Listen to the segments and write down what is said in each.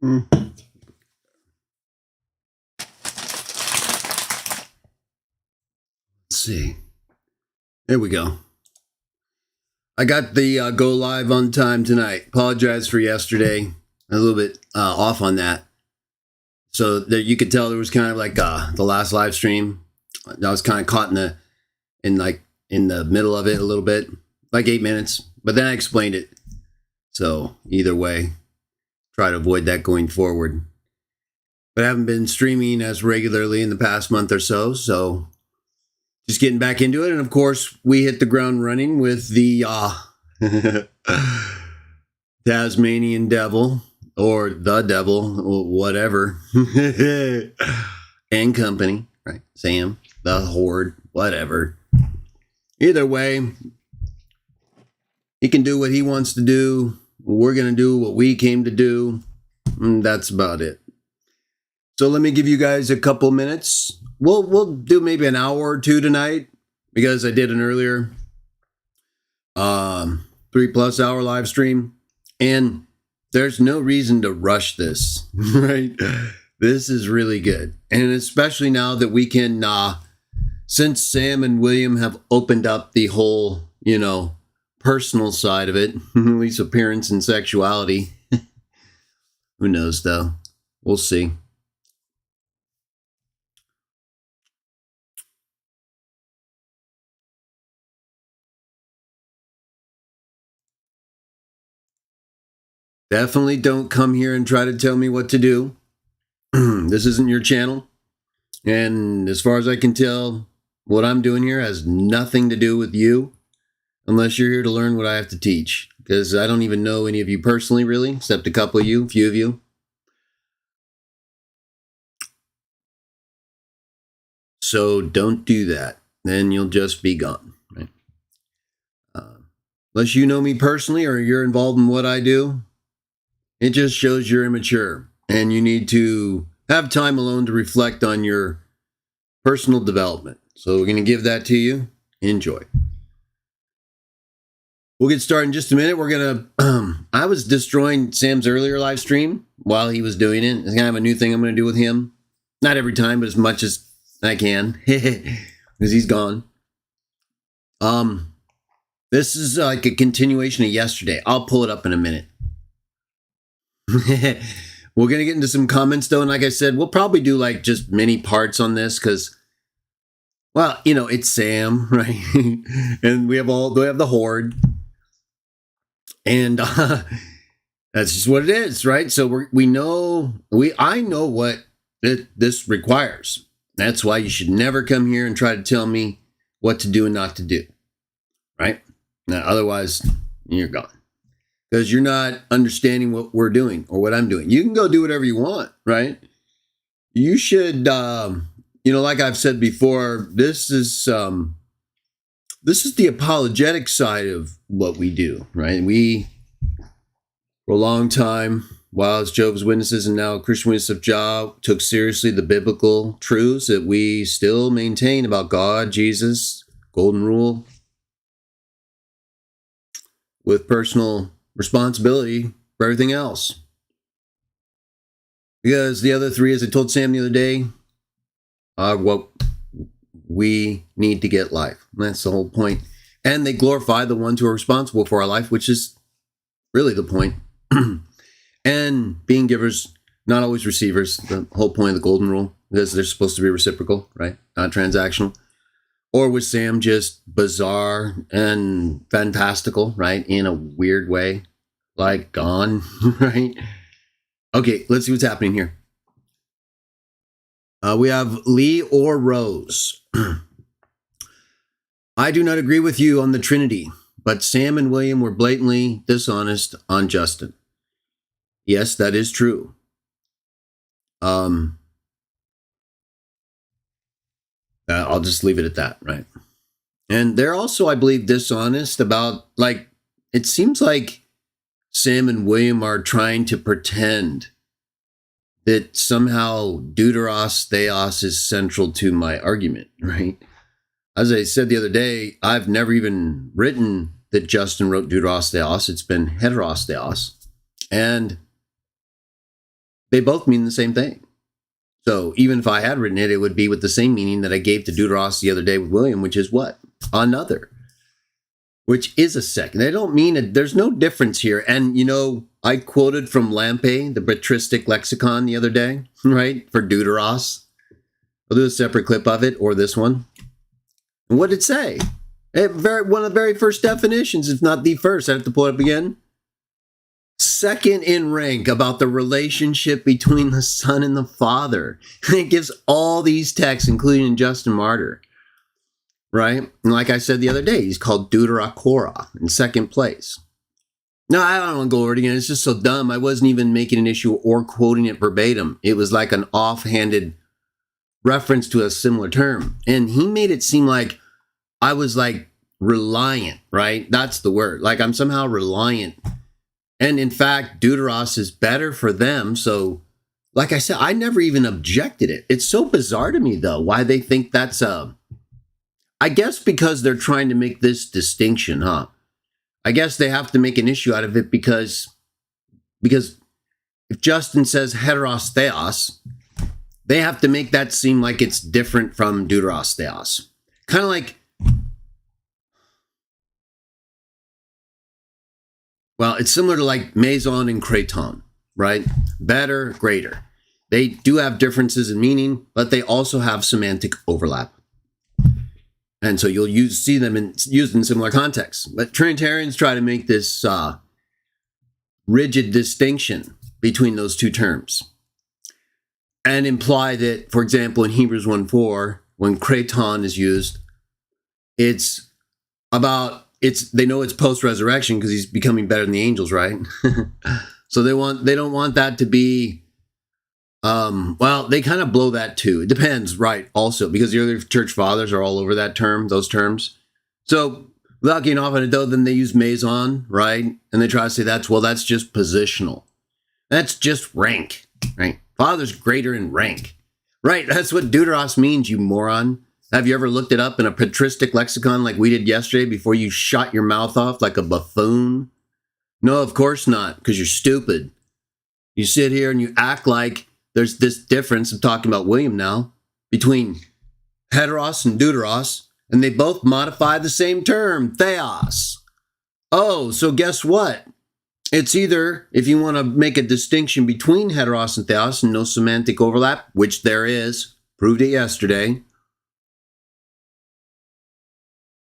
Let's see. There we go. I got the go live on time tonight. Apologize for yesterday. A little bit off on that. So that you could tell there was kind of like the last live stream. I was kind of caught in the middle of it a little bit, like 8 minutes. But then I explained it. So either way, try to avoid that going forward. But I haven't been streaming as regularly in the past month or so. So just getting back into it. And of course, we hit the ground running with the Tasmanian Devil, or the Devil, or whatever, and company, right? Sam, the Horde, whatever. Either way, he can do what he wants to do. We're going to do what we came to do. And that's about it. So let me give you guys a couple minutes. We'll do maybe an hour or two tonight, because I did an earlier 3+ hour live stream, and there's no reason to rush this, right? This is really good. And especially now that we can, since Sam and William have opened up the whole, personal side of it, at least appearance and sexuality. Who knows, though? We'll see. Definitely don't come here and try to tell me what to do. This isn't your channel. And as far as I can tell, what I'm doing here has nothing to do with you, unless you're here to learn what I have to teach. Because I don't even know any of you personally, really, except a couple of you, a few of you. So don't do that. Then you'll just be gone. Right? Unless you know me personally or you're involved in what I do, it just shows you're immature. And you need to have time alone to reflect on your personal development. So we're going to give that to you. Enjoy. We'll get started in just a minute. We're going to, I was destroying Sam's earlier live stream while he was doing it. It's kind of a new thing I'm going to do with him. Not every time, but as much as I can, because he's gone. This is like a continuation of yesterday. I'll pull it up in a minute. We're going to get into some comments, though. And like I said, we'll probably do like just mini parts on this because, well, it's Sam, right? And we have the Horde. And that's just what it is, right? So I know what this requires. That's why you should never come here and try to tell me what to do and not to do, right? Now, otherwise, you're gone. Because you're not understanding what we're doing or what I'm doing. You can go do whatever you want, right? You should, like I've said before, this is the apologetic side of what we do, right? We, for a long time, while as Jehovah's Witnesses and now Christian Witness of Jah, took seriously the biblical truths that we still maintain about God, Jesus, Golden Rule, with personal responsibility for everything else. Because the other three, as I told Sam the other day, are what we need to get life. That's the whole point. And they glorify the ones who are responsible for our life, which is really the point. And being givers, not always receivers, the whole point of the Golden Rule, because they're supposed to be reciprocal, right? Not transactional. Or was Sam just bizarre and fantastical, right? In a weird way, like gone, right? Okay, let's see what's happening here. We have Lee or Rose. I do not agree with you on the Trinity, but Sam and William were blatantly dishonest on Justin. Yes, that is true. I'll just leave it at that, right? And they're also, I believe, dishonest about, it seems like Sam and William are trying to pretend that somehow deuteros theos is central to my argument, right? As I said the other day, I've never even written that Justin wrote deuteros theos. It's been heteros theos. And they both mean the same thing. So even if I had written it, it would be with the same meaning that I gave to deuteros the other day with William, which is what? Another. Which is a second. They don't mean it. There's no difference here. And, I quoted from Lampe, the patristic lexicon the other day, right? For deuteros. I'll do a separate clip of it, or this one. And what did it say? One of the very first definitions, if not the first. I have to pull it up again. Second in rank about the relationship between the Son and the Father. And it gives all these texts, including Justin Martyr. Right? And like I said the other day, he's called Deuterokora in second place. No, I don't want to go over it again. It's just so dumb. I wasn't even making an issue or quoting it verbatim. It was like an offhanded reference to a similar term. And he made it seem like I was like reliant, right? That's the word. Like I'm somehow reliant. And in fact, deuteros is better for them. So like I said, I never even objected it. It's so bizarre to me though, why they think that's I guess because they're trying to make this distinction, huh? I guess they have to make an issue out of it because if Justin says heteros theos, they have to make that seem like it's different from deuteros theos. Kind of like, well, it's similar to like meson and kraton, right? Better, greater. They do have differences in meaning, but they also have semantic overlap. And so you'll see them used in similar contexts. But Trinitarians try to make this rigid distinction between those two terms and imply that, for example, in Hebrews 1:4, when kraton is used, they know it's post-resurrection because he's becoming better than the angels, right? So they don't want that to be they kind of blow that too. It depends, right? Also, because the early church fathers are all over those terms. So without getting off on it though, then they use meson, right? And they try to say that's just positional. That's just rank, right? Father's greater in rank, right? That's what deuteros means, you moron. Have you ever looked it up in a patristic lexicon like we did yesterday before you shot your mouth off like a buffoon? No, of course not, because you're stupid. You sit here and you act like there's this difference, I'm talking about William now, between heteros and deuteros, and they both modify the same term, theos. Oh, so guess what? It's either, if you want to make a distinction between heteros and theos and no semantic overlap, which there is, proved it yesterday,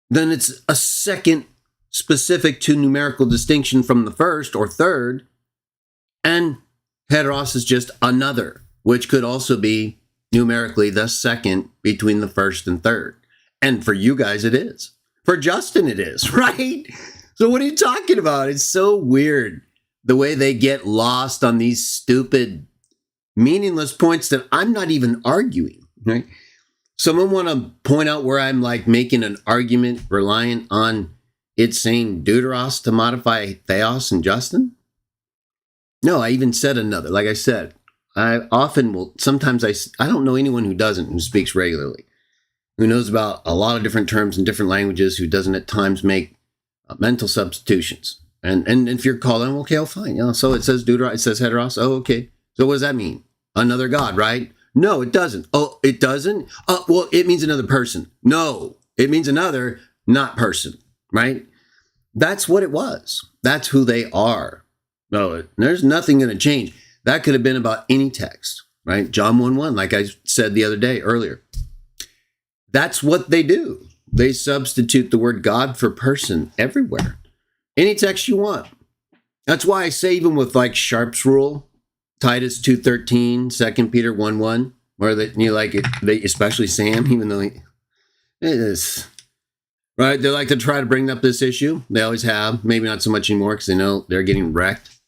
then it's a second specific to numerical distinction from the first or third, and heteros is just another, which could also be numerically the second between the first and third. And for you guys, it is. For Justin, it is, right? So what are you talking about? It's so weird the way they get lost on these stupid, meaningless points that I'm not even arguing, right? Someone want to point out where I'm like making an argument reliant on it saying deuteros to modify theos and Justin? No, I even said another. Like I said, I often will, sometimes I don't know anyone who doesn't, who speaks regularly, who knows about a lot of different terms in different languages, who doesn't at times make mental substitutions. And if you're calling, okay, oh, fine. Yeah, so it says deuteros, it says heteros. Oh, okay. So what does that mean? Another God, right? No, it doesn't. Oh, it doesn't? Well, it means another person. No, it means another not person, right? That's what it was. That's who they are. No, there's nothing going to change. That could have been about any text, right? John 1:1, like I said the other day earlier. That's what they do. They substitute the word God for person everywhere. Any text you want. That's why I say even with like Sharp's rule, Titus 2:13, 2 Peter 1:1, where they especially Sam, even though it is right. They like to try to bring up this issue. They always have. Maybe not so much anymore because they know they're getting wrecked.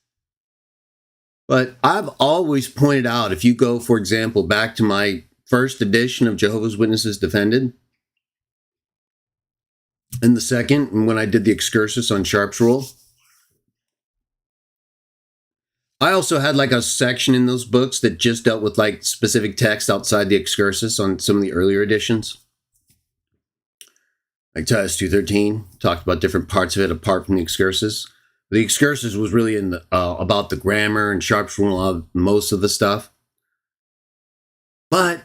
But I've always pointed out, if you go, for example, back to my first edition of Jehovah's Witnesses Defended, and the second, when I did the excursus on Sharp's rule, I also had like a section in those books that just dealt with like specific text outside the excursus on some of the earlier editions. Like Titus 2:13, talked about different parts of it apart from the excursus. The excursus was really in the, about the grammar and Sharp's rule, most of the stuff. But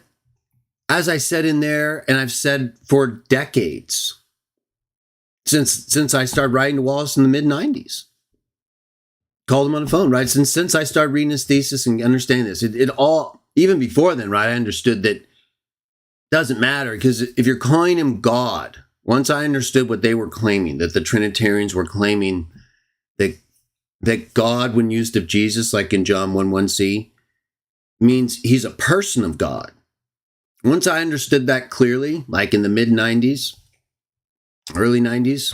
as I said in there, and I've said for decades, since I started writing to Wallace in the mid-90s, called him on the phone, right? Since I started reading his thesis and understanding this, it all, even before then, right, I understood that it doesn't matter, because if you're calling him God, once I understood what they were claiming, that the Trinitarians were claiming that God, when used of Jesus, like in John 1:1c, means he's a person of God. Once I understood that clearly, like in the mid-90s, early 90s,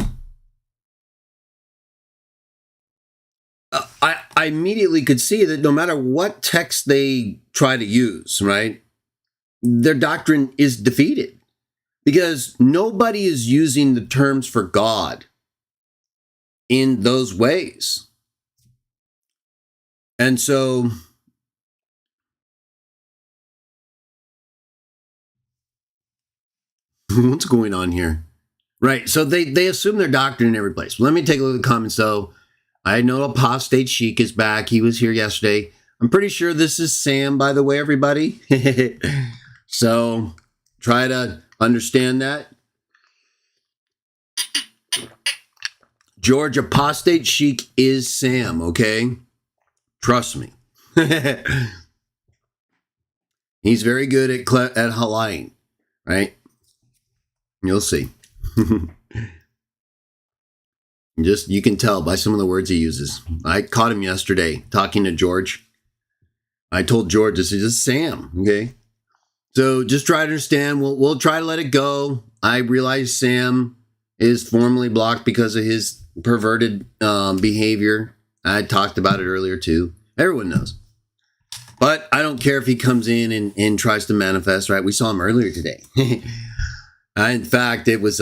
I immediately could see that no matter what text they try to use, right, their doctrine is defeated, because nobody is using the terms for God in those ways. And so what's going on here? Right. So they assume their doctrine in every place. Let me take a look at the comments, though. I know Apostate Sheik is back. He was here yesterday. I'm pretty sure this is Sam, by the way, everybody. So try to understand that. George, Apostate Sheik is Sam, okay? Trust me. He's very good at lying, right? You'll see. Just, you can tell by some of the words he uses. I caught him yesterday talking to George. I told George, this is Sam, okay? So just try to understand. We'll try to let it go. I realize Sam is formally blocked because of his perverted behavior. I talked about it earlier too. Everyone knows. But I don't care if he comes in and tries to manifest, right? We saw him earlier today. In fact, it was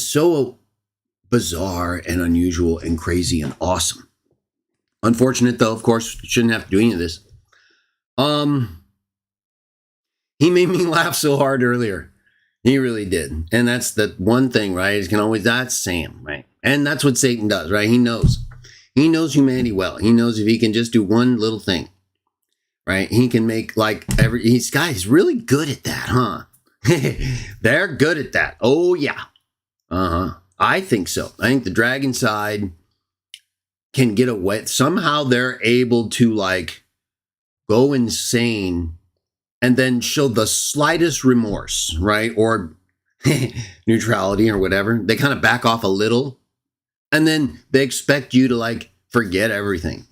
so bizarre and unusual and crazy and awesome. Unfortunate, though, of course, shouldn't have to do any of this. He made me laugh so hard earlier. He really did. And that's the one thing, right? That's Sam, right? And that's what Satan does, right? He knows humanity well. He knows if he can just do one little thing, right? He can make he's really good at that, huh? They're good at that. Oh, yeah. I think so. I think the dragon side can get away. Somehow they're able to go insane and then show the slightest remorse, right? Or neutrality or whatever. They kind of back off a little, and then they expect you to forget everything,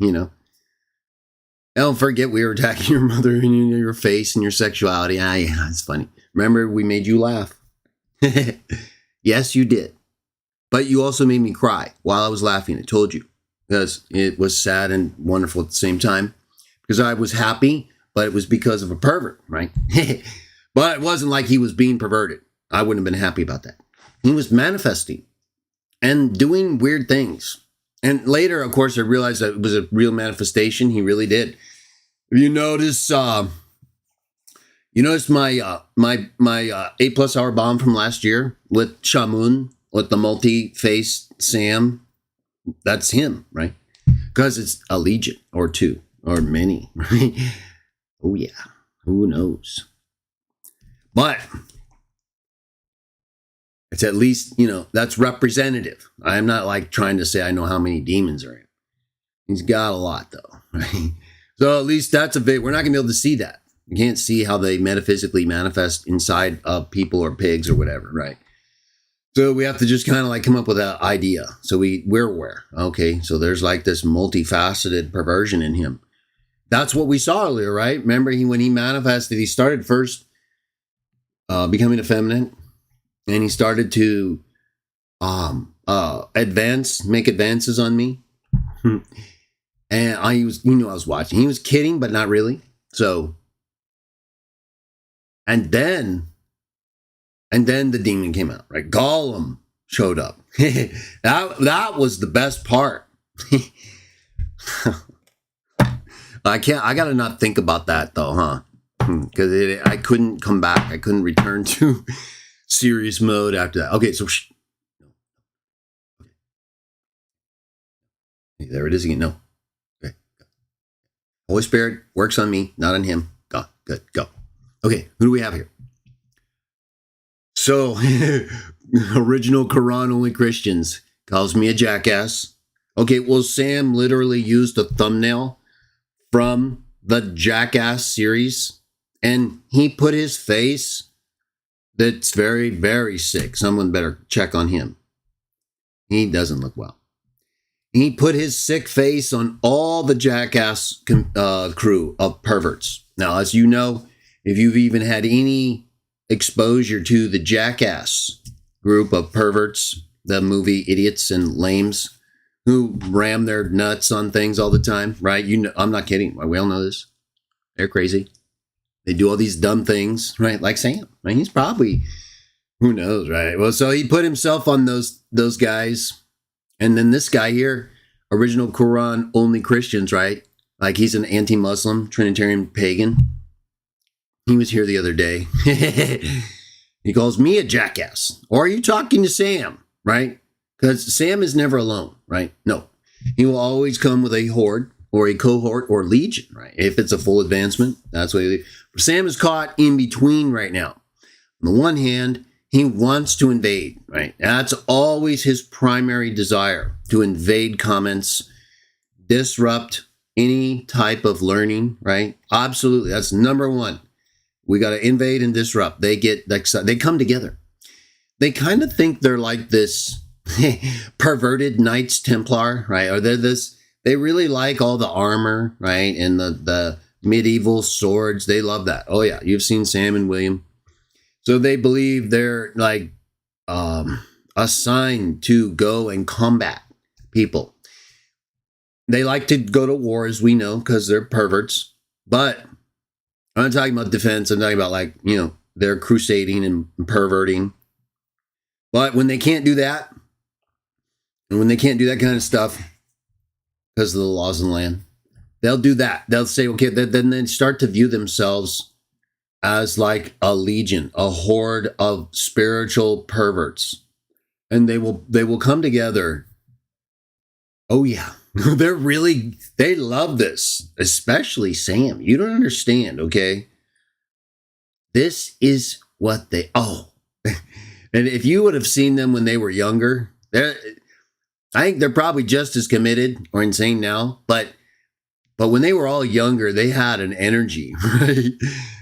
Don't forget we were attacking your mother and your face and your sexuality. Yeah, it's funny. Remember, we made you laugh. Yes, you did. But you also made me cry while I was laughing. I told you. Because it was sad and wonderful at the same time. Because I was happy, but it was because of a pervert, right? But it wasn't like he was being perverted. I wouldn't have been happy about that. He was manifesting and doing weird things. And later, of course, I realized that it was a real manifestation. He really did. If you notice, my 8+ hour bomb from last year with Shamoun, with the multi-faced Sam. That's him, right? Because it's a legion or two or many, right? Oh, yeah. Who knows? But it's at least, that's representative. I'm not trying to say I know how many demons are in. He's got a lot, though, right? So at least that's we're not going to be able to see that. You can't see how they metaphysically manifest inside of people or pigs or whatever, right? So we have to just kind of come up with an idea. So we're aware. Okay, so there's this multifaceted perversion in him. That's what we saw earlier, right? Remember, when he manifested, he started first becoming effeminate, and he started to make advances on me. And I was watching. He was kidding, but not really. So, and then the demon came out, right? Gollum showed up. That was the best part. I got to not think about that though, huh? Because I couldn't come back. I couldn't return to serious mode after that. Okay, so There it is again. No. Okay. Holy Spirit works on me, not on him. Go. Good. Go. Okay. Who do we have here? So, original Quran only Christians calls me a jackass. Okay. Well, Sam literally used a thumbnail from the Jackass series, and he put his face. That's very, very sick. Someone better check on him. He doesn't look well. He put his sick face on all the Jackass crew of perverts. Now, as you know, if you've even had any exposure to the Jackass group of perverts, the movie idiots and lames who ram their nuts on things all the time, right? You know, I'm not kidding. We all know this. They're crazy. They do all these dumb things, right? Like Sam, right? He's probably, who knows, right? Well, so he put himself on those guys. And then this guy here, original Quran only Christians, right? Like he's an anti-Muslim, Trinitarian pagan. He was here the other day. He calls me a jackass. Or are you talking to Sam, right? Because Sam is never alone, right? No. He will always come with a horde or a cohort or legion, right? If it's a full advancement, that's what Sam is caught in between right now. On the one hand, he wants to invade, right? That's always his primary desire, to invade comments, disrupt any type of learning, right? Absolutely. That's number one. We got to invade and disrupt. They come together. They kind of think they're like this perverted Knights Templar, right? Or they really like all the armor, right? And the medieval swords. They love that. Oh yeah. You've seen Sam and William. So they believe they're like assigned to go and combat people. They like to go to war, as we know, because they're perverts. But I'm not talking about defense. I'm talking about they're crusading and perverting. But when they can't do that, and when they can't do that kind of stuff because of the laws of the land, they'll do that. They'll say, okay, then they start to view themselves as like a legion, a horde of spiritual perverts. And they will come together. Oh yeah. They love this, especially Sam. You don't understand, okay? This is what and if you would have seen them when they were younger, I think they're probably just as committed or insane now, but when they were all younger, they had an energy, right?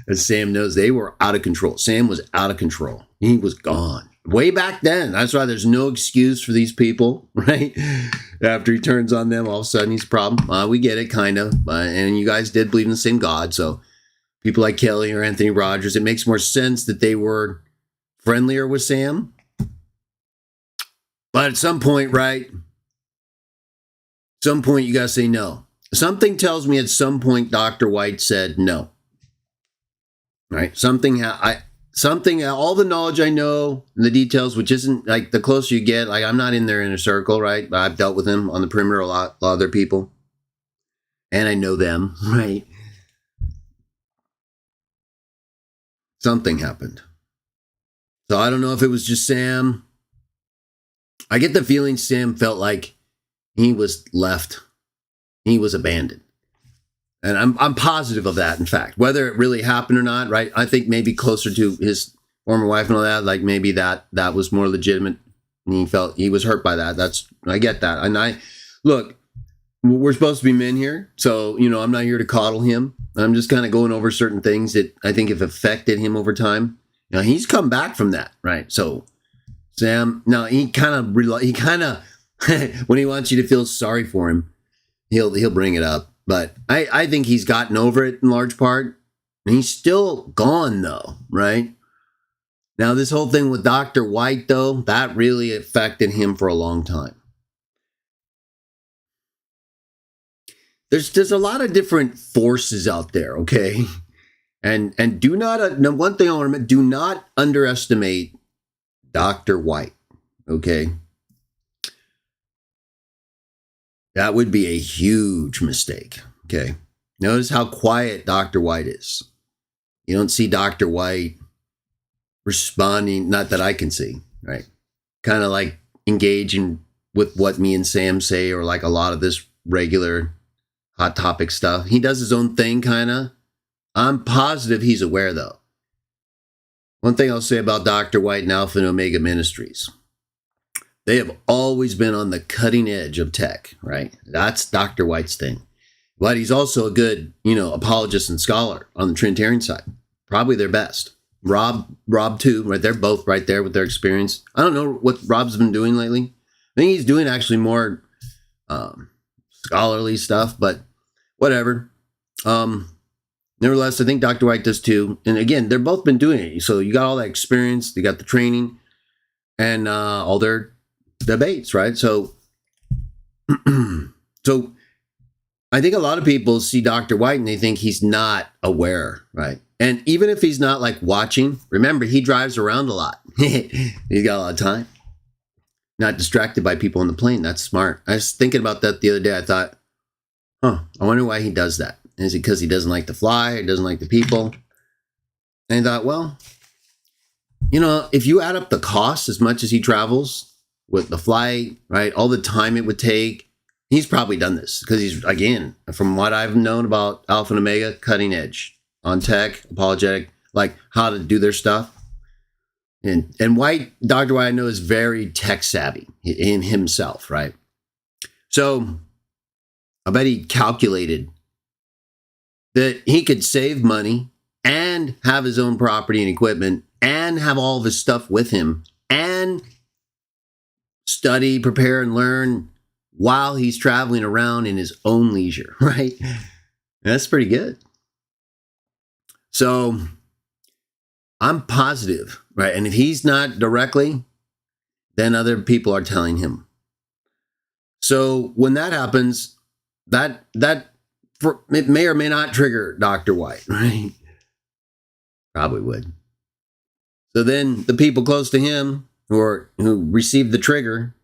As Sam knows, they were out of control. Sam was out of control. He was gone. Way back then. That's why there's no excuse for these people, right? After he turns on them, all of a sudden he's a problem. We get it, kind of. And you guys did believe in the same God. So people like Kelly or Anthony Rogers, it makes more sense that they were friendlier with Sam. But at some point, right? Some point you got to say no. Something tells me at some point Dr. White said no. Right? All the knowledge I know, and the details, which isn't like the closer you get, like I'm not in their inner circle, right? But I've dealt with them on the perimeter a lot of other people. And I know them, right? Something happened. So I don't know if it was just Sam. I get the feeling Sam felt like he was left. He was abandoned. And I'm positive of that, in fact. Whether it really happened or not, right? I think maybe closer to his former wife and all that, like maybe that was more legitimate. And he felt he was hurt by that. I get that. And look, we're supposed to be men here. So, I'm not here to coddle him. I'm just kind of going over certain things that I think have affected him over time. He's come back from that, right? So Sam, now he kind of, when he wants you to feel sorry for him, he'll bring it up. But I think he's gotten over it in large part. He's still gone, though, right? Now, this whole thing with Dr. White, though, that really affected him for a long time. There's a lot of different forces out there, okay? And do not, one thing I want to do not underestimate Dr. White, okay? That would be a huge mistake, okay? Notice how quiet Dr. White is. You don't see Dr. White responding, not that I can see, right? Kind of like engage in with what me and Sam say, or like a lot of this regular hot topic stuff. He does his own thing, kind of. I'm positive he's aware, though. One thing I'll say about Dr. White and Alpha and Omega Ministries, they have always been on the cutting edge of tech, right? That's Dr. White's thing. But he's also a good, apologist and scholar on the Trinitarian side. Probably their best. Rob too, right? They're both right there with their experience. I don't know what Rob's been doing lately. I think he's doing actually more scholarly stuff, but whatever. Nevertheless, I think Dr. White does too. And again, they're both been doing it. So you got all that experience, they got the training, and all their debates, right? So I think a lot of people see Dr. White and they think he's not aware, right? And even if he's not like watching, remember, he drives around a lot. He's got a lot of time. Not distracted by people on the plane. That's smart. I was thinking about that the other day. I thought, I wonder why he does that. Is it because he doesn't like to fly or doesn't like the people? And I thought, well, if you add up the cost as much as he travels with the flight, right, all the time it would take, he's probably done this because he's, again, from what I've known about Alpha and Omega, cutting edge on tech, apologetic, like how to do their stuff. And Dr. White, I know, is very tech savvy in himself, right? So I bet he calculated that he could save money and have his own property and equipment and have all of his stuff with him and study, prepare, and learn while he's traveling around in his own leisure, right? That's pretty good. So I'm positive, right? And if he's not directly, then other people are telling him. So when that happens, it may or may not trigger Dr. White, right? Probably would. So then the people close to him who receive the trigger,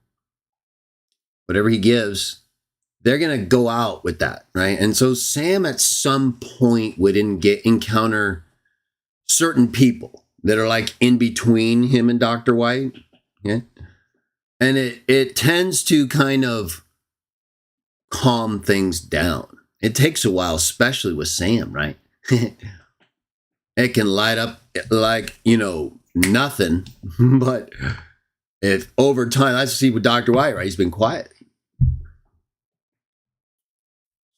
whatever he gives, they're going to go out with that, right? And so Sam at some point would encounter certain people that are like in between him and Dr. White. Yeah. And it tends to kind of calm things down. It takes a while, especially with Sam, right? It can light up like, nothing. But if over time, I see with Dr. White, right? He's been quiet.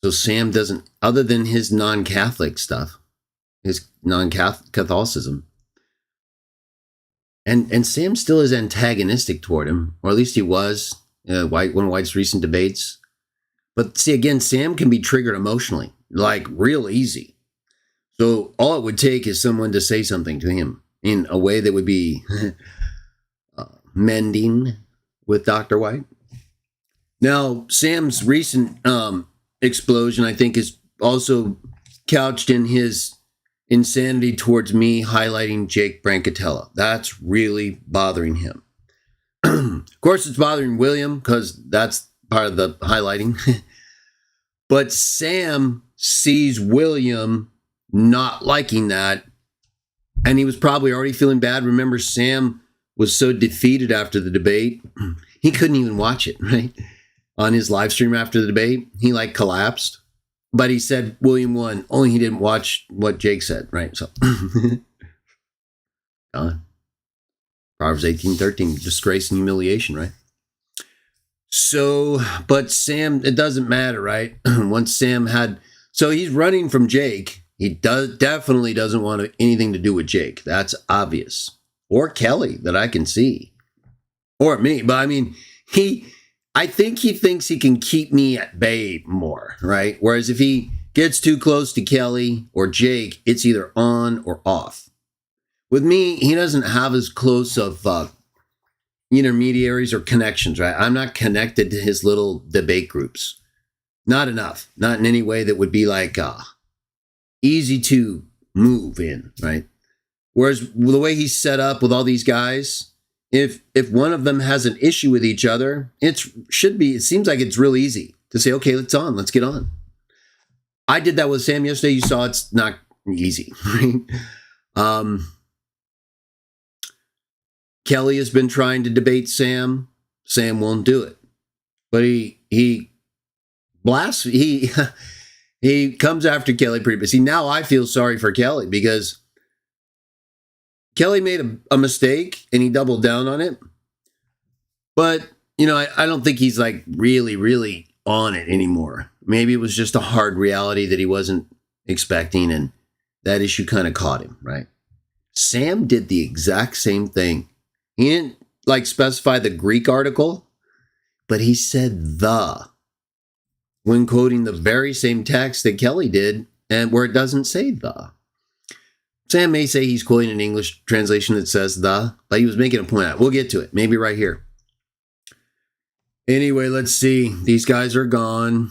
So Sam doesn't, other than his non-Catholic stuff, his non-Catholicism, and Sam still is antagonistic toward him, or at least he was, one of White's recent debates. But see, again, Sam can be triggered emotionally, like real easy. So all it would take is someone to say something to him in a way that would be mending with Dr. White. Now, Sam's recent explosion, I think, is also couched in his insanity towards me highlighting Jake Brancatella. That's really bothering him. Of course, it's bothering William because that's part of the highlighting. But Sam sees William not liking that, and he was probably already feeling bad. Remember, Sam was so defeated after the debate, he couldn't even watch it, right? On his live stream after the debate, he collapsed. But he said William won, only he didn't watch what Jake said, right? So, Proverbs 18:13, disgrace and humiliation, right? So, but Sam, it doesn't matter, right? Once Sam so he's running from Jake. He definitely doesn't want anything to do with Jake. That's obvious. Or Kelly, that I can see. Or me. But I mean, I think he thinks he can keep me at bay more, right? Whereas if he gets too close to Kelly or Jake, it's either on or off. With me, he doesn't have as close of intermediaries or connections, right? I'm not connected to his little debate groups. Not enough. Not in any way that would be easy to move in, right? Whereas the way he's set up with all these guys, if one of them has an issue with each other, it seems like it's real easy to say, okay, let's get on. I did that with Sam yesterday. You saw it's not easy, right? Kelly has been trying to debate Sam. Sam won't do it. But he blasts, he comes after Kelly pretty bad. See, now I feel sorry for Kelly because Kelly made a mistake and he doubled down on it. But, I don't think he's like really, really on it anymore. Maybe it was just a hard reality that he wasn't expecting, and that issue kind of caught him, right? Sam did the exact same thing. He didn't like specify the Greek article, but he said the when quoting the very same text that Kelly did, and where it doesn't say the. Sam may say he's quoting an English translation that says the, but he was making a point out. We'll get to it. Maybe right here. Anyway, let's see. These guys are gone.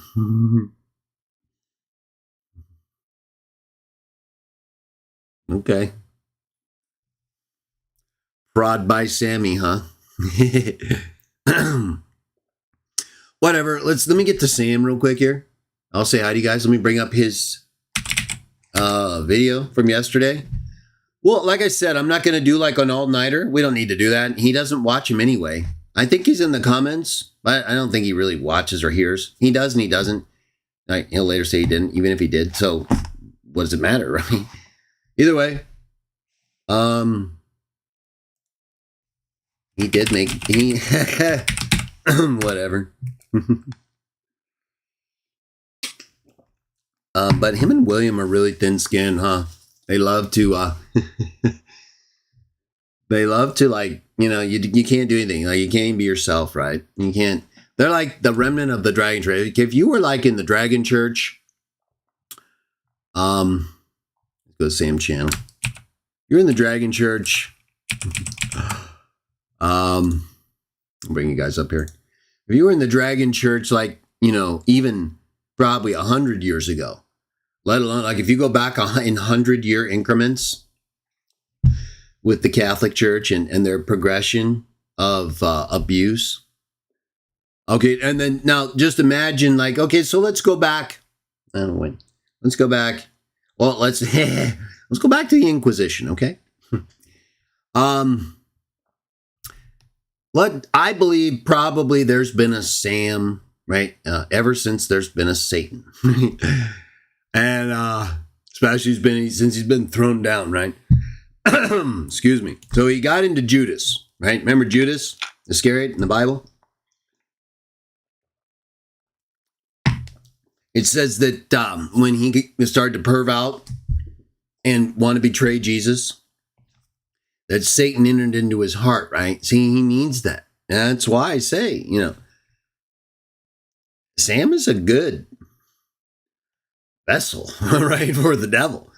Okay. Fraud by Sammy, huh? Whatever. Let me get to Sam real quick here. I'll say hi to you guys. Let me bring up his video from yesterday. Well, like I said, I'm not going to do like an all-nighter. We don't need to do that. He doesn't watch him anyway. I think he's in the comments, but I don't think he really watches or hears. He does and he doesn't. He'll later say he didn't, even if he did. So what does it matter, right? Either way, he did make whatever. But him and William are really thin-skinned, huh? They love to like, you can't do anything. Like, you can't even be yourself, right? You can't. They're like the remnant of the Dragon Church. If you were like in the Dragon Church, let's go to Sam channel. You're in the Dragon Church. I'll bring you guys up here. If you were in the Dragon Church, like, even probably 100 years ago, let alone like if you go back in 100-year increments with the Catholic Church and their progression of abuse. Okay, and then now just imagine like, okay, so let's go back. I don't know when. Let's go back. Well, let's go back to the Inquisition, okay? I believe probably there's been a Sam, right? Ever since there's been a Satan. And especially since he's been thrown down, right? Excuse me. So he got into Judas, right? Remember Judas Iscariot in the Bible? It says that when he started to perv out and want to betray Jesus, that Satan entered into his heart, right? See, he needs that. And that's why I say, Sam is a good vessel, right, for the devil.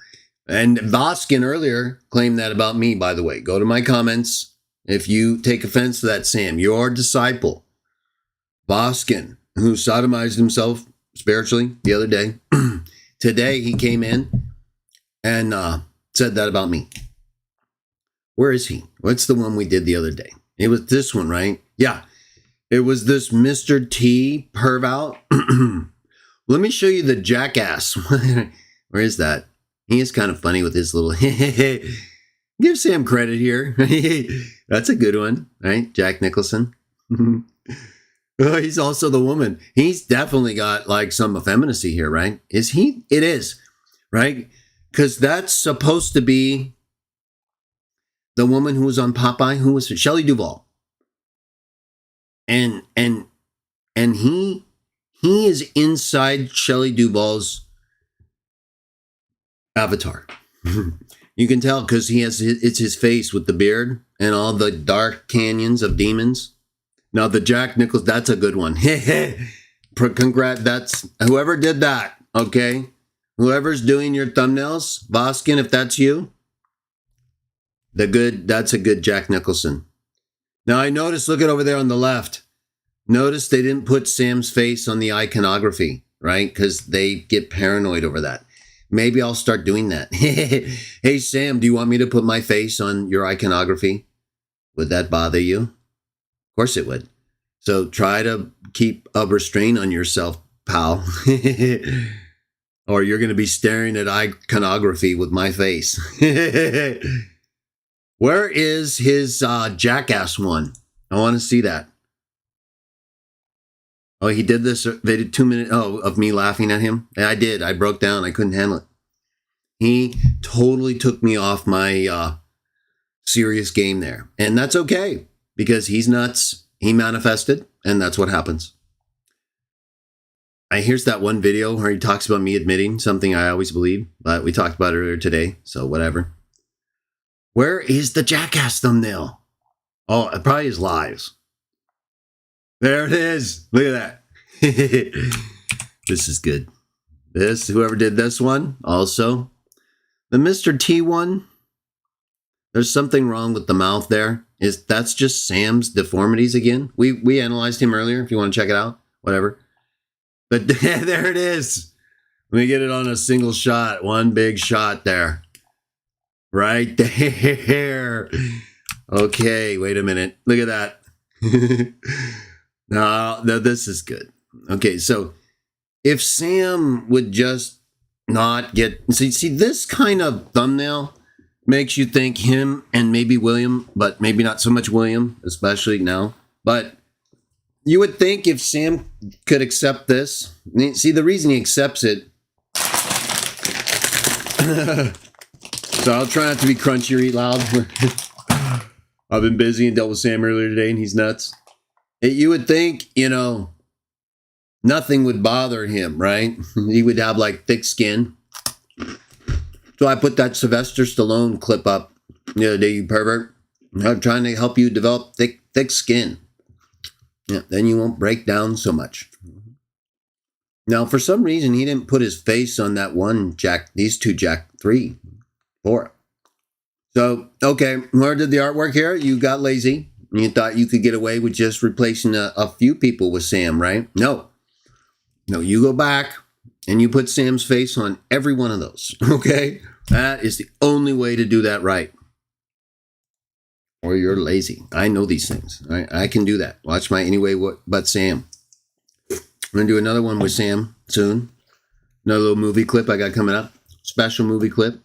And Voskin earlier claimed that about me, by the way. Go to my comments. If you take offense to that, Sam, your disciple, Voskin, who sodomized himself spiritually the other day, today he came in and said that about me. Where is he? What's the one we did the other day? It was this one, right? Yeah. It was this Mr. T perv out. Let me show you the jackass. Where is that? He is kind of funny with his little... Give Sam credit here. That's a good one, right? Jack Nicholson. Oh, he's also the woman. He's definitely got like some effeminacy here, right? Is he? It is, right? Because that's supposed to be the woman who was on Popeye, who was Shelley Duvall. And he is inside Shelley Duvall's avatar. You can tell because it's his face with the beard and all the dark canyons of demons. Now the Jack Nicholson, that's a good one. Congrats, that's whoever did that. Okay, whoever's doing your thumbnails, Voskin, if that's you, that's a good Jack Nicholson. Now I noticed, look at over there on the left. Notice they didn't put Sam's face on the iconography, right? Because they get paranoid over that. Maybe I'll start doing that. Hey, Sam, do you want me to put my face on your iconography? Would that bother you? Of course it would. So try to keep a restraint on yourself, pal. Or you're going to be staring at iconography with my face. Where is his jackass one? I want to see that. Oh, he did this. They did 2 minutes of me laughing at him. And I did. I broke down. I couldn't handle it. He totally took me off my serious game there. And that's okay because he's nuts. He manifested, and that's what happens. Here's that one video where he talks about me admitting something I always believe, but we talked about it earlier today, so whatever. Where is the jackass thumbnail? Oh, it probably is lies. There it is. Look at that. This is good. Whoever did this one, also. The Mr. T one, there's something wrong with the mouth there. That's just Sam's deformities again. We analyzed him earlier, if you want to check it out, whatever. But there it is. Let me get it on a single shot. One big shot there. Right there. Okay, wait a minute. Look at that. No, this is good. Okay, so if Sam would just not get... See, this kind of thumbnail makes you think him and maybe William, but maybe not so much William, especially now. But you would think if Sam could accept this... See, the reason he accepts it... So I'll try not to be crunchy or eat loud. I've been busy and dealt with Sam earlier today, and he's nuts. You would think, nothing would bother him, right? He would have like thick skin. So I put that Sylvester Stallone clip up the other day, you pervert. I'm trying to help you develop thick skin. Yeah, then you won't break down so much. Now, for some reason, he didn't put his face on that one these two Jack 3, 4. So, okay, whoever did the artwork here, you got lazy. You thought you could get away with just replacing a few people with Sam, right? No, you go back and you put Sam's face on every one of those, okay? That is the only way to do that right. Or you're lazy. I know these things. I can do that. Watch my Anyway But Sam. I'm going to do another one with Sam soon. Another little movie clip I got coming up. Special movie clip.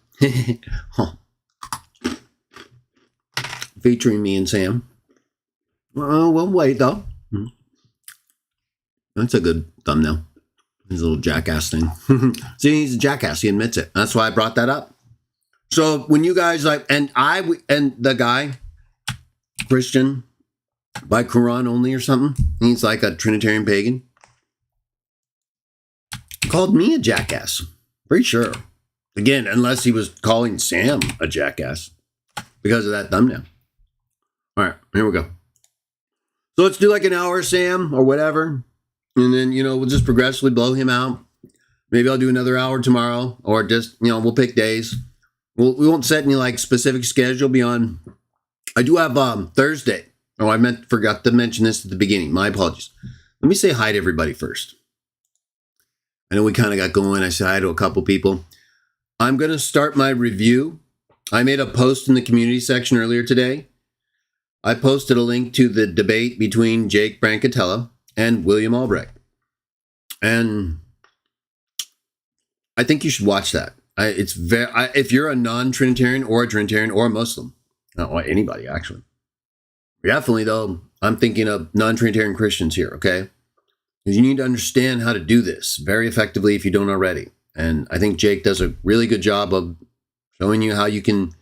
Huh. Featuring me and Sam. Well, we'll wait, though. That's a good thumbnail. His little jackass thing. See, he's a jackass. He admits it. That's why I brought that up. So when you guys and the guy, Christian, by Quran only or something, he's like a Trinitarian pagan, called me a jackass. Pretty sure. Again, unless he was calling Sam a jackass because of that thumbnail. All right, here we go. So let's do like an hour, Sam, or whatever. And then, we'll just progressively blow him out. Maybe I'll do another hour tomorrow, or just, we'll pick days. We won't set any like specific schedule beyond. I do have Thursday. Oh, forgot to mention this at the beginning. My apologies. Let me say hi to everybody first. I know we kind of got going. I said hi to a couple people. I'm going to start my review. I made a post in the community section earlier today. I posted a link to the debate between Jake Brancatella and William Albrecht. And I think you should watch that. If you're a non-Trinitarian or a Trinitarian or a Muslim, or anybody actually. Definitely, though, I'm thinking of non-Trinitarian Christians here, okay? Because you need to understand how to do this very effectively if you don't already. And I think Jake does a really good job of showing you how you can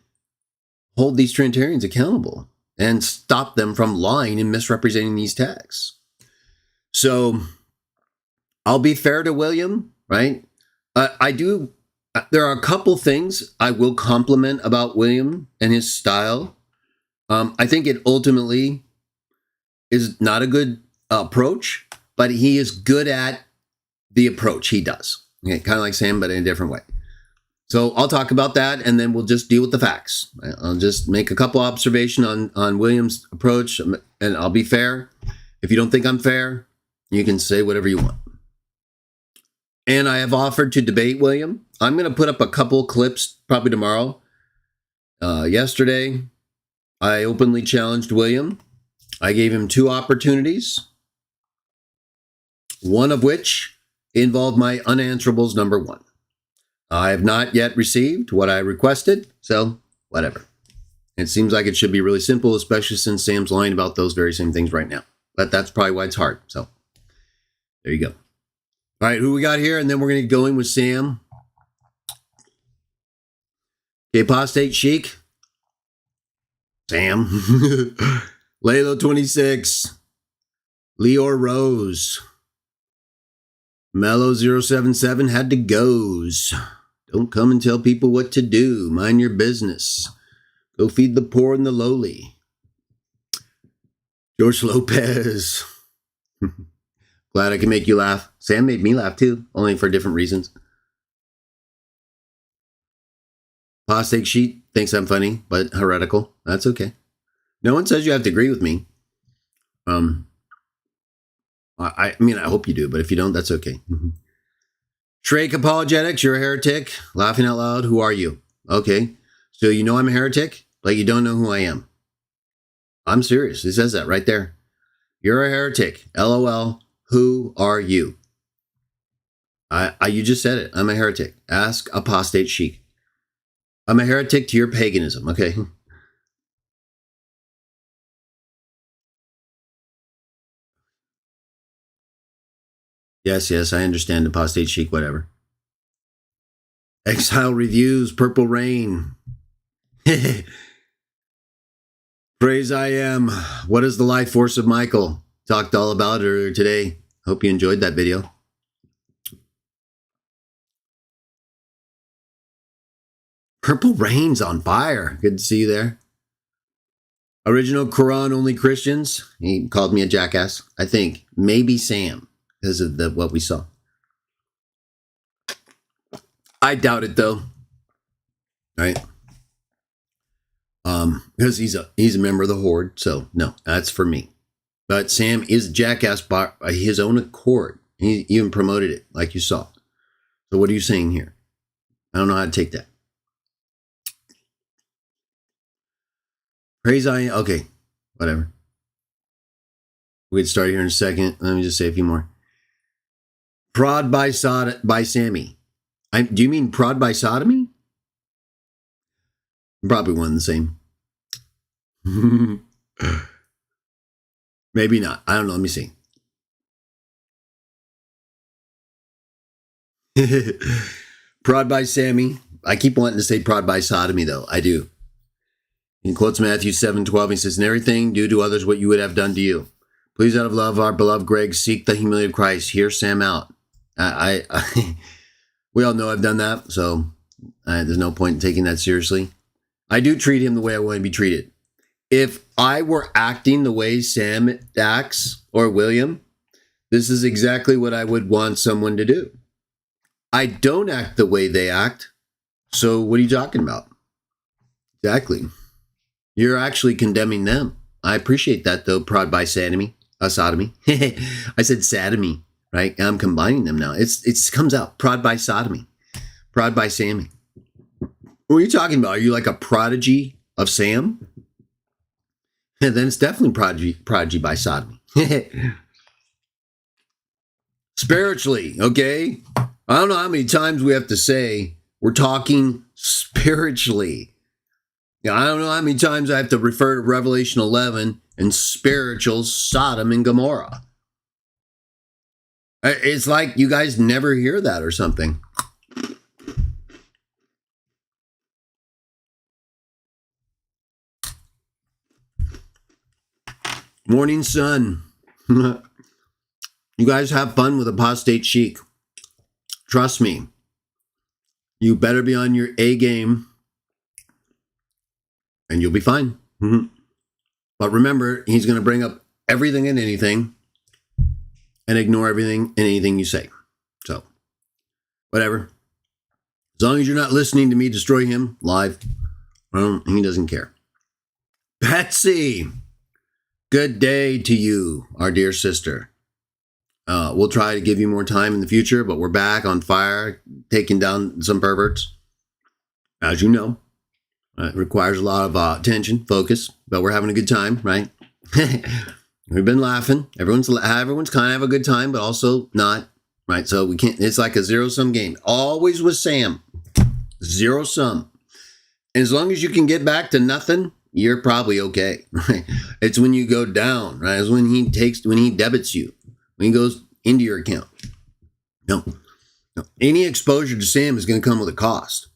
hold these Trinitarians accountable and stop them from lying and misrepresenting these texts. So I'll be fair to William, right? There are a couple things I will compliment about William and his style. I think it ultimately is not a good approach, but he is good at the approach he does. Okay, kind of like Sam, but in a different way. So I'll talk about that, and then we'll just deal with the facts. I'll just make a couple observations on William's approach, and I'll be fair. If you don't think I'm fair, you can say whatever you want. And I have offered to debate William. I'm going to put up a couple clips probably tomorrow. Yesterday, I openly challenged William. I gave him 2 opportunities, one of which involved my unanswerables number 1. I have not yet received what I requested, so whatever. It seems like it should be really simple, especially since Sam's lying about those very same things right now. But that's probably why it's hard. So There you go. All right, who we got here? And then we're going to get going with Sam. Okay, Apostate Chic. Sam. Laylo 26. Leor Rose. Mellow 077 had to goes. Don't come and tell people what to do. Mind your business. Go feed the poor and the lowly. George Lopez. Glad I can make you laugh. Sam made me laugh too, only for different reasons. Apostate Sheet thinks I'm funny, but heretical. That's okay. No one says you have to agree with me. I mean, I hope you do, but if you don't, that's okay. Shrake Apologetics, you're a heretic. Laughing out loud, who are you? Okay, so you know I'm a heretic, but you don't know who I am. I'm serious. It says that right there. You're a heretic. LOL. Who are you? You just said it. I'm a heretic. Ask Apostate Chic. I'm a heretic to your paganism, okay? Yes, I understand Apostate Chic, whatever. Exile Reviews, Purple Rain. Praise I am. What is the life force of Michael? Talked all about it earlier today. Hope you enjoyed that video. Purple Rain's on fire. Good to see you there. Original Quran only Christians. He called me a jackass. I think maybe Sam because of what we saw. I doubt it though. Right? Because he's a member of the Horde. So no, that's for me. But Sam is a jackass by his own accord. He even promoted it, like you saw. So what are you saying here? I don't know how to take that. Praise I. Okay, whatever. We'll get started here in a second. Let me just say a few more. Prod by Sammy. Do you mean prod by sodomy? Probably one and the same. Maybe not. I don't know. Let me see. Prod by Sammy. I keep wanting to say prod by sodomy, though. I do. He quotes Matthew 7:12. He says, "In everything, do to others what you would have done to you. Please, out of love, our beloved Greg, seek the humility of Christ. Hear Sam out." We all know I've done that, so there's no point in taking that seriously. I do treat him the way I want to be treated. If I were acting the way Sam acts, or William, this is exactly what I would want someone to do. I don't act the way they act, so what are you talking about? Exactly. You're actually condemning them. I appreciate that, though, prod by sodomy. I said sodomy, right? I'm combining them now. It comes out, prod by sodomy, prod by Sammy. What are you talking about? Are you like a prodigy of Sam? And then it's definitely prodigy by sodomy. Spiritually, okay? I don't know how many times we have to say we're talking spiritually. I don't know how many times I have to refer to Revelation 11 and spiritual Sodom and Gomorrah. It's like you guys never hear that or something. Morning sun. You guys have fun with Apostate Chic. Trust me. You better be on your A game and you'll be fine. But remember, he's going to bring up everything and anything and ignore everything and anything you say. So, whatever. As long as you're not listening to me destroy him live, well, he doesn't care. Betsy. Good day to you, our dear sister. We'll try to give you more time in the future, but we're back on fire, taking down some perverts. As you know, it requires a lot of attention, focus, but we're having a good time, right? We've been laughing. Everyone's kind of have a good time, but also not, right? So we can't. It's like a zero-sum game. Always with Sam, zero sum. And as long as you can get back to nothing, you're probably okay, right? It's when you go down, right? It's when he debits you. When he goes into your account. No. Any exposure to Sam is going to come with a cost.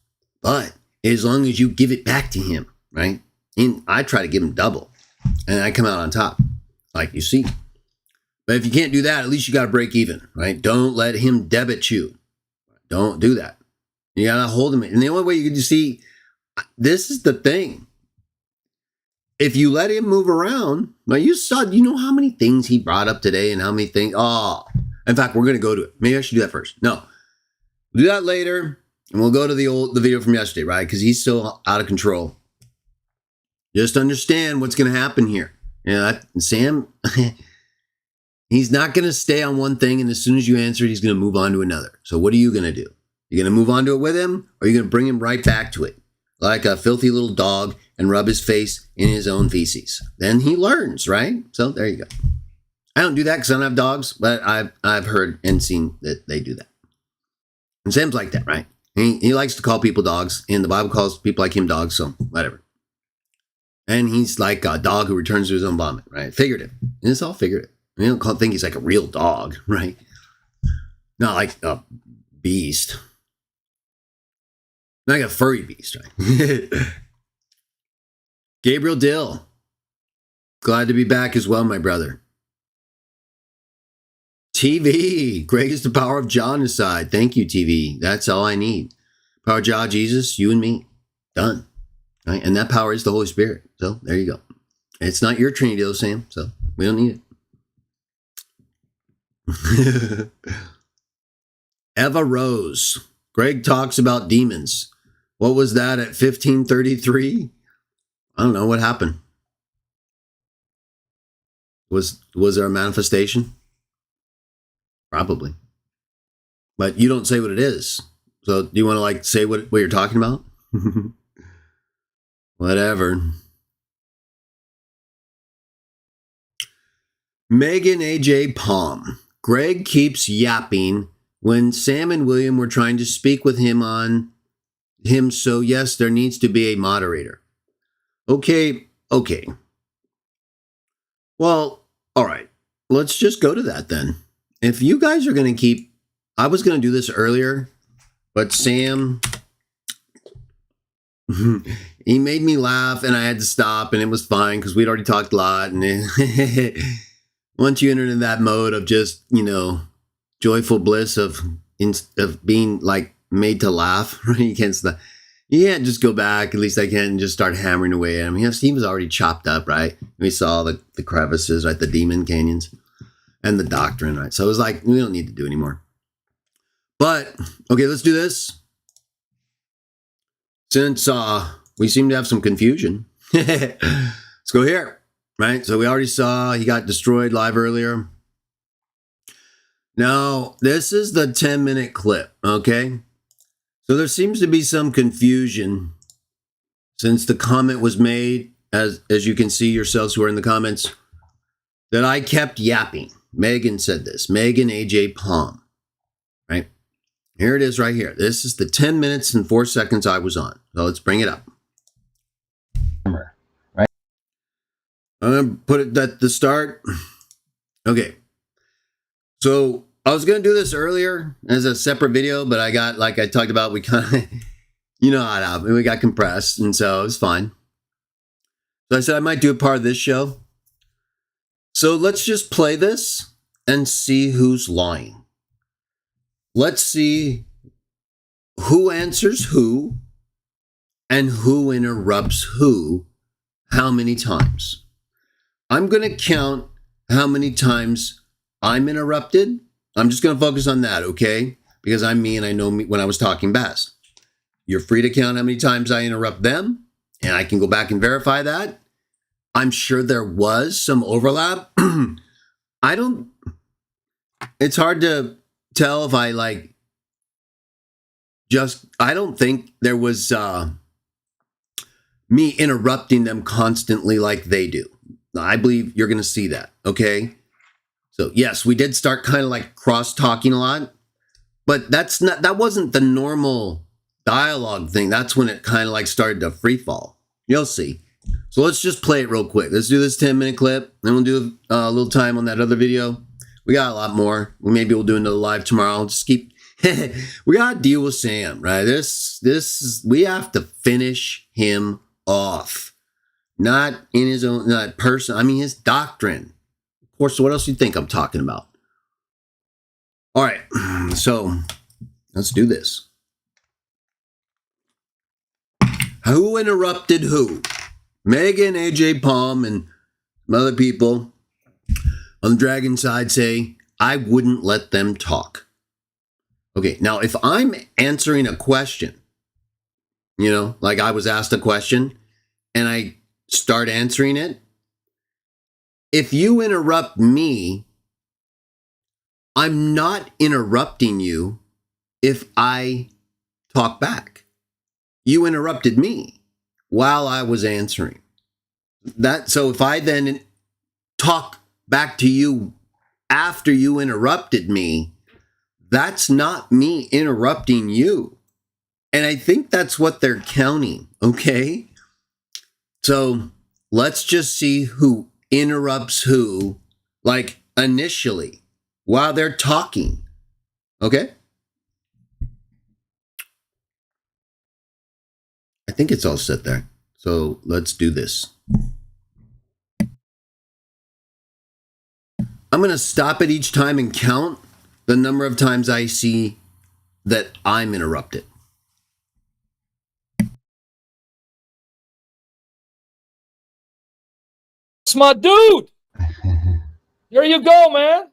But as long as you give it back to him, right? And I try to give him double. And I come out on top, like you see. But if you can't do that, at least you got to break even, right? Don't let him debit you. Don't do that. You got to hold him. And the only way you can see, this is the thing. If you let him move around, now you know how many things he brought up today and how many things. Oh, in fact, we're going to go to it. Maybe I should do that first. No, we'll do that later. And we'll go to the video from yesterday, right? Because he's still out of control. Just understand what's going to happen here. Sam, he's not going to stay on one thing. And as soon as you answer it, he's going to move on to another. So what are you going to do? You're going to move on to it with him? Or are you going to bring him right back to it? Like a filthy little dog and rub his face in his own feces. Then he learns, right? So there you go. I don't do that because I don't have dogs, but I've heard and seen that they do that. And Sam's like that, right? He likes to call people dogs, and the Bible calls people like him dogs, so whatever. And he's like a dog who returns to his own vomit, right? Figurative. And it's all figurative. You don't think he's like a real dog, right? Not like a beast. Not like a furry beast, right? Gabriel Dill. Glad to be back as well, my brother. TV. Greg is the power of Jah on his side. Thank you, TV. That's all I need. Power of Jah, Jesus, you and me. Done. Right? And that power is the Holy Spirit. So there you go. It's not your Trinity, though, Sam. So we don't need it. Eva Rose. Greg talks about demons. What was that at 1533? I don't know what happened. Was there a manifestation? Probably. But you don't say what it is. So do you want to like say what you're talking about? Whatever. Megan AJ Palm. Greg keeps yapping when Sam and William were trying to speak with him on him. So yes, there needs to be a moderator. Okay. Well, all right. Let's just go to that then. If you guys are going to keep, I was going to do this earlier, but Sam, he made me laugh and I had to stop and it was fine because we'd already talked a lot. And once you enter in that mode of just, joyful bliss of being like made to laugh, right? You can't just go back. At least I can't just start hammering away at him. He was already chopped up, right? We saw the crevices, right? The demon canyons and the doctrine, right? So it was like, we don't need to do anymore. But, okay, let's do this. Since we seem to have some confusion, let's go here, right? So we already saw he got destroyed live earlier. Now, this is the 10-minute clip, okay? So there seems to be some confusion since the comment was made, as you can see yourselves who are in the comments, that I kept yapping. Megan said this. Megan AJ Palm, right? Here it is right here. This is the 10 minutes and 4 seconds I was on. So let's bring it up. Right? I'm going to put it at the start. Okay. So I was going to do this earlier as a separate video, but I got, like I talked about, we kind of, how it happened. We got compressed, and so it was fine. So I said I might do a part of this show. So let's just play this and see who's lying. Let's see who answers who and who interrupts who how many times. I'm going to count how many times I'm interrupted. I'm just going to focus on that, okay? Because I'm me and I know me when I was talking best. You're free to count how many times I interrupt them, and I can go back and verify that. I'm sure there was some overlap. It's hard to tell if I I don't think there was me interrupting them constantly like they do. I believe you're going to see that, okay? So yes, we did start kind of like cross-talking a lot, but that wasn't the normal dialogue thing. That's when it kind of like started to free fall. You'll see. So let's just play it real quick. Let's do this 10-minute clip. Then we'll do a little time on that other video. We got a lot more. Maybe we'll do another live tomorrow. Just keep. We gotta deal with Sam, right? We have to finish him off. Not in his own, not person. I mean, his doctrine. Of course, what else do you think I'm talking about? All right, so let's do this. Who interrupted who? Megan, AJ Palm, and some other people on the Dragon side say, I wouldn't let them talk. Okay, now if I'm answering a question, you know, like I was asked a question and I start answering it, if you interrupt me, I'm not interrupting you if I talk back. You interrupted me while I was answering. So if I then talk back to you after you interrupted me, that's not me interrupting you. And I think that's what they're counting, okay? So let's just see who interrupts who, like initially, while they're talking, okay? I think it's all set there. So let's do this. I'm going to stop it each time and count the number of times I see that I'm interrupted. It's my dude. There you go, man.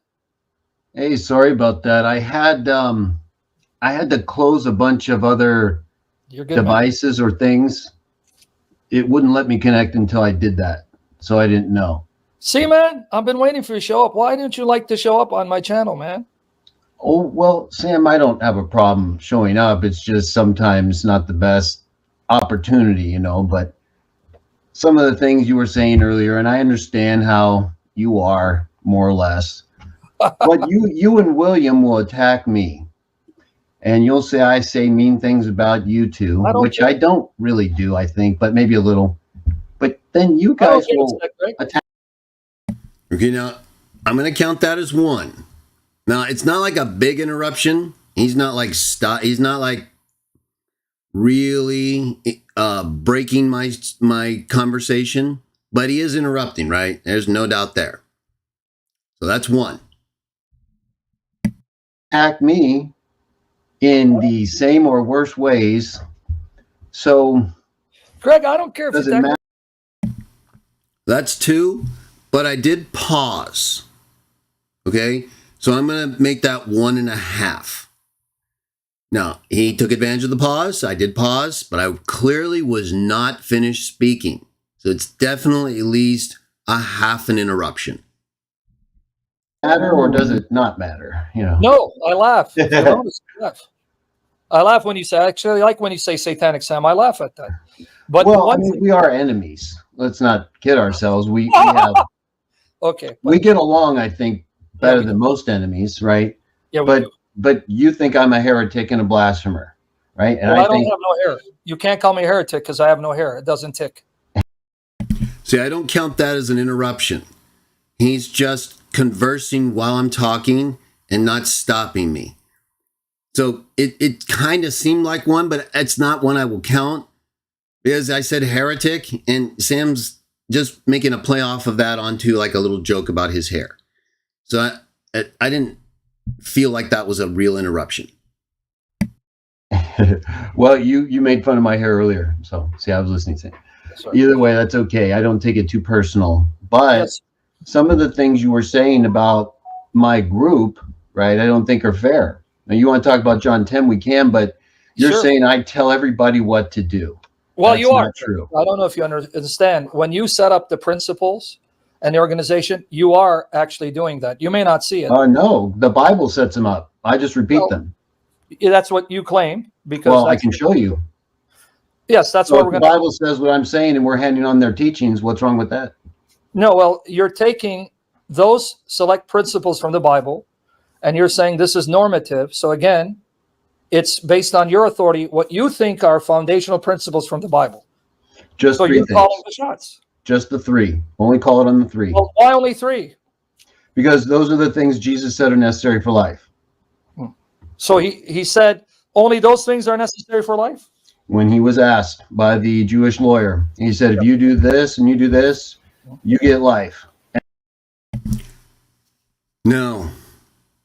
Hey, sorry about that. I had to close a bunch of other devices or things. It wouldn't let me connect until I did that, so I didn't know. See, man, I've been waiting for you to show up. Why didn't you like to show up on my channel, man? Oh, well, Sam, I don't have a problem showing up. It's just sometimes not the best opportunity, you know, but some of the things you were saying earlier, and I understand how you are, more or less, but you and William will attack me, and you'll say I say mean things about you two, which I don't really do, I think, but maybe a little. But then you guys will attack. Okay, now I'm going to count that as one. Now it's not like a big interruption. He's not like He's not like really breaking my conversation, but he is interrupting, right? There's no doubt there. So that's one. Attack me in the same or worse ways. So, Greg, I don't care if it matter. That's two, but I did pause. Okay, so I'm going to make that 1.5. Now, he took advantage of the pause. I did pause, but I clearly was not finished speaking. So it's definitely at least a half an interruption. Matter or does it not matter? You know. No, I laugh. I laugh when you say. Actually, I like when you say Satanic Sam. I laugh at that. But well, I mean, we are enemies. Let's not kid ourselves. We have. Okay. We get along, I think, better than most enemies, right? Yeah, but you think I'm a heretic and a blasphemer, right? And well, I don't have no hair. You can't call me a heretic because I have no hair. It doesn't tick. See, I don't count that as an interruption. He's just conversing while I'm talking and not stopping me. So it kind of seemed like one, but it's not one I will count because I said heretic and Sam's just making a play off of that onto like a little joke about his hair. So I didn't feel like that was a real interruption. Well, you made fun of my hair earlier. So see, I was listening to it. Either way, that's okay. I don't take it too personal, but some of the things you were saying about my group, right, I don't think are fair. Now, you want to talk about John 10, we can, but you're saying I tell everybody what to do. Well, that's not true. I don't know if you understand. When you set up the principles and the organization, you are actually doing that. You may not see it. No, the Bible sets them up. I just repeat them. That's what you claim. Because I can show you. Yes, that's what we're going to. The Bible says what I'm saying, and we're handing on their teachings. What's wrong with that? No, well, you're taking those select principles from the Bible, and you're saying this is normative. So again, it's based on your authority, what you think are foundational principles from the Bible. Just so three you're things. calling the shots. Just the three. Only call it on the three. Well, why only three? because those are the things Jesus said are necessary for life. So he said only those things are necessary for life? When he was asked by the Jewish lawyer, he said, if you do this and you do this, you get life. No.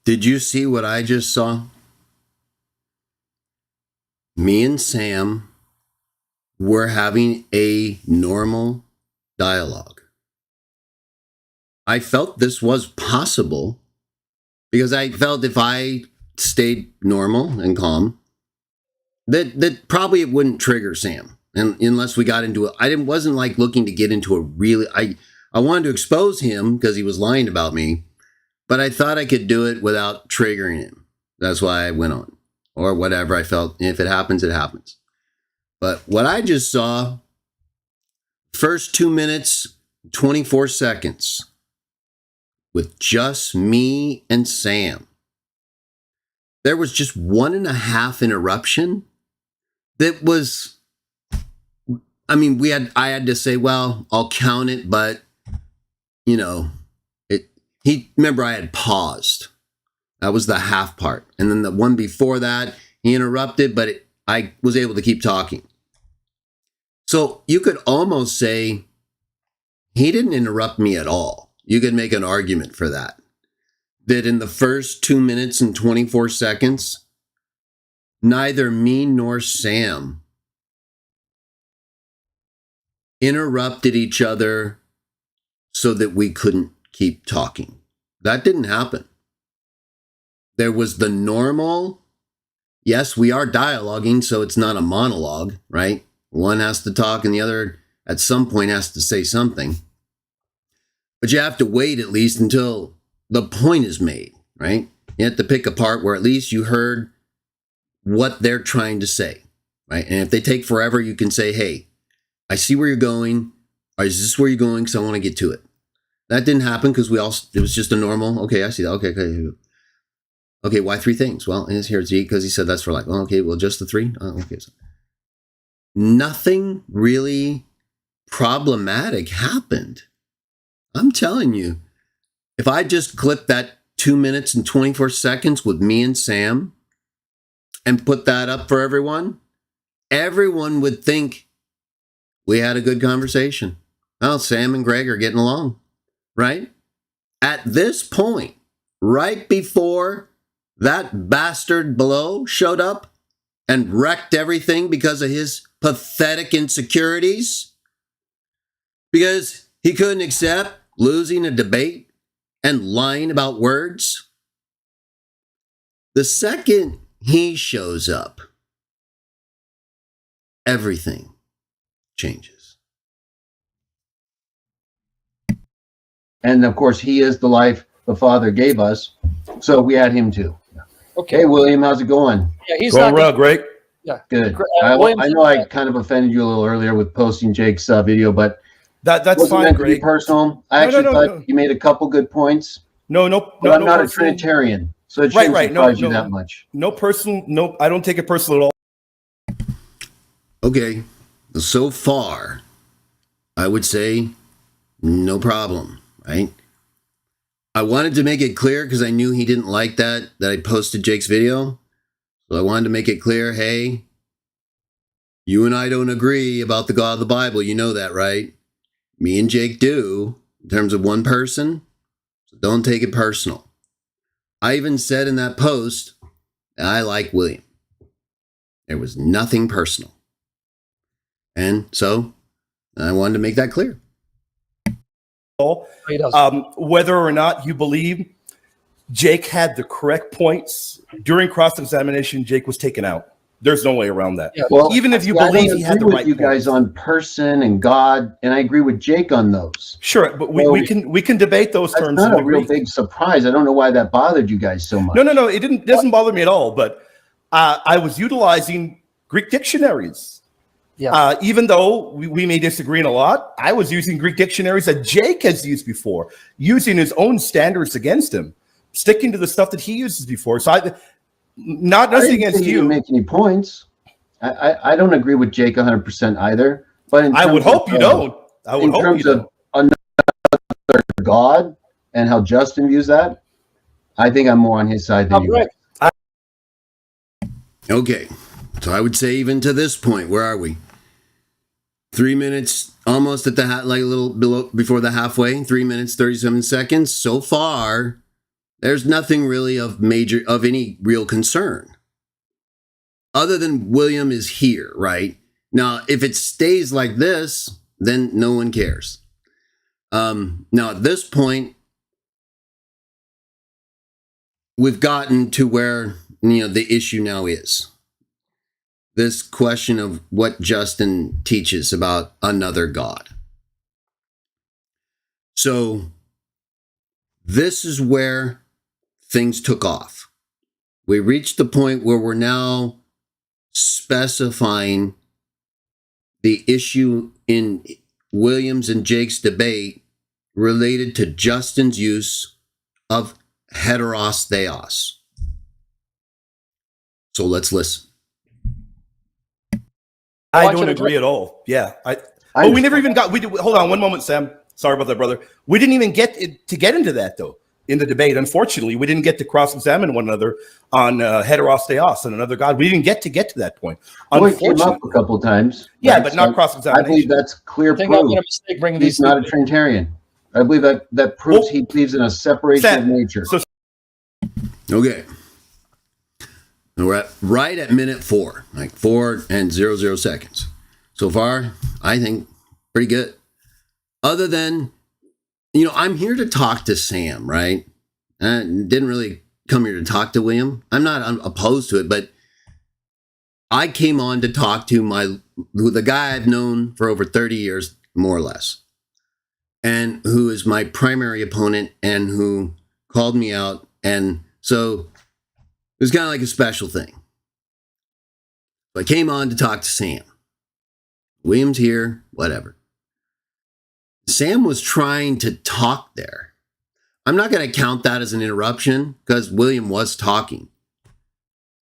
Did you see what I just saw? Me and Sam were having a normal dialogue. I felt this was possible because I felt if I stayed normal and calm, that probably it wouldn't trigger Sam. And unless we got into it, wasn't like looking to get into a really, I wanted to expose him because he was lying about me, but I thought I could do it without triggering him. That's why I went on, or whatever I felt. If it happens, it happens. But what I just saw, first 2 minutes, 24 seconds with just me and Sam, there was just 1.5 interruption. That was, I mean, I had to say, well, I'll count it, but remember I had paused. That was the half part. And then the one before that, he interrupted, but I was able to keep talking. So you could almost say he didn't interrupt me at all. You could make an argument for that. That in the first 2 minutes and 24 seconds, neither me nor Sam interrupted each other so that we couldn't keep talking. That didn't happen. There was the normal, yes, we are dialoguing, so it's not a monologue, right? One has to talk and the other at some point has to say something. But you have to wait at least until the point is made, right? You have to pick a part where at least you heard what they're trying to say, right? And if they take forever, you can say, hey, I see where you're going. Or is this where you're going? Because I want to get to it. That didn't happen because it was just a normal, okay, I see that. Okay, why 3 things? Well, here's G because he said that's for life. Oh, okay, well, just the 3? Oh, okay. So nothing really problematic happened. I'm telling you, if I just clipped that 2 minutes and 24 seconds with me and Sam and put that up for everyone would think we had a good conversation. Oh, Sam and Greg are getting along, right? At this point, right before that bastard below showed up and wrecked everything because of his pathetic insecurities, because he couldn't accept losing a debate and lying about words. The second he shows up, everything changes. And of course, he is the life the Father gave us. So we had him too. Okay, William, how's it going? Yeah, he's going not well, Greg. Yeah, good. I know I kind of offended you a little earlier with posting Jake's video, but that's fine, Greg. Personal. I actually thought you made a couple good points. No, but I'm not a Trinitarian, so it shouldn't surprise you that much. No personal. No, I don't take it personal at all. Okay, so far, I would say no problem, right? I wanted to make it clear because I knew he didn't like that I posted Jake's video. So I wanted to make it clear, hey, you and I don't agree about the God of the Bible. You know that, right? Me and Jake do, in terms of one person. So don't take it personal. I even said in that post, I like William. There was nothing personal. And so I wanted to make that clear. Whether or not you believe Jake had the correct points during cross-examination, Jake was taken out. There's no way around that. Yeah. Well, even if you believe he had the right you guys on person and God, and I agree with Jake on those. Sure, but we can debate those terms. That's not a real big surprise. I don't know why that bothered you guys so much. No, it doesn't bother me at all. But I was utilizing Greek dictionaries. Yeah. Even though we may disagree in a lot, I was using Greek dictionaries that Jake has used before, using his own standards against him, sticking to the stuff that he uses before. So nothing against you. Didn't make any points. I don't agree with Jake 100% either. But I would hope you don't. I would hope you don't. Another God and how Justin views that, I think I'm more on his side than you are. Okay. So I would say even to this point, where are we? 3 minutes, almost at the like a little below before the halfway. 3 minutes, 37 seconds. So far, there's nothing really of any real concern. Other than William is here, right? Now, if it stays like this, then no one cares. Now, at this point, we've gotten to where, the issue now is. This question of what Justin teaches about another God. So, this is where things took off. We reached the point where we're now specifying the issue in Williams and Jake's debate related to Justin's use of heteros theos. So let's listen. I don't agree at all. Yeah. We never even got, hold on one moment, Sam. Sorry about that, brother. We didn't even get into that, though, in the debate. Unfortunately, we didn't get to cross-examine one another on heteros theos and another God. We didn't get to that point. Well, it came up a couple times. Yeah, right? but not cross-examination. I believe that's clear proof. I made a mistake bringing He's not a Trinitarian. I believe that proves he believes in a separation of nature. Okay. We're right at minute 4, like 4 and 00 seconds. So far, I think pretty good. Other than, I'm here to talk to Sam, right? I didn't really come here to talk to William. I'm not opposed to it, but I came on to talk to the guy I've known for over 30 years, more or less, and who is my primary opponent and who called me out. And so it was kind of like a special thing. I came on to talk to Sam. William's here, whatever. Sam was trying to talk there. I'm not going to count that as an interruption because William was talking.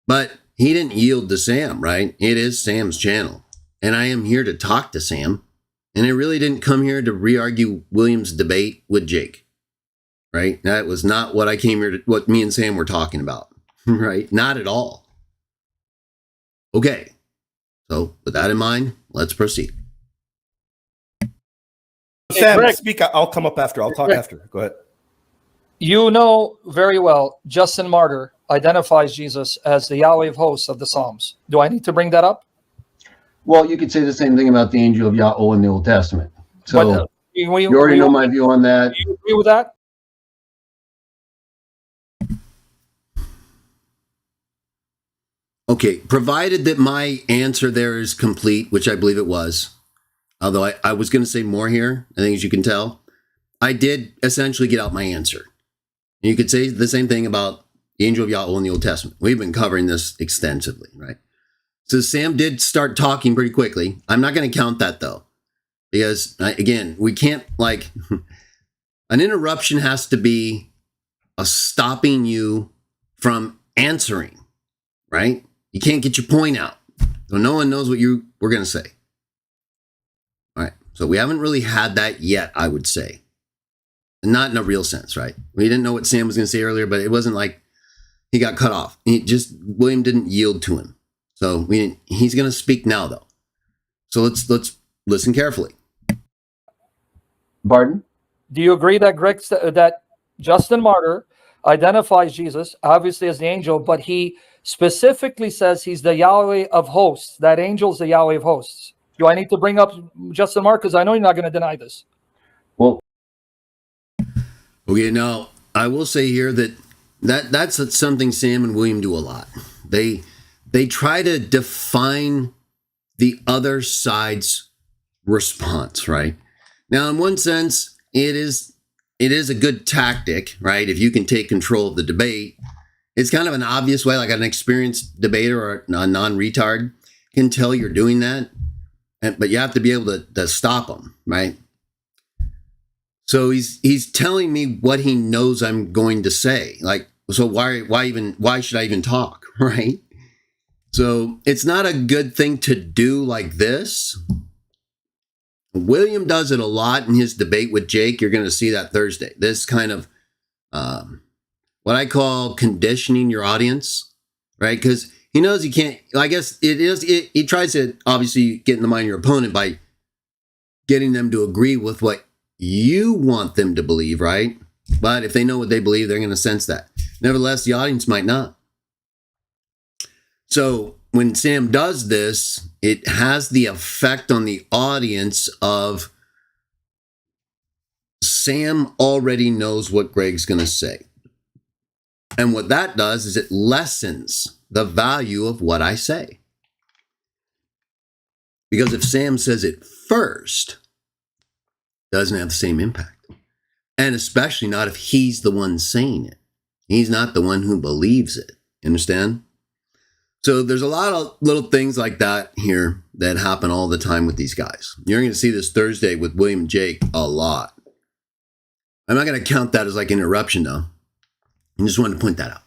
But he didn't yield to Sam, right? It is Sam's channel. And I am here to talk to Sam. And I really didn't come here to re-argue William's debate with Jake. Right? That was not what I came here to, what me and Sam were talking about. Right? Not at all. Okay. So with that in mind, let's proceed. Sam, speak. I'll come up after. I'll talk after. Go ahead. You know very well, Justin Martyr identifies Jesus as the Yahweh of hosts of the Psalms. Do I need to bring that up? Well, you could say the same thing about the angel of Yahweh in the Old Testament. So you already know my view on that. Do you agree with that? Okay, provided that my answer there is complete, which I believe it was, although I was going to say more here, I think as you can tell, I did essentially get out my answer. And you could say the same thing about the angel of Yahweh in the Old Testament. We've been covering this extensively, right? So Sam did start talking pretty quickly. I'm not going to count that, though, because, again, we can't, an interruption has to be a stopping you from answering, right? You can't get your point out. So no one knows what you were going to say. All right. So we haven't really had that yet, I would say. Not in a real sense, right? We didn't know what Sam was going to say earlier, but it wasn't like he got cut off. William didn't yield to him. So he's going to speak now, though. So let's listen carefully. Pardon? Do you agree that Justin Martyr identifies Jesus, obviously as the angel, but he specifically says he's the Yahweh of hosts. That angel's the Yahweh of hosts. Do I need to bring up Justin Martyr? Because I know you're not going to deny this. Well, okay, now I will say here that's something Sam and William do a lot. They try to define the other side's response, right? Now, in one sense, it is a good tactic, right? If you can take control of the debate, it's kind of an obvious way, like an experienced debater or a non-retard can tell you're doing that, but you have to be able to stop them, right? So he's telling me what he knows I'm going to say. So why should I even talk, right? So it's not a good thing to do like this. William does it a lot in his debate with Jake. You're going to see that Thursday. This kind of what I call conditioning your audience, right? Because he knows he can't, I guess he tries to obviously get in the mind of your opponent by getting them to agree with what you want them to believe, right? But if they know what they believe, they're going to sense that. Nevertheless, the audience might not. So when Sam does this, it has the effect on the audience of Sam already knows what Greg's going to say. And what that does is it lessens the value of what I say. Because if Sam says it first, it doesn't have the same impact. And especially not if he's the one saying it. He's not the one who believes it. Understand? So there's a lot of little things like that here that happen all the time with these guys. You're going to see this Thursday with William and Jake a lot. I'm not going to count that as like an interruption, though. I just wanted to point that out.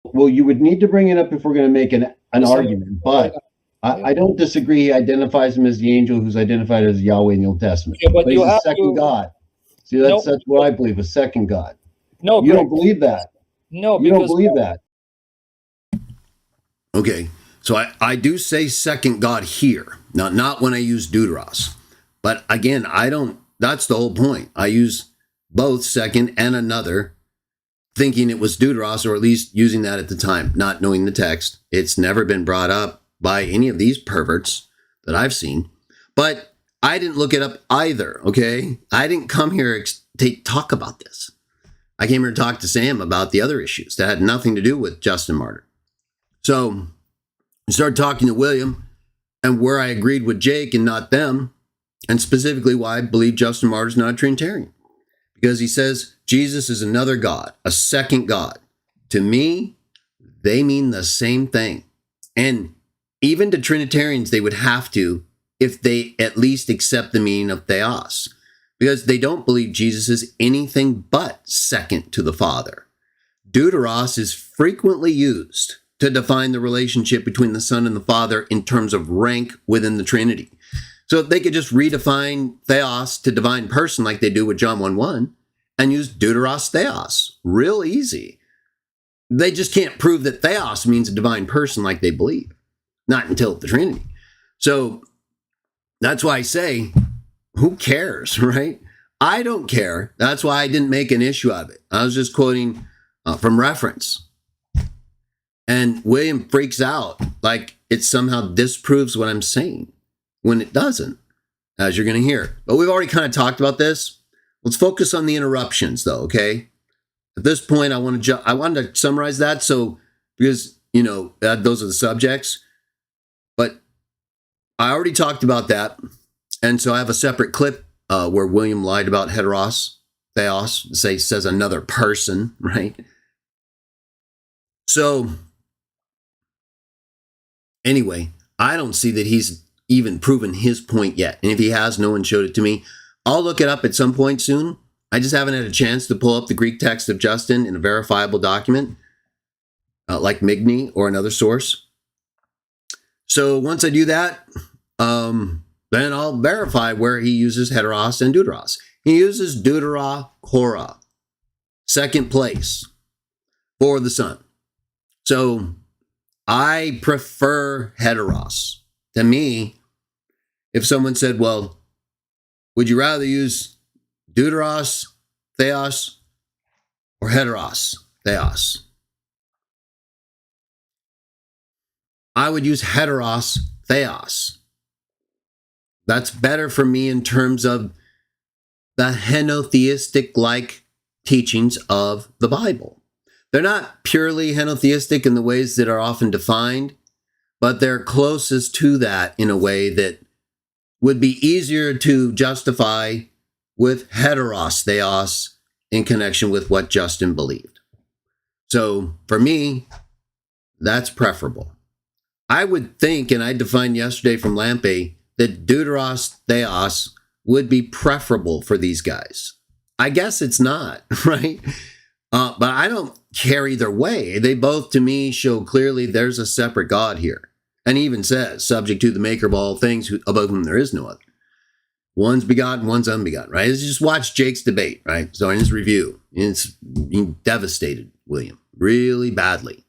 Well, you would need to bring it up if we're going to make an argument, but I don't disagree. He identifies him as the angel who's identified as Yahweh in the Old Testament. Yeah, but he's you a have second to- God. See, that's what I believe, a second God. No, You Greg, don't believe that. no, You don't because believe that. Okay, so I do say second God here, not when I use deuteros. But again, that's the whole point. I use both second and another, thinking it was deuteros, or at least using that at the time, not knowing the text. It's never been brought up by any of these perverts that I've seen. But I didn't look it up either, okay? I didn't come here to talk about this. I came here to talk to Sam about the other issues that had nothing to do with Justin Martyr. So I started talking to William and where I agreed with Jake and not them, and specifically why I believe Justin Martyr's not a Trinitarian. Because he says Jesus is another God, a second God. To me, they mean the same thing. And even to Trinitarians, they would have to, if they at least accept the meaning of theos, because they don't believe Jesus is anything but second to the Father. Deuteros is frequently used to define the relationship between the Son and the Father in terms of rank within the Trinity. So if they could just redefine theos to divine person like they do with John 1:1 and use deuteros theos, real easy. They just can't prove that theos means a divine person like they believe. Not until the Trinity. So that's why I say, who cares, right? I don't care. That's why I didn't make an issue of it. I was just quoting from reference. And William freaks out like it somehow disproves what I'm saying when it doesn't, as you're going to hear. But we've already kind of talked about this. Let's focus on the interruptions, though, okay? At this point, I wanted to summarize that. So, because, those are the subjects. But I already talked about that. And so I have a separate clip where William lied about heteros, theos, says another person, right? So, anyway, I don't see that he's even proven his point yet. And if he has, no one showed it to me. I'll look it up at some point soon. I just haven't had a chance to pull up the Greek text of Justin in a verifiable document, like Migni or another source. So once I do that, then I'll verify where he uses heteros and deuteros. He uses deutera chora, second place for the Son. So I prefer heteros. To me, if someone said, well, would you rather use deuteros, theos, or heteros, theos? I would use heteros, theos. That's better for me in terms of the henotheistic-like teachings of the Bible. They're not purely henotheistic in the ways that are often defined, but they're closest to that in a way that would be easier to justify with heteros theos in connection with what Justin believed. So for me, that's preferable. I would think, and I defined yesterday from Lampe, that deuteros theos would be preferable for these guys. I guess it's not, right? But I don't care either way. They both, to me, show clearly there's a separate God here. And he even says, subject to the maker of all things, above whom there is no other. One's begotten, one's unbegotten, right? Just watch Jake's debate, right? So in his review, it's he devastated William really badly.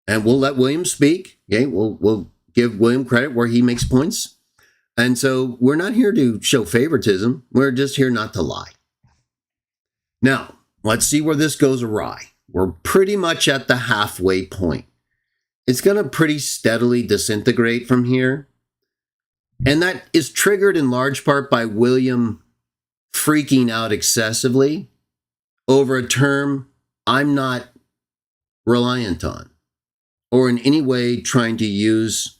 And we'll let William speak. Okay, we'll give William credit where he makes points. And so we're not here to show favoritism. We're just here not to lie. Now, let's see where this goes awry. We're pretty much at the halfway point. It's going to pretty steadily disintegrate from here. And that is triggered in large part by William freaking out excessively over a term I'm not reliant on, or in any way trying to use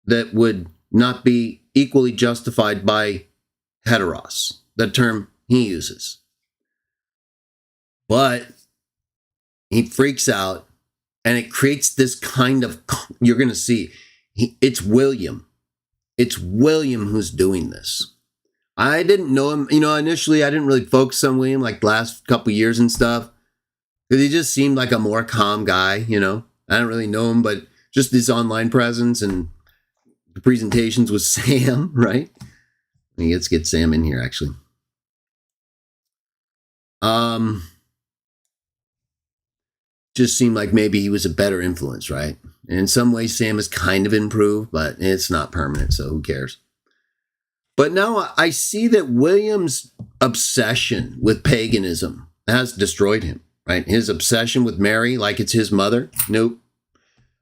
that would not be equally justified by heteros, the term he uses. But he freaks out, and it creates this kind of, you're going to see, it's William. It's William who's doing this. I didn't know him, initially I didn't really focus on William like the last couple years and stuff, because he just seemed like a more calm guy, I don't really know him, but just his online presence and the presentations with Sam, right? Let's get Sam in here, actually. Just seemed like maybe he was a better influence, right? And in some ways, Sam has kind of improved, but it's not permanent, so who cares? But now I see that William's obsession with paganism has destroyed him, right? His obsession with Mary, like it's his mother. Nope.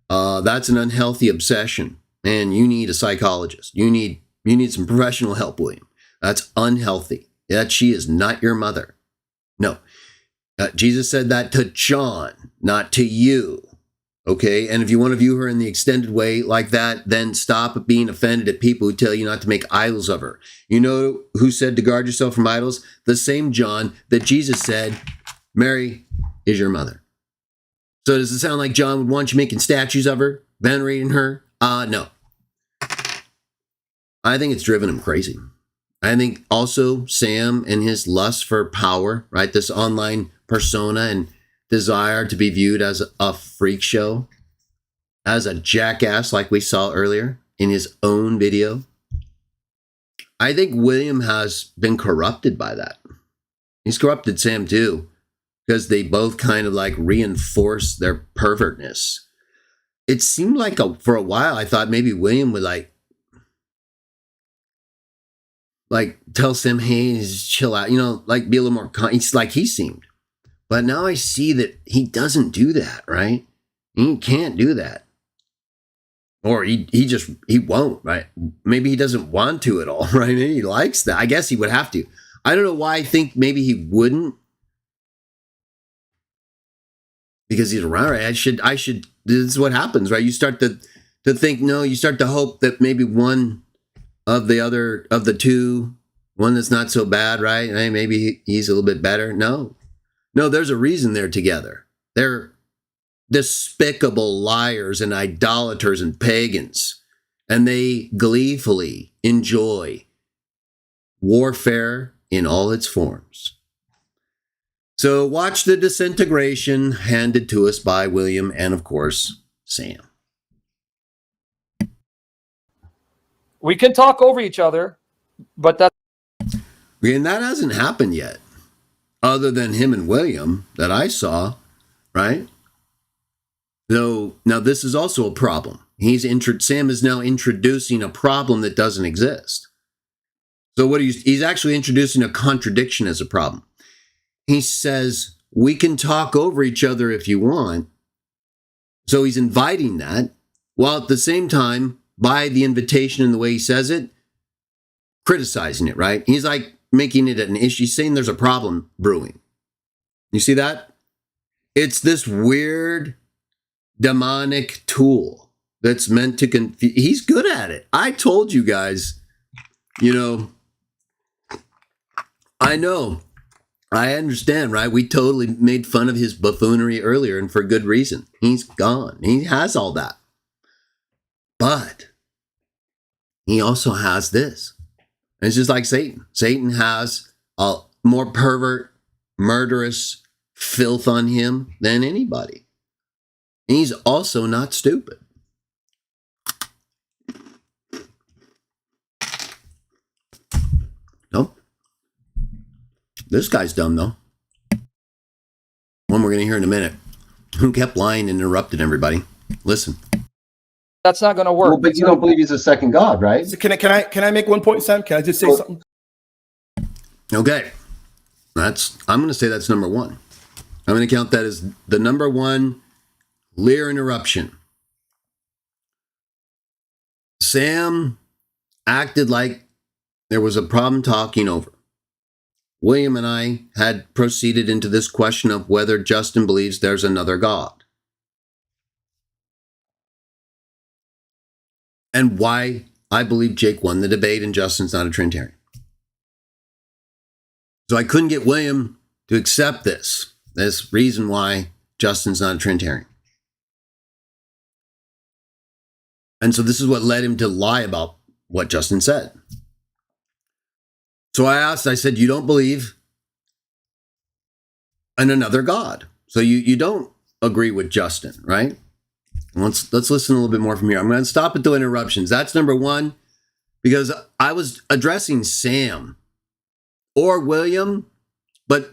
That's an unhealthy obsession, and you need a psychologist. You need some professional help, William. That's unhealthy. That she is not your mother. No. Jesus said that to John, not to you. Okay? And if you want to view her in the extended way like that, then stop being offended at people who tell you not to make idols of her. You know who said to guard yourself from idols? The same John that Jesus said, Mary is your mother. So does it sound like John would want you making statues of her, venerating her? No. I think it's driven him crazy. I think also Sam and his lust for power, right? This online persona and desire to be viewed as a freak show, as a jackass like we saw earlier in his own video. I think William has been corrupted by that. He's corrupted Sam too, because they both kind of like reinforce their pervertness. It seemed like for a while I thought maybe William would like tell Sam, hey, just chill out, like be a little more, it's like he seemed. But now I see that he doesn't do that, right? He can't do that. Or he won't, right? Maybe he doesn't want to at all, right? Maybe he likes that. I guess he would have to. I don't know why I think maybe he wouldn't. Because he's around, right? I should, this is what happens, right? You start to think, no, you start to hope that maybe one of the two, one that's not so bad, right? Hey, maybe he's a little bit better. No, there's a reason they're together. They're despicable liars and idolaters and pagans, and they gleefully enjoy warfare in all its forms. So watch the disintegration handed to us by William and, of course, Sam. We can talk over each other, but that... And that hasn't happened yet, other than him and William that I saw, right? Though, now this is also a problem. Sam is now introducing a problem that doesn't exist. So he's actually introducing a contradiction as a problem. He says, we can talk over each other if you want. So he's inviting that, while at the same time, by the invitation and the way he says it, criticizing it, right? He's like making it an issue, saying there's a problem brewing. You see that? It's this weird demonic tool that's meant to confuse. He's good at it. I told you guys, I know. I understand, right? We totally made fun of his buffoonery earlier, and for good reason. He's gone. He has all that. But he also has this. It's just like Satan. Satan has a more pervert, murderous filth on him than anybody. And he's also not stupid. This guy's dumb, though. One we're going to hear in a minute. Who kept lying and interrupted everybody? Listen. That's not going to work. Well, but you don't believe he's a second God, right? So can I make one point, Sam? Can I just say something? Okay. I'm going to say that's number one. I'm going to count that as the number one clear interruption. Sam acted like there was a problem talking over. William and I had proceeded into this question of whether Justin believes there's another God. And why I believe Jake won the debate and Justin's not a Trinitarian. So I couldn't get William to accept this reason why Justin's not a Trinitarian. And so this is what led him to lie about what Justin said. So I said, you don't believe in another God. So you don't agree with Justin, right? Let's listen a little bit more from here. I'm going to stop at the interruptions. That's number one, because I was addressing Sam or William, but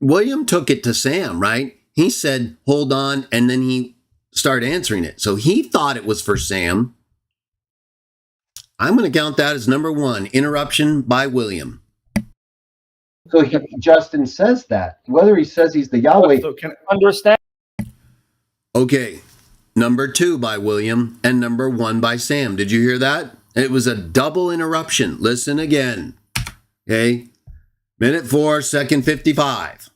William took it to Sam, right? He said, hold on, and then he started answering it. So he thought it was for Sam. I'm going to count that as number one, interruption by William. So Justin says that. Whether he says he's the Yahweh. So can I understand? Okay, number two by William and number one by Sam. Did you hear that? It was a double interruption. Listen again. Okay, minute 4, second 55.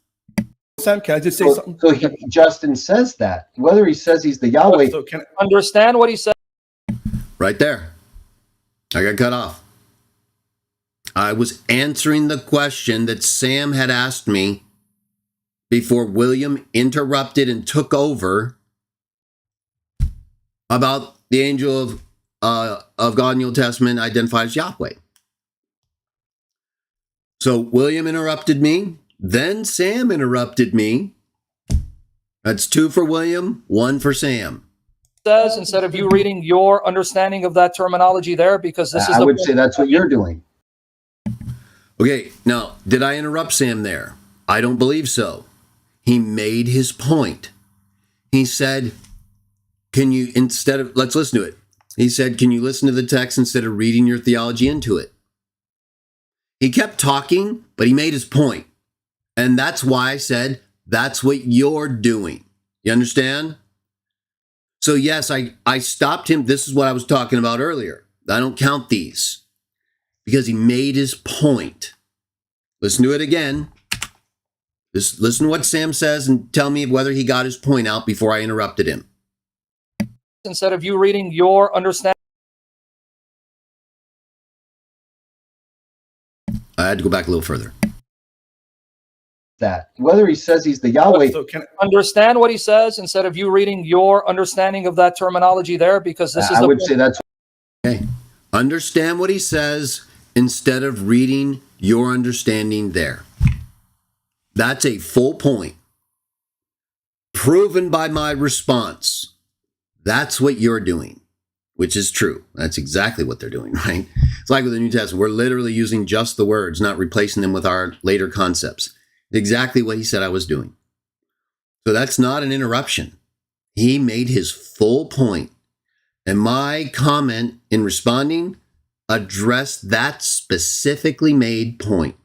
Sam, can I just say something? So Justin says that. Whether he says he's the Yahweh. So can I understand what he said? Right there. I got cut off. I was answering the question that Sam had asked me before William interrupted and took over about the angel of God in the Old Testament identified as Yahweh. So William interrupted me, then Sam interrupted me. That's 2 for William, 1 for Sam. Says instead of you reading your understanding of that terminology there, because this is I would say that's what you're doing. Okay, now, did I interrupt Sam there? I don't believe so. He made his point. He said, let's listen to it. He said, can you listen to the text instead of reading your theology into it? He kept talking, but he made his point. And that's why I said, that's what you're doing. You understand? So yes, I stopped him. This is what I was talking about earlier. I don't count these because he made his point. Listen to it again. Just listen to what Sam says and tell me whether he got his point out before I interrupted him. Instead of you reading your understanding. I had to go back a little further. That whether he says he's the Yahweh. So can I understand what he says instead of you reading your understanding of that terminology there, because this is I would say that's okay. Understand what he says instead of reading your understanding there. That's a full point. Proven by my response. That's what you're doing, which is true. That's exactly what they're doing, right? It's like with the New Testament. We're literally using just the words, not replacing them with our later concepts. Exactly what he said I was doing. So that's not an interruption. He made his full point. And my comment in responding addressed that specifically made point.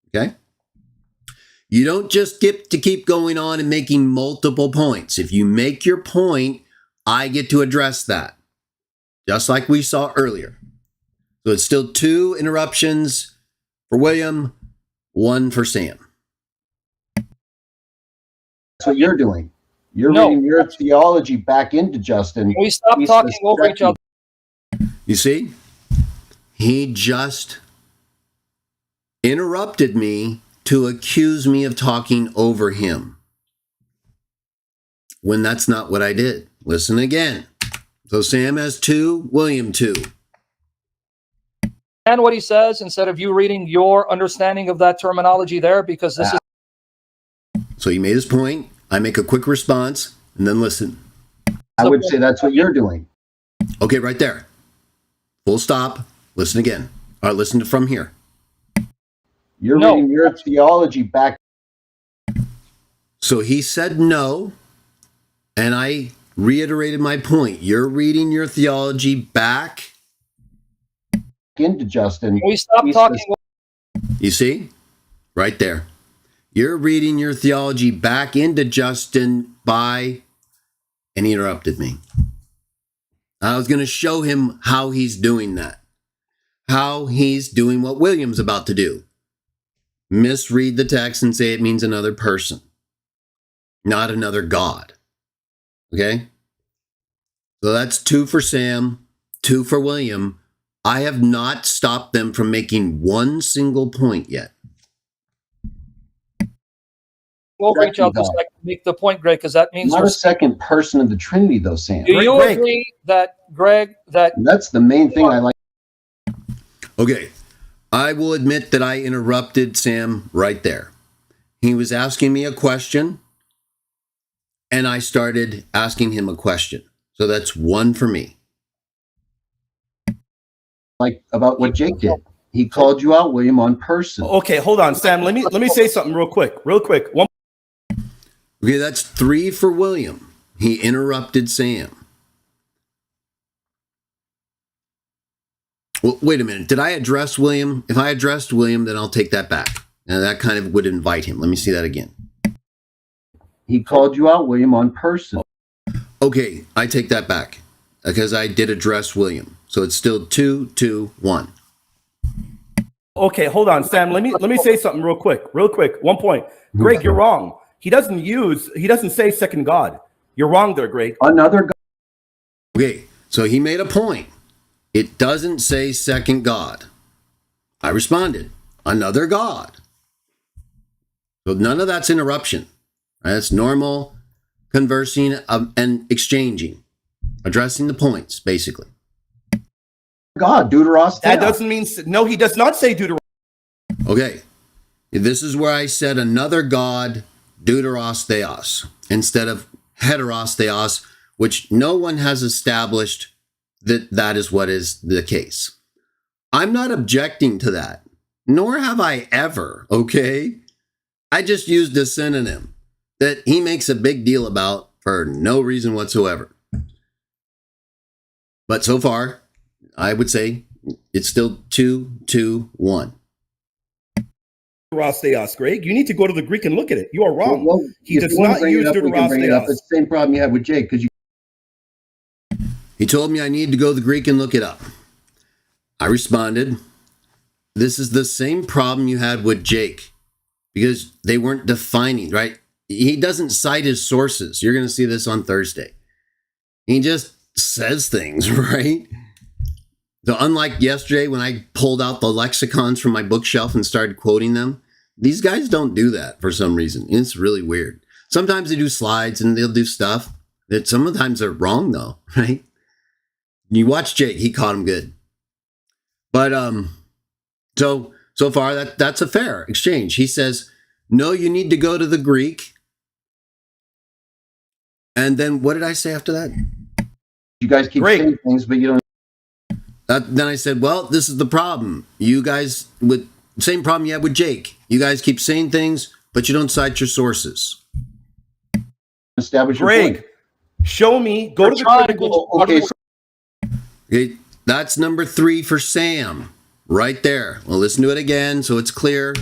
Okay? You don't just get to keep going on and making multiple points. If you make your point, I get to address that. Just like we saw earlier. So it's still 2 interruptions for William, 1 for Sam. That's what you're doing. You're reading your theology back into Justin. We stop talking over each other. You see? He just interrupted me to accuse me of talking over him. When that's not what I did. Listen again. So Sam has 2, William 2. And what he says instead of you reading your understanding of that terminology there, because this is. So he made his point. I make a quick response and then listen. I would say that's what you're doing. Okay, right there. Full stop. Listen again. All right, listen to from here. You're No. reading your theology back So he said no, and I reiterated my point. You're reading your theology back. into Justin. Can we stop He talking? says- You see? Right there. You're reading your theology back into Justin by, and he interrupted me. I was going to show him how he's doing that. How he's doing what William's about to do. Misread the text and say it means another person, not another God. Okay? So that's 2 for Sam, 2 for William. I have not stopped them from making one single point yet. We'll reach out to make the point, Greg, because that means not you're a second person of the Trinity, though, Sam. Do you Greg. agree that, Greg, that That's the main thing I like. Okay, I will admit that I interrupted Sam right there. He was asking me a question, and I started asking him a question. So that's 1 for me. Like about what Jake did. He called you out, William, on person. Okay, hold on, Sam. Let me say something real quick. One. Okay, that's 3 for William. He interrupted Sam. Well, wait a minute. Did I address William? If I addressed William, then I'll take that back. And that kind of would invite him. Let me see that again. He called you out, William, on person. Okay, I take that back because I did address William. So it's still 2, 2, 1. Okay, hold on, Sam. Let me say something real quick. 1 point. Greg, you're wrong. He doesn't say second God. You're wrong there, Greg. Another God. Okay, so he made a point. It doesn't say second God. I responded, another God. So none of that's interruption. That's normal conversing and exchanging, addressing the points, basically. God, Deuteros. That doesn't mean no. He does not say Deuteronomy. Okay, this is where I said another God, deuteros theos, instead of heteros theos, which no one has established that is what is the case. I'm not objecting to that, nor have I ever, okay? I just used a synonym that he makes a big deal about for no reason whatsoever. But so far, I would say it's still 2, 2, 1. Deuteros theos, Greg. You need to go to the Greek and look at it. You are wrong. Well, He does not use Deuteros theos. It's the same problem you had with Jake because you. He told me I need to go to the Greek and look it up. I responded, this is the same problem you had with Jake because they weren't defining, right? He doesn't cite his sources. You're going to see this on Thursday. He just says things, right? So unlike yesterday when I pulled out the lexicons from my bookshelf and started quoting them, these guys don't do that for some reason. It's really weird. Sometimes they do slides and they'll do stuff that sometimes are wrong though, right? You watch Jake, he caught him good. But so far that's a fair exchange. He says, no, you need to go to the Greek. And then what did I say after that? You guys keep saying things, but you don't. Then I said, well, this is the problem. You guys, with same problem you had with Jake. You guys keep saying things, but you don't cite your sources. Establish your Greg, point. show me. Go to the critical. Okay, Okay, that's number 3 for Sam. Right there. Well, listen to it again so it's clear.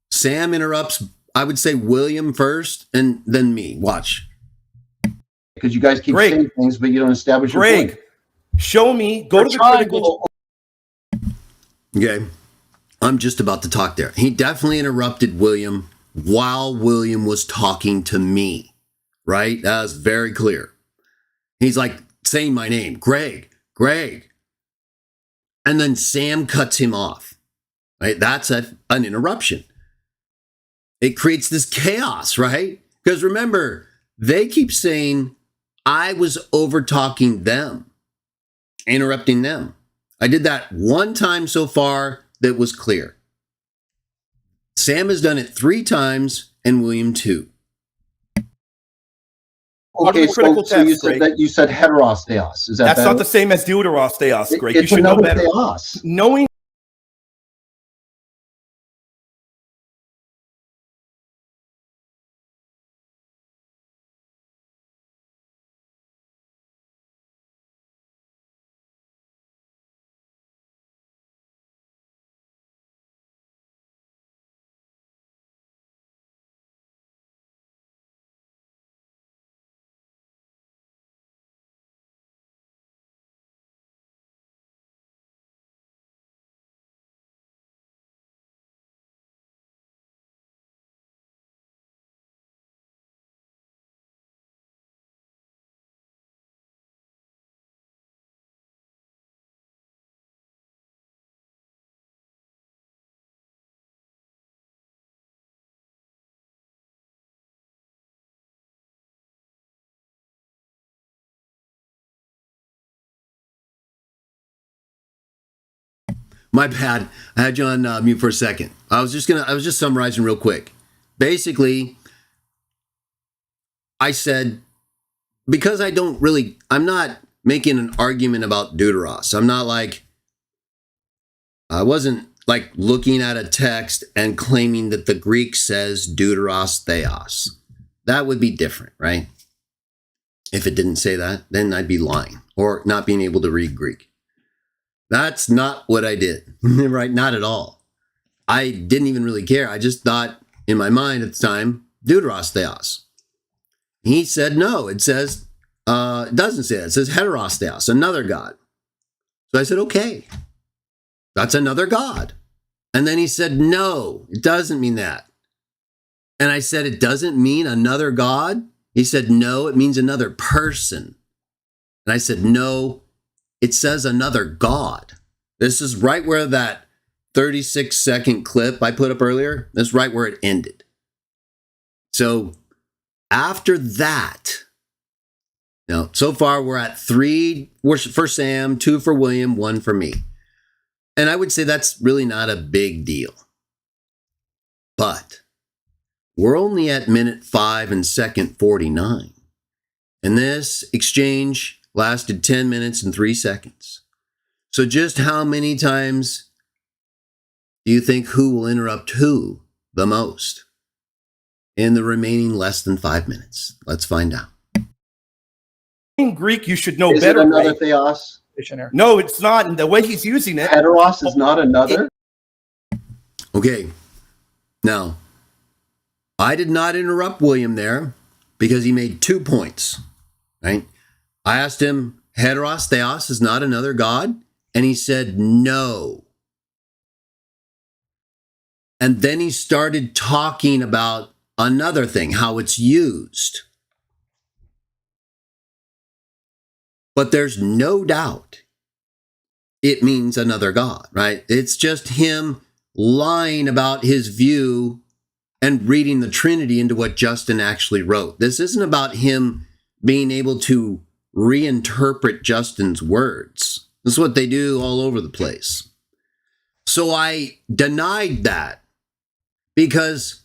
Sam interrupts, I would say William first and then me. Watch. Because you guys keep saying things, but you don't establish your point. Show me. Go to the critical. Okay. I'm just about to talk there. He definitely interrupted William while William was talking to me. Right? That was very clear. He's like saying my name, Greg. And then Sam cuts him off. Right? That's an interruption. It creates this chaos, right? Because remember, they keep saying I was over talking them, interrupting them. I did that one time so far that was clear. Sam has done it 3 times and William 2. Okay, so you said that you said heteros theos. Is that That's better? not the same as deuteros theos, Greg. You It's should know another better. theos. Knowing My bad. I had you on mute for a second. I was just summarizing real quick. Basically, I said, because I'm not making an argument about deuteros. I wasn't like looking at a text and claiming that the Greek says deuteros theos. That would be different, right? If it didn't say that, then I'd be lying or not being able to read Greek. That's not what I did, right? Not at all. I didn't even really care. I just thought in my mind at the time, deuteros theos. He said, no, it says, it doesn't say that. It says heteros theos, another God. So I said, okay, that's another God. And then he said, no, it doesn't mean that. And I said, it doesn't mean another God? He said, no, it means another person. And I said, no, it says another God. This is right where that 36-second clip I put up earlier, that's right where it ended. So after that, now, so far we're at 3 for Sam, 2 for William, 1 for me. And I would say that's really not a big deal. But we're only at minute 5 and second 49. And this exchange lasted 10 minutes and 3 seconds. So just how many times do you think who will interrupt who the most in the remaining less than 5 minutes? Let's find out. In Greek, you should know Is better. it another right? theos? No, it's not. And the way he's using it. Heteros is not another? Okay. Now, I did not interrupt William there because he made 2 points, right? I asked him, heteros theos is not another God? And he said, no. And then he started talking about another thing, how it's used. But there's no doubt it means another God, right? It's just him lying about his view and reading the Trinity into what Justin actually wrote. This isn't about him being able to reinterpret Justin's words. This is what they do all over the place. So I denied that because,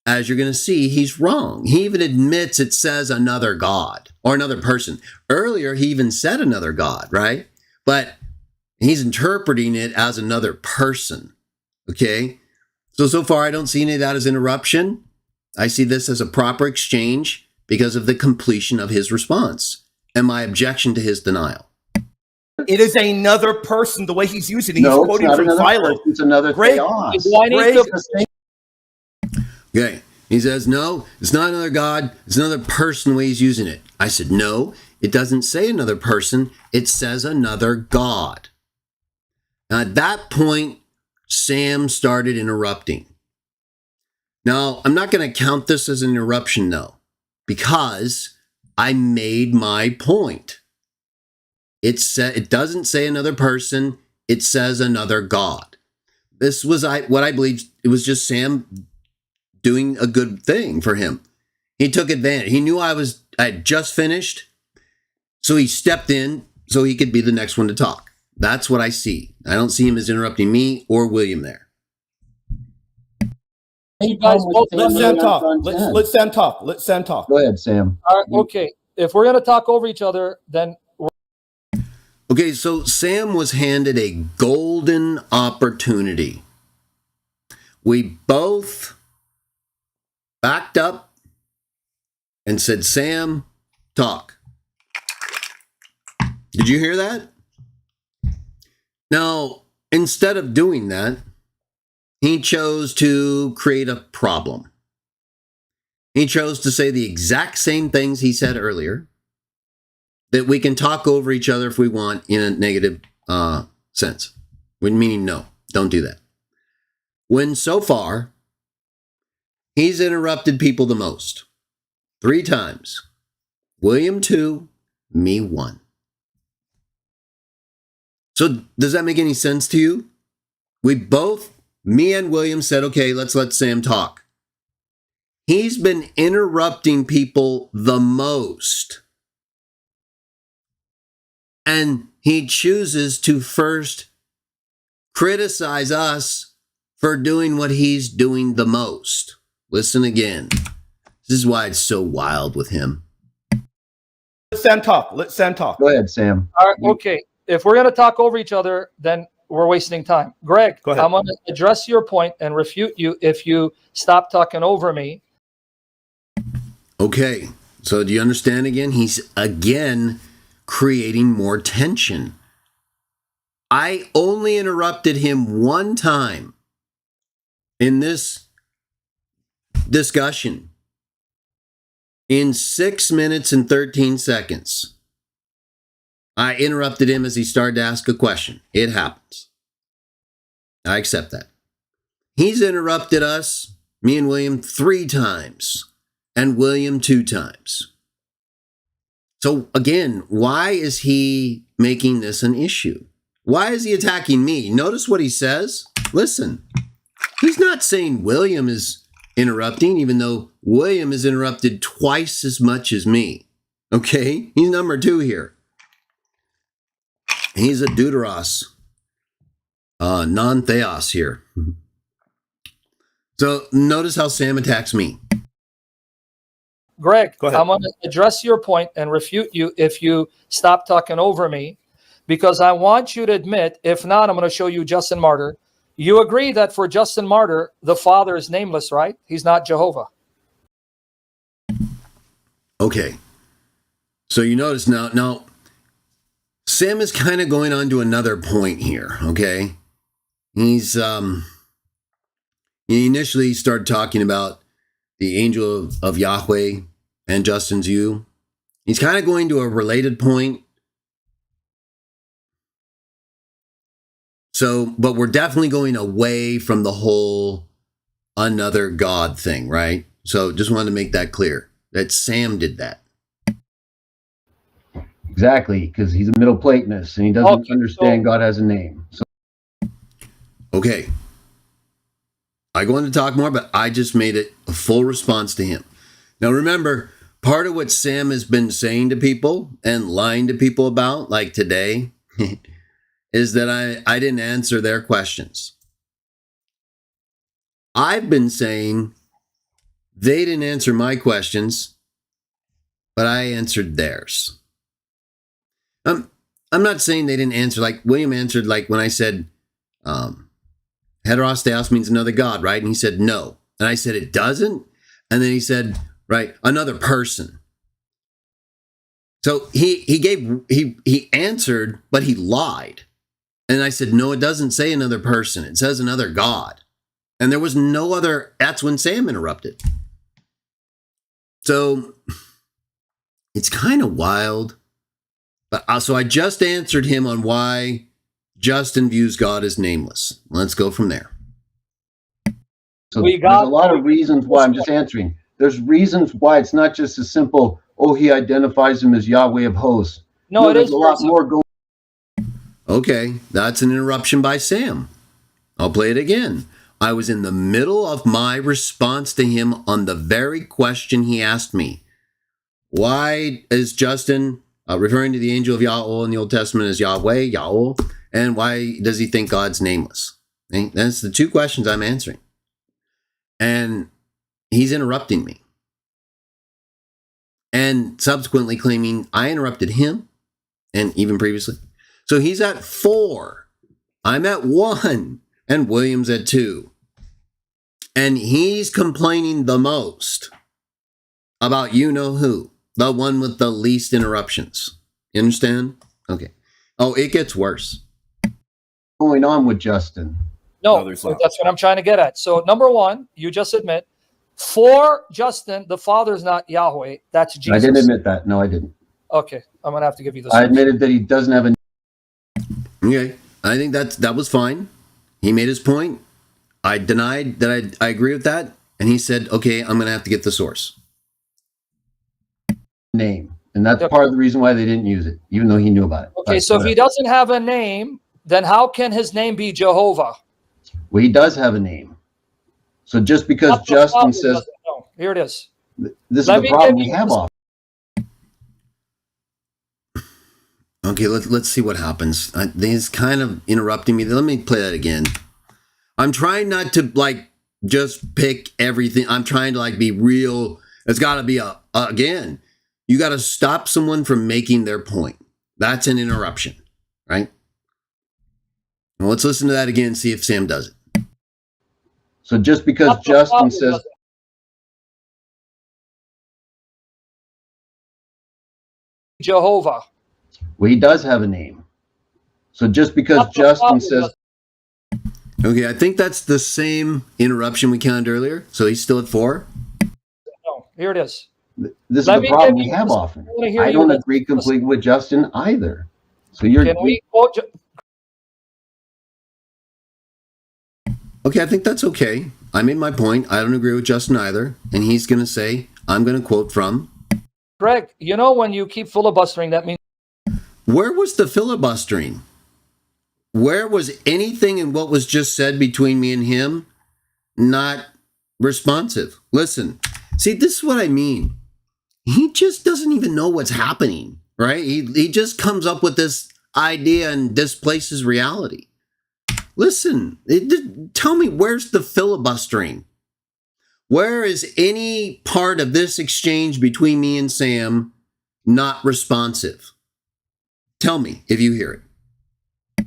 as you're going to see, he's wrong. He even admits it says another God or another person. Earlier, he even said another God, right? But he's interpreting it as another person, okay? So far, I don't see any of that as interruption. I see this as a proper exchange because of the completion of his response and my objection to his denial. It is another person, the way he's using it. He's No, it's quoting not from another Philo. person, it's another Greg, theos. Do I need to- Okay. He says, no, it's not another God. It's another person the way he's using it. I said, no, it doesn't say another person. It says another God. Now, at that point, Sam started interrupting. Now, I'm not going to count this as an interruption, though, because I made my point. It doesn't say another person. It says another God. This was what I believe. It was just Sam doing a good thing for him. He took advantage. He knew I had just finished, so he stepped in so he could be the next one to talk. That's what I see. I don't see him as interrupting me or William there. You guys both Let Sam talk. Let Sam talk. Let Sam talk. Go ahead, Sam. okay. If we're going to talk over each other, then Okay, so Sam was handed a golden opportunity. We both backed up and said, Sam, talk. Did you hear that? Now, instead of doing that, he chose to create a problem. He chose to say the exact same things he said earlier, that we can talk over each other if we want in a negative sense. Meaning, no, don't do that. When so far, he's interrupted people the most. 3 times. William 2, me 1. So does that make any sense to you? We both, me and William, said, okay, let's let Sam talk. He's been interrupting people the most. And he chooses to first criticize us for doing what he's doing the most. Listen again. This is why it's so wild with him. Let Sam talk. Let Sam talk. Go ahead, Sam. All right, okay. If we're going to talk over each other, then we're wasting time. Greg, Go ahead. I'm going to address your point and refute you if you stop talking over me. Okay, so do you understand again? He's again creating more tension. I only interrupted him one time in this discussion in 6 minutes and 13 seconds. I interrupted him as he started to ask a question. It happens. I accept that. He's interrupted us, me and William, 3 times, and William 2 times. So again, why is he making this an issue? Why is he attacking me? Notice what he says. Listen, he's not saying William is interrupting, even though William is interrupted twice as much as me. Okay, he's number 2 here. He's a deuteros, non-theos here. So notice how Sam attacks me. Greg, Go ahead. I'm going to address your point and refute you if you stop talking over me, because I want you to admit, if not, I'm going to show you Justin Martyr. You agree that for Justin Martyr, the Father is nameless, right? He's not Jehovah. Okay. So you notice now Sam is kind of going on to another point here, okay? He initially started talking about the angel of Yahweh and Justin's view. He's kind of going to a related point. So, but we're definitely going away from the whole another God thing, right? So just wanted to make that clear that Sam did that. Exactly, because he's a Middle Platonist and he doesn't understand God has a name. So Okay. I go on to talk more, but I just made it a full response to him. Now remember, part of what Sam has been saying to people and lying to people about, like today, is that I didn't answer their questions. I've been saying they didn't answer my questions, but I answered theirs. I'm not saying they didn't answer, like William answered, like when I said, heteros theos means another God, right? And he said, no. And I said, it doesn't. And then he said, right, another person. So he answered, but he lied. And I said, no, it doesn't say another person. It says another God. And there was no other. That's when Sam interrupted. So it's kind of wild. But so I just answered him on why Justin views God as nameless. Let's go from there. So there's a lot of reasons why I'm just answering. There's reasons why it's not just a simple, oh, he identifies him as Yahweh of hosts. No, it is a lot more going. Okay, that's an interruption by Sam. I'll play it again. I was in the middle of my response to him on the very question he asked me. Why is Justin referring to the angel of Yahweh in the Old Testament as Yahweh, and why does he think God's nameless? Okay? That's the 2 questions I'm answering. And he's interrupting me. And subsequently claiming I interrupted him, and even previously. So he's at 4. I'm at 1. And William's at 2. And he's complaining the most about you-know-who. The one with the least interruptions. You understand? Okay. Oh, it gets worse. Going on with Justin. No, that's what I'm trying to get at. So number 1, you just admit, for Justin, the Father is not Yahweh. That's Jesus. I didn't admit that. No, I didn't. Okay, I'm going to have to give you this. I admitted that he doesn't have a. Okay. I think that was fine. He made his point. I denied that I agree with that. And he said, okay, I'm going to have to get the source. Name. And that's part of the reason why they didn't use it, even though he knew about it. Okay, so if he doesn't have a name, then how can his name be Jehovah? Well, he does have a name. So just because Justin says, here it is. This is the problem we have off. Okay, let's see what happens. He's kind of interrupting me. Let me play that again. I'm trying not to like just pick everything. I'm trying to like be real. It's got to be again. You got to stop someone from making their point. That's an interruption, right? Well, let's listen to that again. See if Sam does it. So just because Justin says, Jehovah. well, he does have a name. So just because Justin says, okay, I think that's the same interruption we counted earlier. So he's still at 4. No, here it is. this is the problem we have often. I don't agree completely with Justin either. So you're. Can we quote? Okay, I think that's okay. I made my point. I don't agree with Justin either. And he's going to say, I'm going to quote from. Greg, you know when you keep filibustering, that means. Where was the filibustering? Where was anything in what was just said between me and him not responsive? Listen, see, this is what I mean. He just doesn't even know what's happening, right? He just comes up with this idea and displaces reality. Listen, tell me, where's the filibustering? Where is any part of this exchange between me and Sam not responsive? Tell me if you hear it.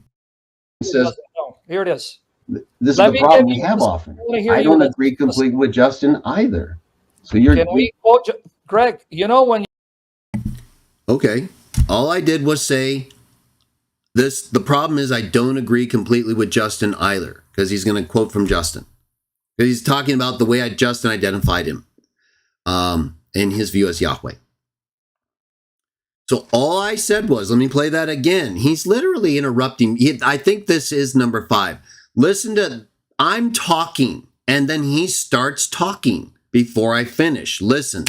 Says, no, here it is. This is the problem we have often. I don't agree completely with Justin either. So you're. Can we quote? Greg, you know when. Okay, all I did was say this. The problem is I don't agree completely with Justin either, because he's going to quote from Justin. He's talking about the way Justin identified him in his view as Yahweh. So all I said was, let me play that again. He's literally interrupting. I think this is number 5. Listen to, I'm talking, and then he starts talking before I finish. Listen.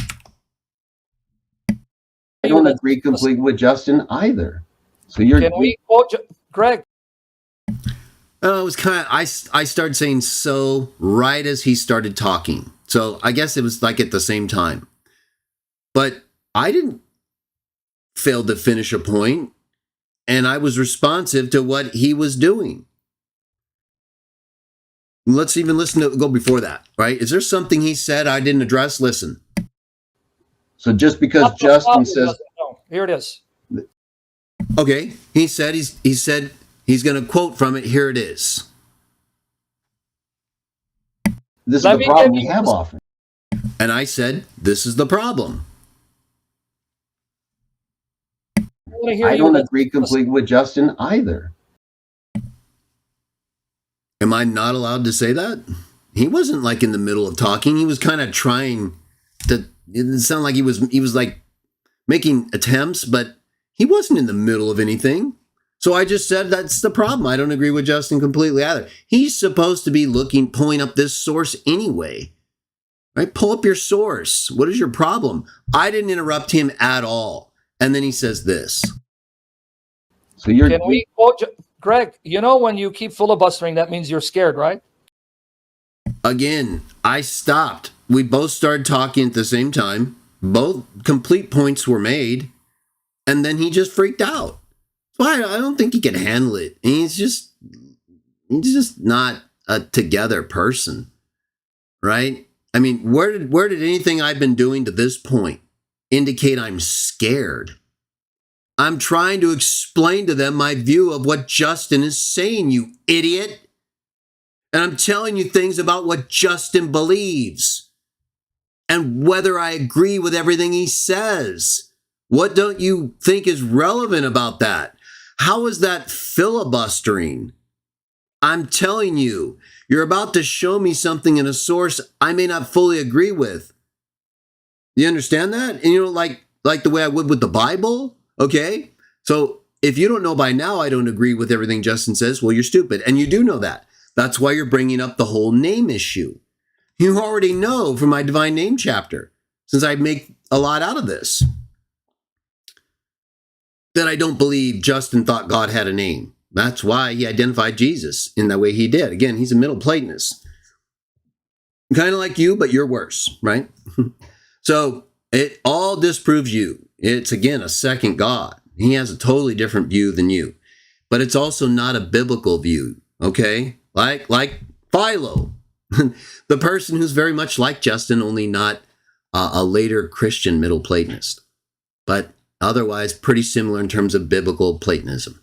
I don't agree completely with Justin either. So you're. Can we quote? Greg. It was kind of, I started saying so right as he started talking. So I guess it was like at the same time. But I didn't fail to finish a point, and I was responsive to what he was doing. Let's even listen to go before that, right? Is there something he said I didn't address? Listen. So just because Justin says. No, here it is. Okay, he said he's going to quote from it. Here it is. This is the problem we have often. And I said, this is the problem. I don't agree completely with Justin either. Am I not allowed to say that? He wasn't like in the middle of talking. He was kind of trying to, it sounded like he was like making attempts, but he wasn't in the middle of anything. So I just said, that's the problem. I don't agree with Justin completely either. He's supposed to be pulling up this source anyway, right? Pull up your source. What is your problem? I didn't interrupt him at all. And then he says this. So you're. Can we quote? Greg, you know when you keep filibustering, that means you're scared, right? Again, I stopped. We both started talking at the same time. Both complete points were made. And then he just freaked out. So I don't think he can handle it. And he's just not a together person, right? I mean, where did anything I've been doing to this point indicate I'm scared? I'm trying to explain to them my view of what Justin is saying, you idiot. And I'm telling you things about what Justin believes and whether I agree with everything he says. What don't you think is relevant about that? How is that filibustering? I'm telling you, you're about to show me something in a source I may not fully agree with. You understand that? And like the way I would with the Bible? Okay? So if you don't know by now I don't agree with everything Justin says, well, you're stupid. And you do know that. That's why you're bringing up the whole name issue. You already know from my divine name chapter, since I make a lot out of this, that I don't believe Justin thought God had a name. That's why he identified Jesus in the way he did. Again, he's a Middle Platonist. Kind of like you, but you're worse, right? So it all disproves you. It's, again, a second God. He has a totally different view than you. But it's also not a biblical view, okay? Like Philo, the person who's very much like Justin, only not a later Christian Middle Platonist. But otherwise pretty similar in terms of biblical Platonism.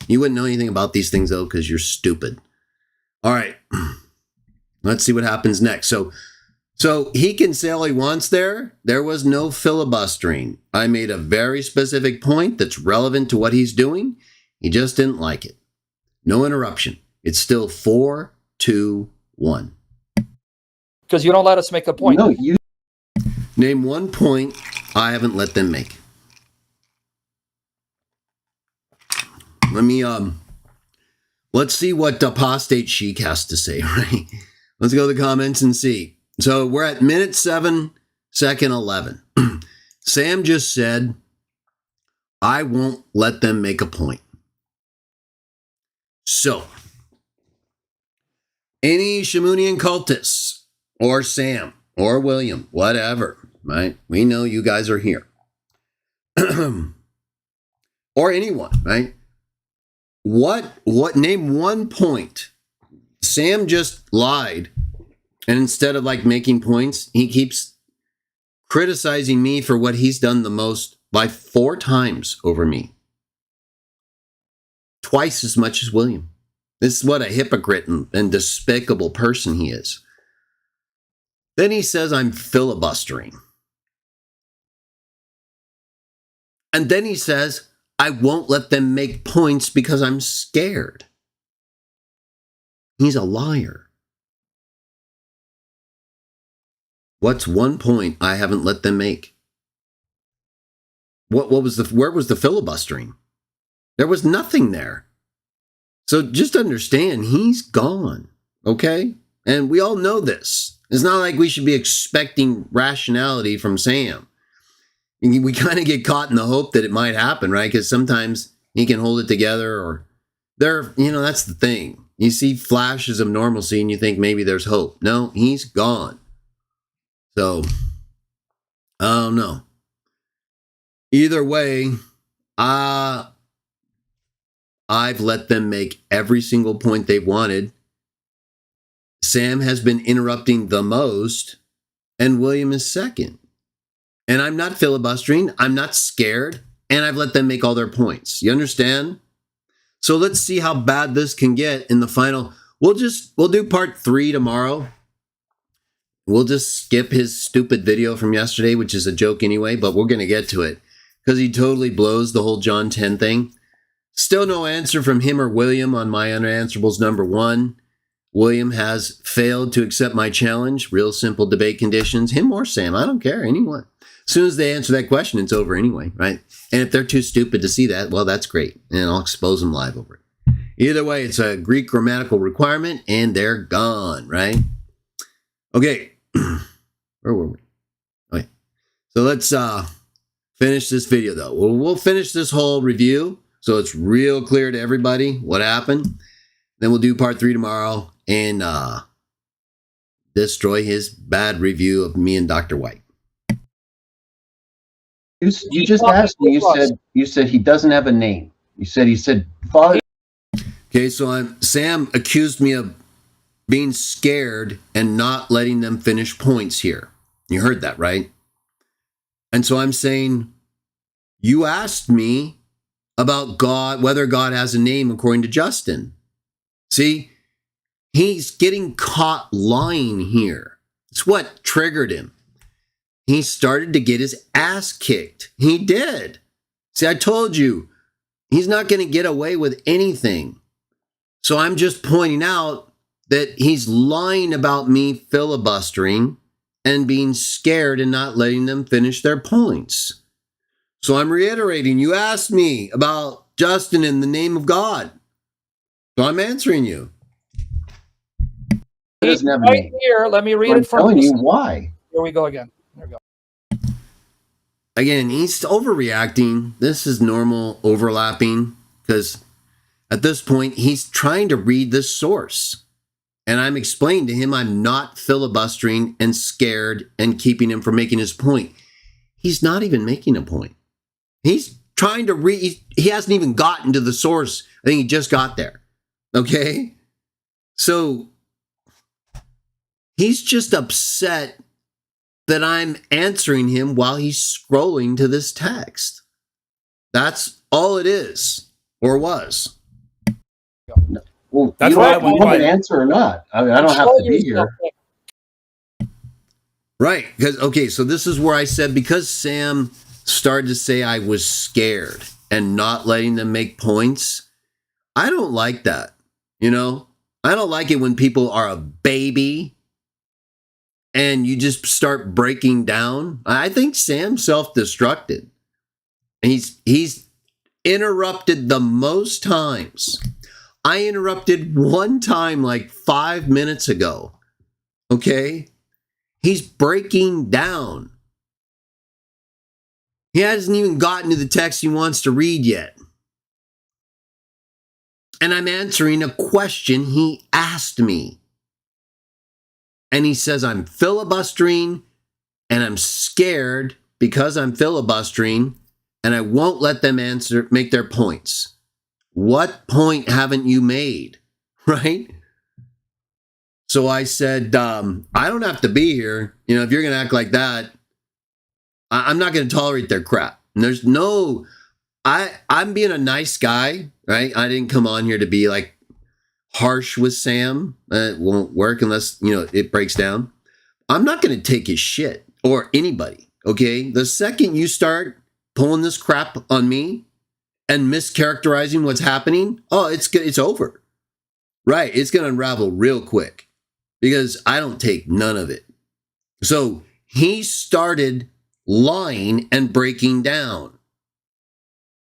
You wouldn't know anything about these things, though, because you're stupid. All right. Let's see what happens next. So he can say all he wants there. There was no filibustering. I made a very specific point that's relevant to what he's doing. He just didn't like it. No interruption. It's still 4-2-1. Because you don't let us make a point. No, you. Name one point I haven't let them make. Let's see what Apostate Sheik has to say, right? Let's go to the comments and see. So we're at minute 7, second 11. Sam just said, I won't let them make a point. So, any Shamounian cultists, or Sam, or William, whatever, right? We know you guys are here. Or anyone, right? What, name one point. Sam just lied. And instead of like making points, he keeps criticizing me for what he's done the most by 4 times over me. Twice as much as William. This is what a hypocrite and despicable person he is. Then he says I'm filibustering. And then he says, I won't let them make points because I'm scared. He's a liar. What's one point I haven't let them make? Where was the filibustering? There was nothing there. So just understand, he's gone, okay? And we all know this. It's not like we should be expecting rationality from Sam. We kind of get caught in the hope that it might happen, right? Because sometimes he can hold it together, or that's the thing. You see flashes of normalcy and you think maybe there's hope. No, he's gone. So, I don't know. Either way, I've let them make every single point they wanted. Sam has been interrupting the most, and William is second. And I'm not filibustering, I'm not scared, and I've let them make all their points. You understand? So let's see how bad this can get in the final. We'll do part 3 tomorrow. We'll just skip his stupid video from yesterday, which is a joke anyway, but we're going to get to it because he totally blows the whole John 10 thing. Still no answer from him or William on my unanswerables number 1. William has failed to accept my challenge. Real simple debate conditions. Him or Sam, I don't care, anyone. As soon as they answer that question, it's over anyway, right? And if they're too stupid to see that, well, that's great. And I'll expose them live over it. Either way, it's a Greek grammatical requirement, and they're gone, right? Okay. Where were we? Okay. So let's finish this video, though. We'll finish this whole review so it's real clear to everybody what happened. Then we'll do part 3 tomorrow and destroy his bad review of me and Dr. White. You just asked me. You said he doesn't have a name. You said Father. Okay, so Sam accused me of being scared and not letting them finish points here. You heard that, right? And so I'm saying, you asked me about God, whether God has a name according to Justin. See, he's getting caught lying here. It's what triggered him. He started to get his ass kicked. He did. See, I told you, he's not going to get away with anything. So I'm just pointing out that he's lying about me filibustering and being scared and not letting them finish their points. So I'm reiterating, you asked me about Justin in the name of God. So I'm answering you. Right here, let me read it from. I'm telling you why. Here we go again. Here we go. Again, he's overreacting. This is normal overlapping because at this point, he's trying to read this source. And I'm explaining to him I'm not filibustering and scared and keeping him from making his point. He's not even making a point. He's trying to read. He hasn't even gotten to the source. I think he just got there. Okay? So he's just upset that I'm answering him while he's scrolling to this text. That's all it is, or was. Well, That's you why I don't went have by- an answer or not. I mean, I don't have to be here. Right. Because, okay, so this is where I said, because Sam started to say I was scared and not letting them make points, I don't like that. You know, I don't like it when people are a baby and you just start breaking down. I think Sam's self-destructed. He's interrupted the most times. I interrupted one time like 5 minutes ago. Okay? He's breaking down. He hasn't even gotten to the text he wants to read yet. And I'm answering a question he asked me. And he says I'm filibustering and I'm scared because I'm filibustering and I won't let them make their points. What point haven't you made? Right? So I said, I don't have to be here. You know, if you're going to act like that, I'm not going to tolerate their crap. And there's no, I'm being a nice guy, right? I didn't come on here to be like harsh with Sam. It won't work unless, you know, it breaks down. I'm not going to take his shit or anybody, okay? The second you start pulling this crap on me and mischaracterizing what's happening, oh, it's over. Right, it's going to unravel real quick because I don't take none of it. So he started lying and breaking down,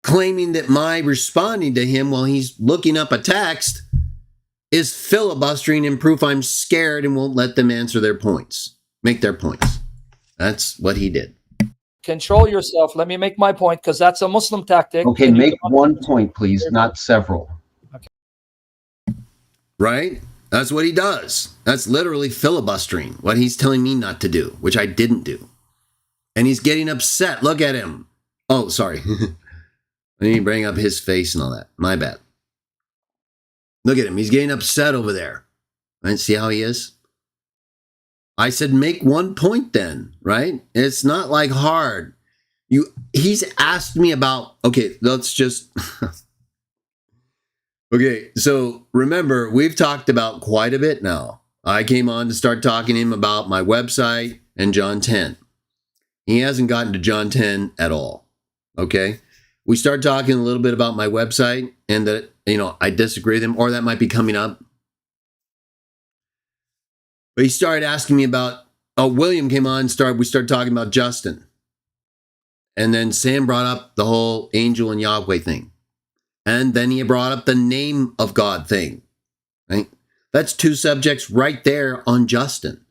claiming that my responding to him while he's looking up a text is filibustering and proof I'm scared and won't let them answer their points, make their points. That's what he did. Control yourself. Let me make my point, because that's a Muslim tactic. Okay, make one point, please, not several. Right? That's what he does. That's literally filibustering, what he's telling me not to do, which I didn't do. And he's getting upset. Look at him. Oh, sorry. I need to bring up his face and all that. My bad. Look at him. He's getting upset over there. Right? See how he is? I said, make one point then, right? It's not like hard. He's asked me about, okay, let's just, okay, so remember, we've talked about quite a bit now. I came on to start talking to him about my website and John 10. He hasn't gotten to John 10 at all, okay? We started talking a little bit about my website and that, you know, I disagree with him, or that might be coming up. But he started asking me about, William came on and we started talking about Justin. And then Sam brought up the whole angel and Yahweh thing. And then he brought up the name of God thing, right? That's two subjects right there on Justin.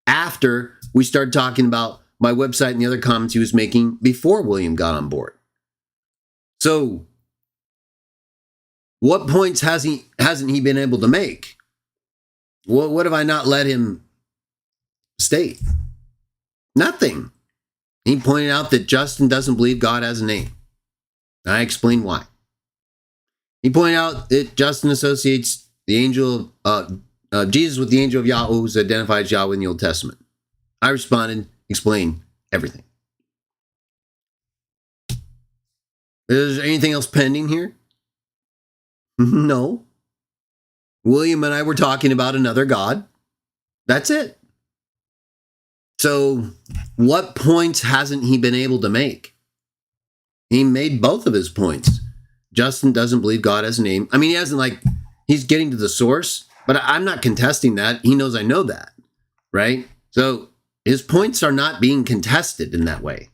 After we started talking about my website and the other comments he was making before William got on board. So what points hasn't he been able to make? What have I not let him state? Nothing. He pointed out that Justin doesn't believe God has a name. I explained why. He pointed out that Justin associates the angel of Jesus with the angel of Yahweh, who's identified as Yahweh in the Old Testament. I responded, explained everything. Is there anything else pending here? No. William and I were talking about another God. That's it. So what points hasn't he been able to make? He made both of his points. Justin doesn't believe God has a name. I mean, he hasn't he's getting to the source, but I'm not contesting that. He knows I know that, right? So his points are not being contested in that way.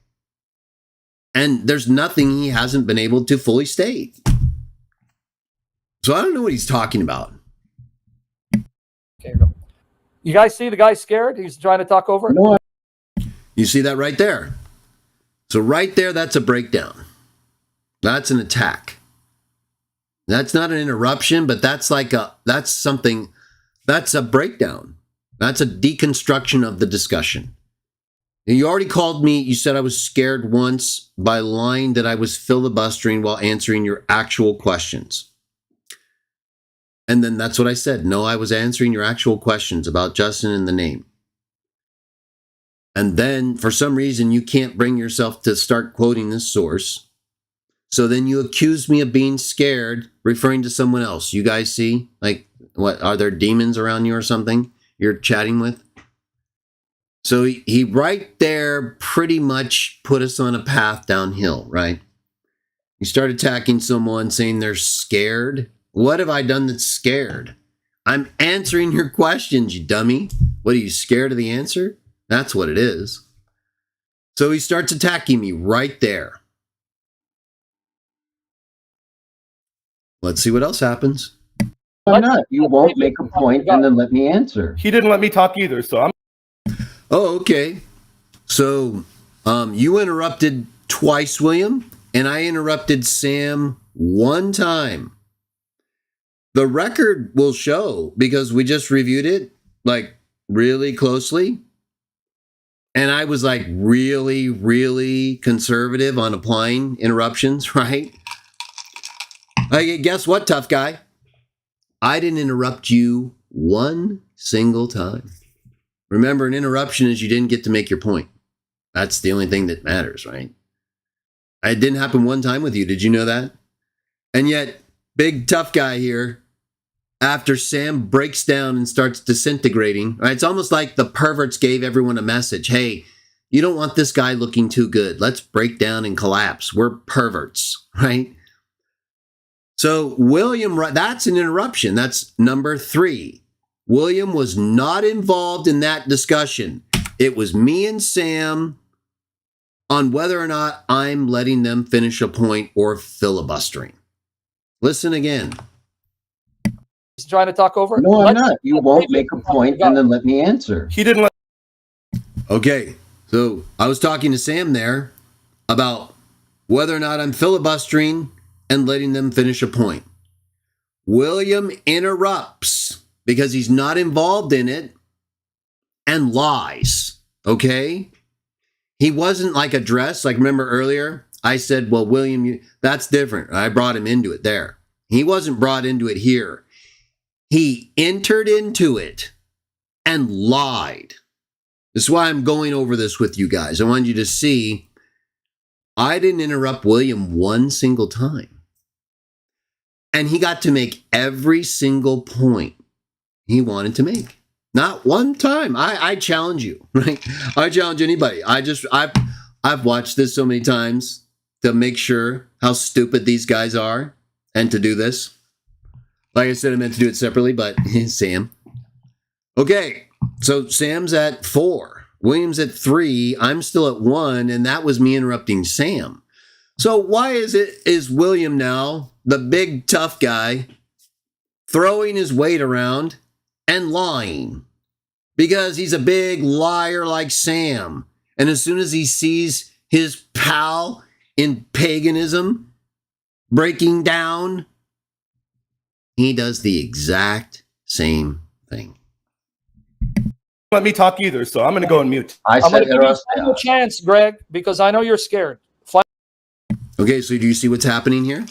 And there's nothing he hasn't been able to fully state. So I don't know what he's talking about. Okay, you guys see the guy scared? He's trying to talk over it? No, You see that right there? So right there, that's a breakdown. That's an attack. That's not an interruption, but that's a breakdown. That's a deconstruction of the discussion. You already called me. You said I was scared once by lying that I was filibustering while answering your actual questions. And then that's what I said. No, I was answering your actual questions about Justin and the name. And then for some reason, you can't bring yourself to start quoting this source. So then you accuse me of being scared, referring to someone else. You guys see? Like, what? Are there demons around you or something you're chatting with? So he right there pretty much put us on a path downhill, right? You start attacking someone saying they're scared. What have I done that's scared? I'm answering your questions, you dummy. What, are you scared of the answer? That's what it is. So he starts attacking me right there. Let's see what else happens. Why not? You won't make a point and then let me answer. He didn't let me talk either, so I'm. Oh, okay. So you interrupted twice, William, and I interrupted Sam one time. The record will show, because we just reviewed it like really closely. And I was like really, really conservative on applying interruptions, right? Guess what, tough guy? I didn't interrupt you one single time. Remember, an interruption is you didn't get to make your point. That's the only thing that matters, right? It didn't happen one time with you. Did you know that? And yet, big tough guy here, after Sam breaks down and starts disintegrating, right? It's almost like the perverts gave everyone a message. Hey, you don't want this guy looking too good. Let's break down and collapse. We're perverts, right? So William, that's an interruption. That's number 3. William was not involved in that discussion. It was me and Sam on whether or not I'm letting them finish a point or filibustering. Listen again. He's trying to talk over? No, I'm not. You won't make a point and then let me answer. He didn't let. Okay, so I was talking to Sam there about whether or not I'm filibustering and letting them finish a point. William interrupts because he's not involved in it and lies, okay? He wasn't like addressed. Like, remember earlier, I said, well, William, that's different. I brought him into it there. He wasn't brought into it here. He entered into it and lied. This is why I'm going over this with you guys. I want you to see I didn't interrupt William one single time. And he got to make every single point he wanted to make. Not one time. I challenge you, right? I challenge anybody. I've watched this so many times to make sure how stupid these guys are and to do this. Like I said, I meant to do it separately, but Sam. Okay, so Sam's at 4. William's at 3. I'm still at 1, and that was me interrupting Sam. So why is William now, the big tough guy, throwing his weight around and lying? Because he's a big liar like Sam. And as soon as he sees his pal in paganism breaking down, he does the exact same thing. Let me talk either, so I'm going to go on mute. I'm going to give you a chance, Greg, because I know you're scared. Okay, so do you see what's happening here?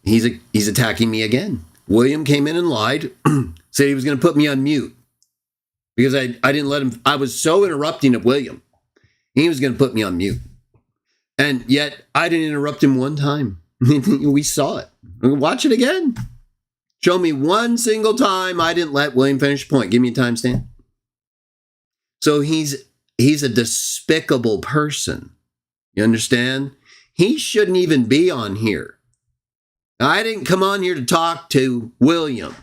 He's attacking me again. William came in and lied, said he was going to put me on mute because I didn't let him. I was so interrupting of William. He was going to put me on mute. And yet I didn't interrupt him one time. We saw it. Watch it again. Show me one single time I didn't let William finish the point. Give me a timestamp. So he's a despicable person. You understand? He shouldn't even be on here. Now, I didn't come on here to talk to William.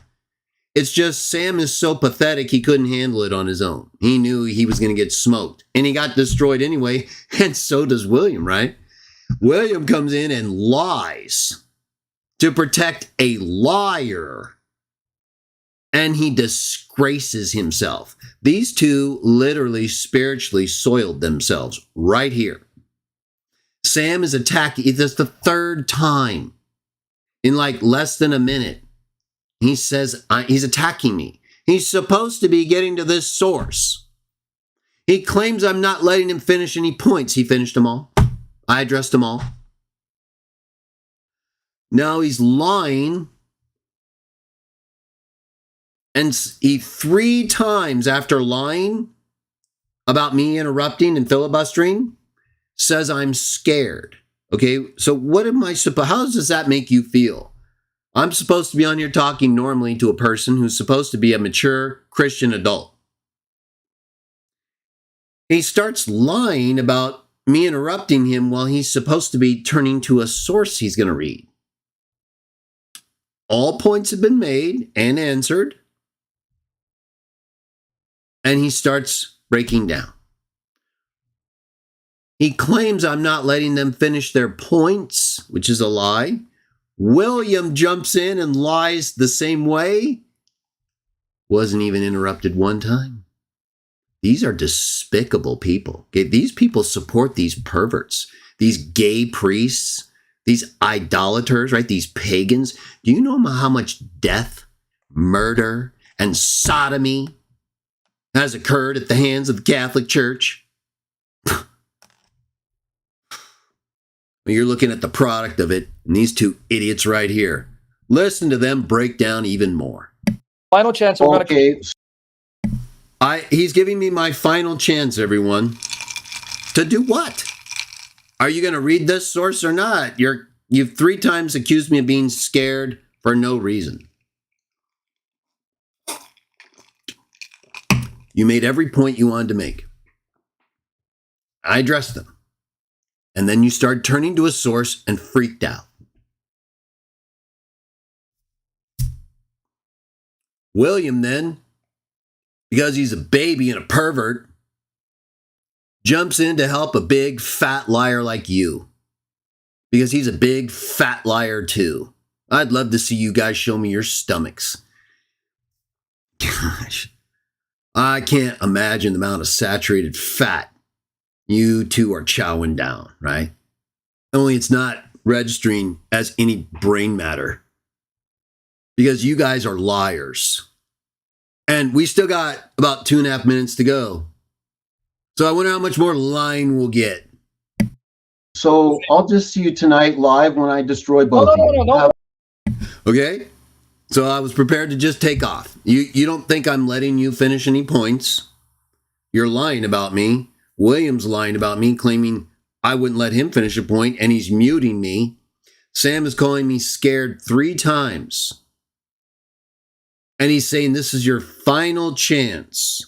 It's just Sam is so pathetic he couldn't handle it on his own. He knew he was going to get smoked. And he got destroyed anyway. And so does William, right? William comes in and lies to protect a liar. And he disgraces himself. These two literally spiritually soiled themselves right here. Sam is attacking. It's the 3rd time in like less than a minute. He says, he's attacking me. He's supposed to be getting to this source. He claims I'm not letting him finish any points. He finished them all. I addressed them all. Now he's lying. And he 3 times after lying about me interrupting and filibustering says I'm scared. Okay, so what am I supposed, how does that make you feel? I'm supposed to be on here talking normally to a person who's supposed to be a mature Christian adult. He starts lying about me interrupting him while he's supposed to be turning to a source he's going to read. All points have been made and answered. And he starts breaking down. He claims I'm not letting them finish their points, which is a lie. William jumps in and lies the same way. Wasn't even interrupted one time. These are despicable people. Okay? These people support these perverts, these gay priests, these idolaters, right? These pagans. Do you know how much death, murder, and sodomy has occurred at the hands of the Catholic Church? You're looking at the product of it, and these 2 idiots right here. Listen to them break down even more. Final chance. Okay. He's giving me my final chance, everyone. To do what? Are you going to read this source or not? You've 3 times accused me of being scared for no reason. You made every point you wanted to make. I addressed them. And then you started turning to a source and freaked out. William then, because he's a baby and a pervert, jumps in to help a big fat liar like you. Because he's a big fat liar too. I'd love to see you guys show me your stomachs. Gosh, I can't imagine the amount of saturated fat you 2 are chowing down, right? Only it's not registering as any brain matter. Because you guys are liars. And we still got about 2.5 minutes to go. So I wonder how much more lying we'll get. So I'll just see you tonight live when I destroy both of you. No. Okay? So I was prepared to just take off. You don't think I'm letting you finish any points. You're lying about me. William's lying about me, claiming I wouldn't let him finish a point, and he's muting me. Sam is calling me scared 3 times. And he's saying this is your final chance.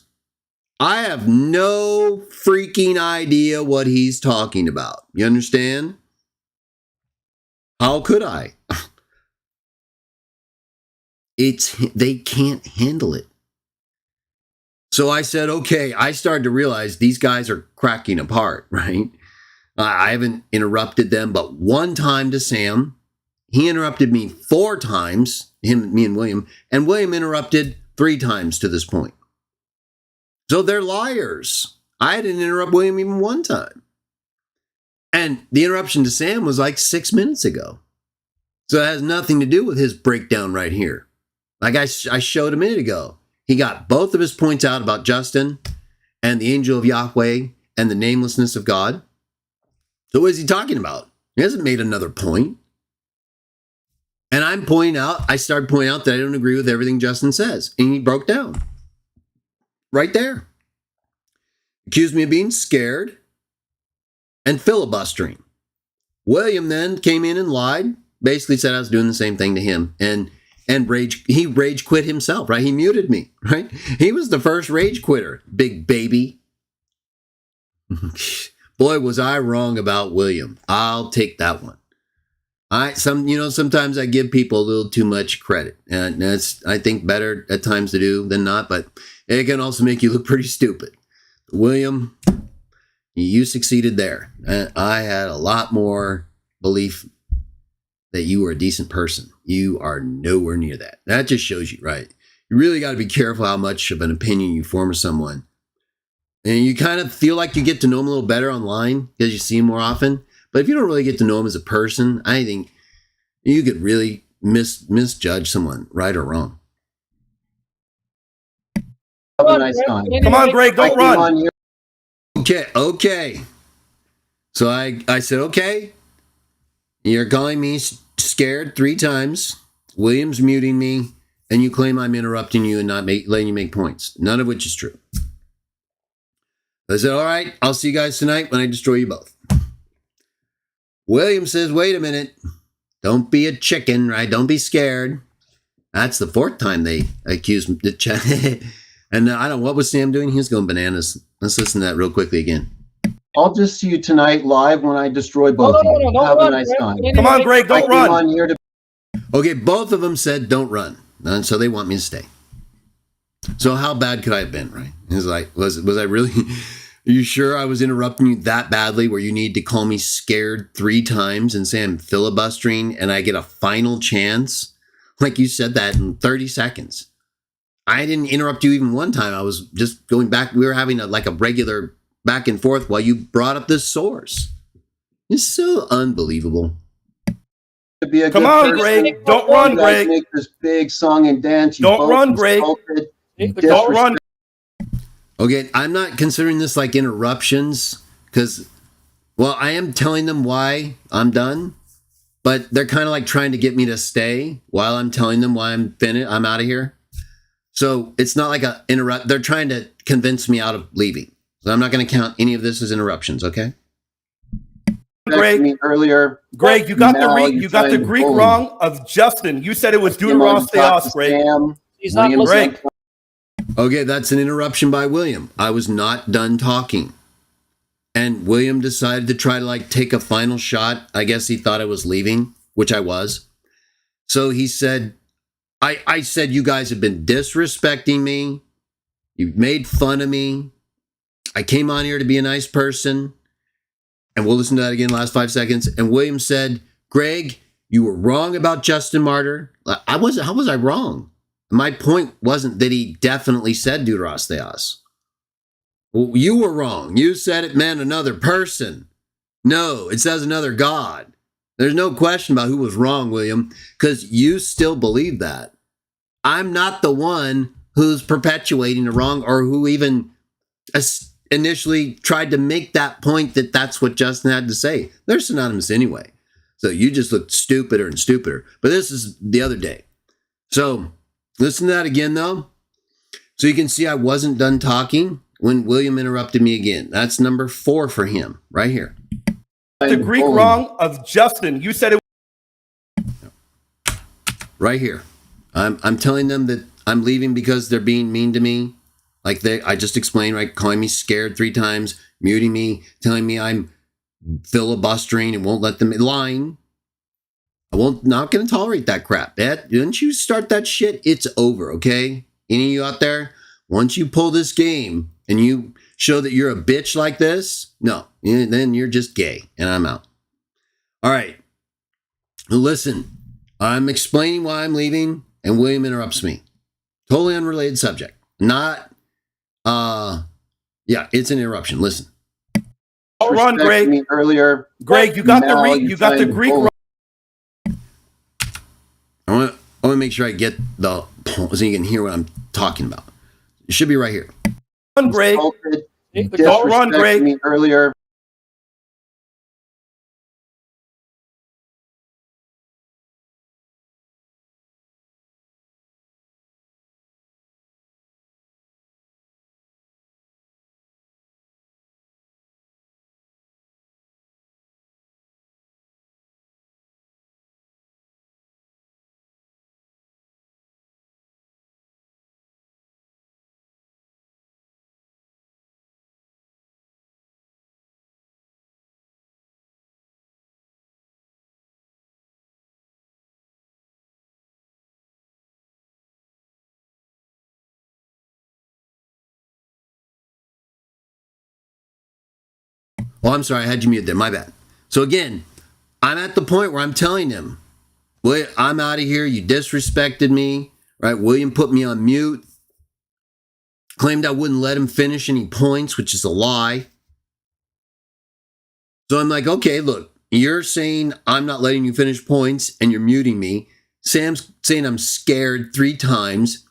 I have no freaking idea what he's talking about. You understand? How could I? They can't handle it. So I said, okay, I started to realize these guys are cracking apart, right? I haven't interrupted them but 1 time to Sam. He interrupted me 4 times, me and William, and William interrupted 3 times to this point. So they're liars. I didn't interrupt William even 1 time. And the interruption to Sam was like 6 minutes ago. So it has nothing to do with his breakdown right here. Like I showed a minute ago. He got both of his points out about Justin and the angel of Yahweh and the namelessness of God. So what is he talking about? He hasn't made another point. And I started pointing out that I don't agree with everything Justin says. And he broke down. Right there. Accused me of being scared and filibustering. William then came in and lied. Basically said I was doing the same thing to him. And he rage quit himself, right? He muted me, right? He was the first rage quitter, big baby. Boy, was I wrong about William. I'll take that one. Sometimes I give people a little too much credit, and that's, I think, better at times to do than not, but it can also make you look pretty stupid. William, you succeeded there. I had a lot more belief that you were a decent person. You are nowhere near that. That just shows you, right? You really got to be careful how much of an opinion you form of someone. And you kind of feel like you get to know them a little better online because you see them more often. But if you don't really get to know them as a person, I think you could really misjudge someone, right or wrong. Have a nice time. Come on, Greg, don't run. Okay. So I said, okay, you're calling me scared 3 times. William's muting me, and you claim I'm interrupting you and not letting you make points. None of which is true. I said, all right, I'll see you guys tonight when I destroy you both. William says, wait a minute. Don't be a chicken, right? Don't be scared. That's the 4th time they accused me. And I don't know, what was Sam doing? He was going bananas. Let's listen to that real quickly again. I'll just see you tonight live when I destroy both of you. No, Have run, a nice Greg. time. Come on, Greg, don't run. On here to Okay, both of them said don't run. And so they want me to stay. So how bad could I have been, right? It was like, was I really... Are you sure I was interrupting you that badly where you need to call me scared 3 times and say I'm filibustering and I get a final chance? Like you said that in 30 seconds. I didn't interrupt you even one time. I was just going back. We were having a regular back and forth while you brought up this source. It's so unbelievable. be a Come good on, person. Greg. Don't run, You guys Greg. make this big song and dance. You Don't both run, Greg. insulted, you Don't run. Okay, I'm not considering this like interruptions because, well, I am telling them why I'm done, but they're kind of like trying to get me to stay while I'm telling them why I'm finished. I'm out of here. So it's not like a interrupt. They're trying to convince me out of leaving. So I'm not going to count any of this as interruptions. Okay. Greg, earlier. Greg, you got Now the you're Greek trying to bully wrong of Justin. You said it was Him on deuteros top theos, to Greg. Sam, He's not William listening. Greg. Okay, that's an interruption by William. I was not done talking. And William decided to try to take a final shot. I guess he thought I was leaving, which I was. So he said, I said, you guys have been disrespecting me. You've made fun of me. I came on here to be a nice person. And we'll listen to that again, last 5 seconds. And William said, Greg, you were wrong about Justin Martyr. How was I wrong? My point wasn't that he definitely said deuteros theos. Well, you were wrong. You said it meant another person. No, it says another God. There's no question about who was wrong, William, because you still believe that. I'm not the one who's perpetuating the wrong or who even initially tried to make that point that that's what Justin had to say. They're synonymous anyway. So you just looked stupider and stupider. But this is the other day. So listen to that again, though. So you can see I wasn't done talking when William interrupted me again. That's number 4 for him right here. The Greek wrong of Justin. You said it. Right here. I'm telling them that I'm leaving because they're being mean to me. I just explained, right? Calling me scared 3 times, muting me, telling me I'm filibustering and won't let them lying. Not going to tolerate that crap. Once you start that shit, it's over, okay? Any of you out there, once you pull this game and you show that you're a bitch like this, no, then you're just gay and I'm out. All right. Listen, I'm explaining why I'm leaving and William interrupts me. Totally unrelated subject. It's an interruption. Listen. Don't run, Greg. Earlier. Greg, you got the Greek wrong. I want to make sure I get so you can hear what I'm talking about. It should be right here. Run, Greg. Don't run, Greg. Earlier. Oh, I'm sorry. I had you muted there. My bad. So again, I'm at the point where I'm telling him, well, I'm out of here. You disrespected me, right? William put me on mute, claimed I wouldn't let him finish any points, which is a lie. So I'm like, okay, look, you're saying I'm not letting you finish points and you're muting me. Sam's saying I'm scared 3 times.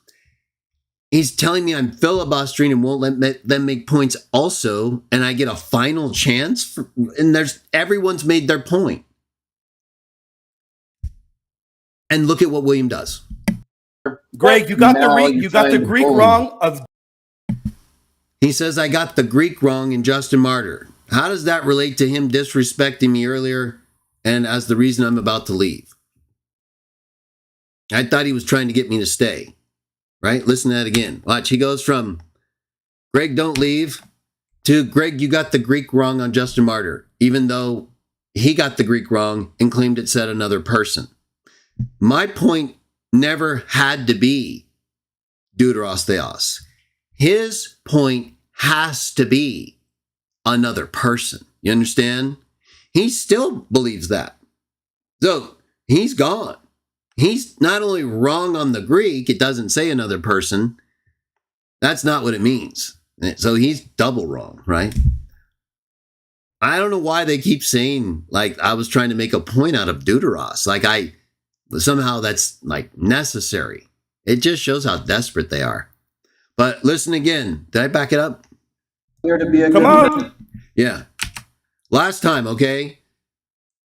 He's telling me I'm filibustering and won't let them make points also, and I get a final chance. And everyone's made their point. And look at what William does. Greg, you got the Greek wrong. He says I got the Greek wrong in Justin Martyr. How does that relate to him disrespecting me earlier and as the reason I'm about to leave? I thought he was trying to get me to stay. Right? Listen to that again. Watch. He goes from Greg, don't leave to Greg, you got the Greek wrong on Justin Martyr, even though he got the Greek wrong and claimed it said another person. My point never had to be deuteros theos. His point has to be another person. You understand? He still believes that. So he's gone. He's not only wrong on the Greek, it doesn't say another person. That's not what it means. So he's double wrong, right? I don't know why they keep saying, like, I was trying to make a point out of deuteros. Like, somehow that's, like, necessary. It just shows how desperate they are. But listen again. Did I back it up? Come on. Yeah. Last time, okay?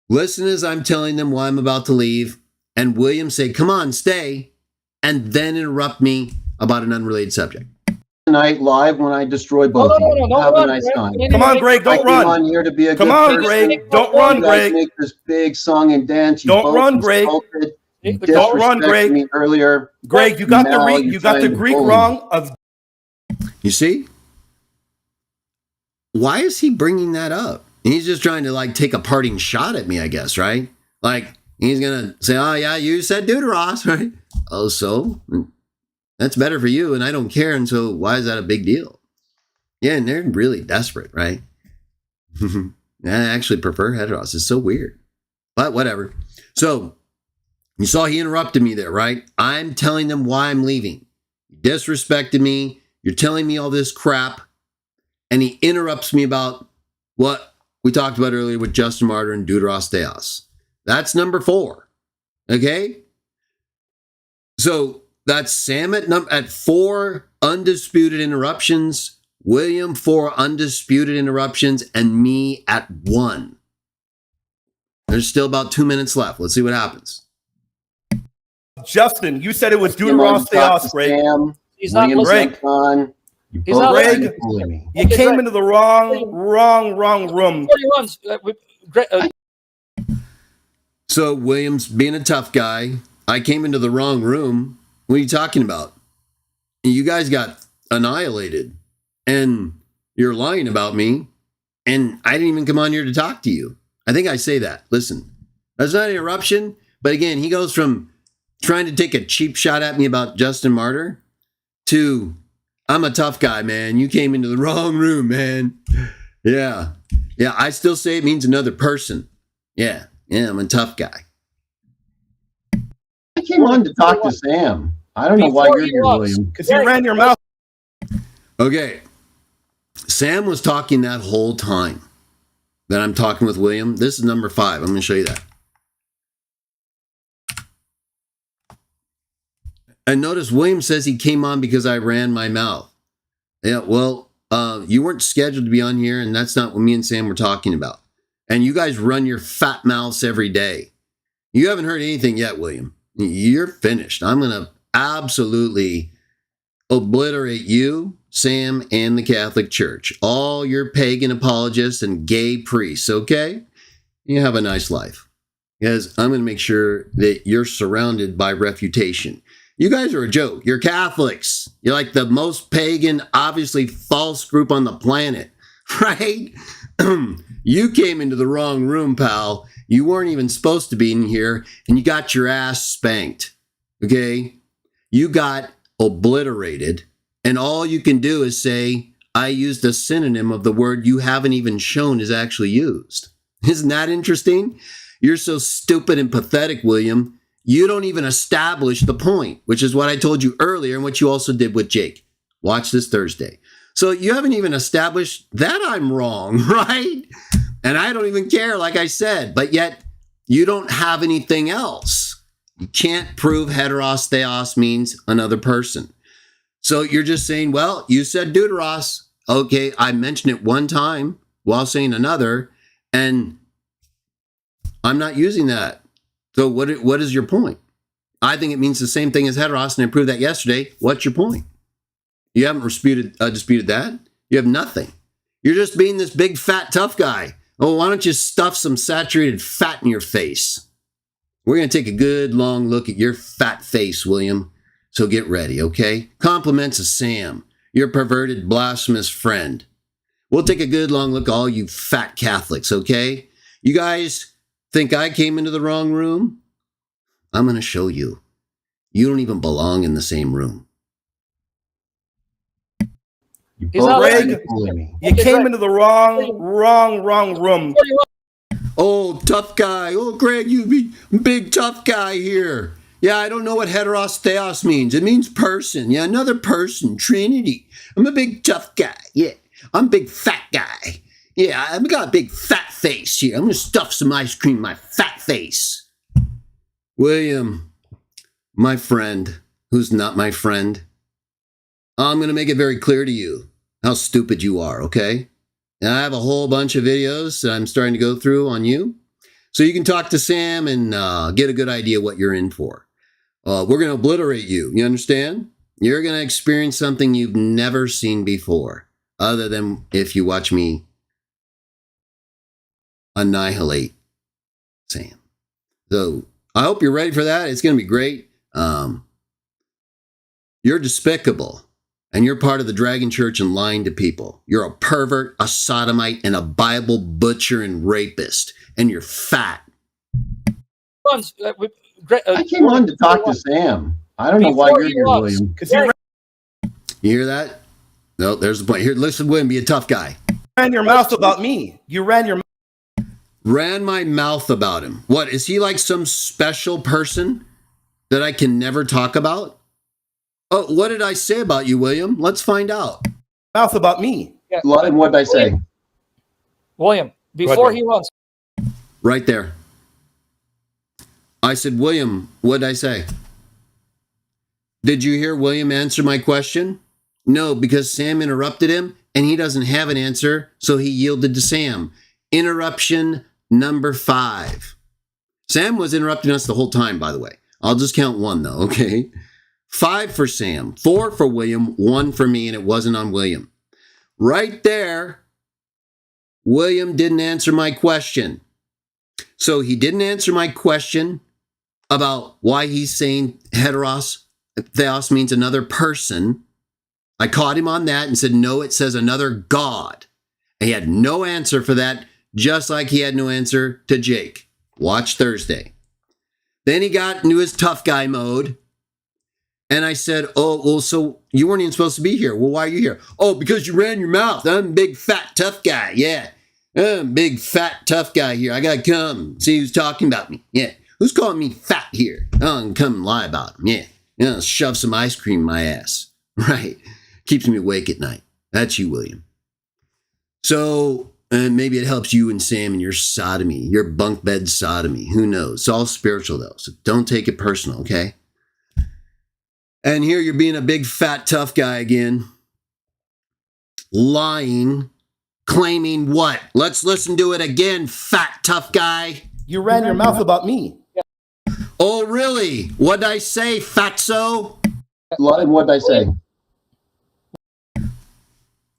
Listen as I'm telling them why I'm about to leave. And William say, come on, stay. And then interrupt me about an unrelated subject. Tonight live when I destroy both of you. Have a nice time. Come on, Greg, don't run. I'm on here to be a Come on, Greg, don't run, Greg. Make this big song and dance. Don't run, Greg. Don't run, Greg. Me earlier. Greg, you got the Greek wrong of. You see? Why is he bringing that up? He's just trying to, like, take a parting shot at me, I guess, right? Like, he's going to say, oh, yeah, you said deuteros, right? Oh, so? That's better for you, and I don't care, and so why is that a big deal? Yeah, and they're really desperate, right? I actually prefer heteros. It's so weird. But whatever. So, you saw he interrupted me there, right? I'm telling them why I'm leaving. You disrespected me. You're telling me all this crap. And he interrupts me about what we talked about earlier with Justin Martyr and deuteros theos. That's number 4. Okay? So that's Sam at 4 undisputed interruptions, William 4 undisputed interruptions, and me at 1. There's still about 2 minutes left. Let's see what happens. Justin, you said it was deuteros theos, Greg. He's not Greg. He's not Greg, you came into the wrong room. So William's being a tough guy. I came into the wrong room. What are you talking about? You guys got annihilated. And you're lying about me. And I didn't even come on here to talk to you. I think I say that. Listen, that's not an interruption. But again, he goes from trying to take a cheap shot at me about Justin Martyr to, I'm a tough guy, man. You came into the wrong room, man. Yeah. Yeah, I still say it means another person. Yeah, I'm a tough guy. I came on to talk to Sam. I don't know why you're here, William. Because you ran your mouth. Okay. Sam was talking that whole time that I'm talking with William. This is number 5. I'm going to show you that. And notice William says he came on because I ran my mouth. Yeah, well, you weren't scheduled to be on here, and that's not what me and Sam were talking about. And you guys run your fat mouths every day. You haven't heard anything yet, William. You're finished. I'm going to absolutely obliterate you, Sam, and the Catholic Church. All your pagan apologists and gay priests, okay? You have a nice life. Because I'm going to make sure that you're surrounded by refutation. You guys are a joke. You're Catholics. You're like the most pagan, obviously false group on the planet, right? You came into the wrong room, pal. You weren't even supposed to be in here, and you got your ass spanked, okay? You got obliterated, and all you can do is say, I used a synonym of the word you haven't even shown is actually used. Isn't that interesting? You're so stupid and pathetic, William. You don't even establish the point, which is what I told you earlier and what you also did with Jake. Watch this Thursday. So you haven't even established that I'm wrong, right? And I don't even care, like I said, but yet you don't have anything else. You can't prove heteros theos means another person. So you're just saying, well, you said deuteros. Okay, I mentioned it one time while saying another, and I'm not using that. So what is your point? I think it means the same thing as heteros, and I proved that yesterday. What's your point? You haven't disputed that. You have nothing. You're just being this big, fat, tough guy. Oh, why don't you stuff some saturated fat in your face? We're going to take a good, long look at your fat face, William. So get ready, okay? Compliments of Sam, your perverted, blasphemous friend. We'll take a good, long look at all you fat Catholics, okay? You guys think I came into the wrong room? I'm going to show you. You don't even belong in the same room. He's not Greg, you came into the wrong room. Oh, tough guy. Oh, Greg, you big tough guy here. Yeah, I don't know what heteros theos means. It means person. Yeah, another person, Trinity. I'm a big tough guy. Yeah, I'm a big fat guy. Yeah, I've got a big fat face here. I'm going to stuff some ice cream in my fat face. William, my friend, who's not my friend, I'm going to make it very clear to you how stupid you are, okay? And I have a whole bunch of videos that I'm starting to go through on you. So you can talk to Sam and get a good idea what you're in for. We're going to obliterate you. You understand? You're going to experience something you've never seen before, other than if you watch me annihilate Sam. So I hope you're ready for that. It's going to be great. You're despicable. And you're part of the Dragon Church and lying to people. You're a pervert, a sodomite, and a Bible butcher and rapist. And you're fat. I came on to talk to Sam. I don't know why you're here, William. You hear that? No, there's the point. Here, listen, William, be a tough guy. You ran your mouth about me. You ran your mouth. Ran my mouth about him. What, is he like some special person that I can never talk about? Oh, what did I say about you, William? Let's find out. Mouth about me. Yeah. What did I say? William, before he runs. Right there. I said, William, what did I say? Did you hear William answer my question? No, because Sam interrupted him and he doesn't have an answer, so he yielded to Sam. Interruption number 5. Sam was interrupting us the whole time, by the way. I'll just count 1, though, okay? 5 for Sam, 4 for William, 1 for me, and it wasn't on William. Right there, William didn't answer my question. So he didn't answer my question about why he's saying heteros, theos means another person. I caught him on that and said, no, it says another God. And he had no answer for that, just like he had no answer to Jake. Watch Thursday. Then he got into his tough guy mode. And I said, oh, well, so you weren't even supposed to be here. Well, why are you here? Oh, because you ran your mouth. I'm a big, fat, tough guy. Yeah. I'm a big, fat, tough guy here. I got to come see who's talking about me. Yeah. Who's calling me fat here? Oh, and come and lie about him. Yeah. Shove some ice cream in my ass. Right. Keeps me awake at night. That's you, William. So, and maybe it helps you and Sam in your sodomy, your bunk bed sodomy. Who knows? It's all spiritual, though. So don't take it personal, okay? And here you're being a big, fat, tough guy again. Lying, claiming what? Let's listen to it again, fat, tough guy. You ran your mouth about me. Oh, really? What'd I say, fatso? What'd I say?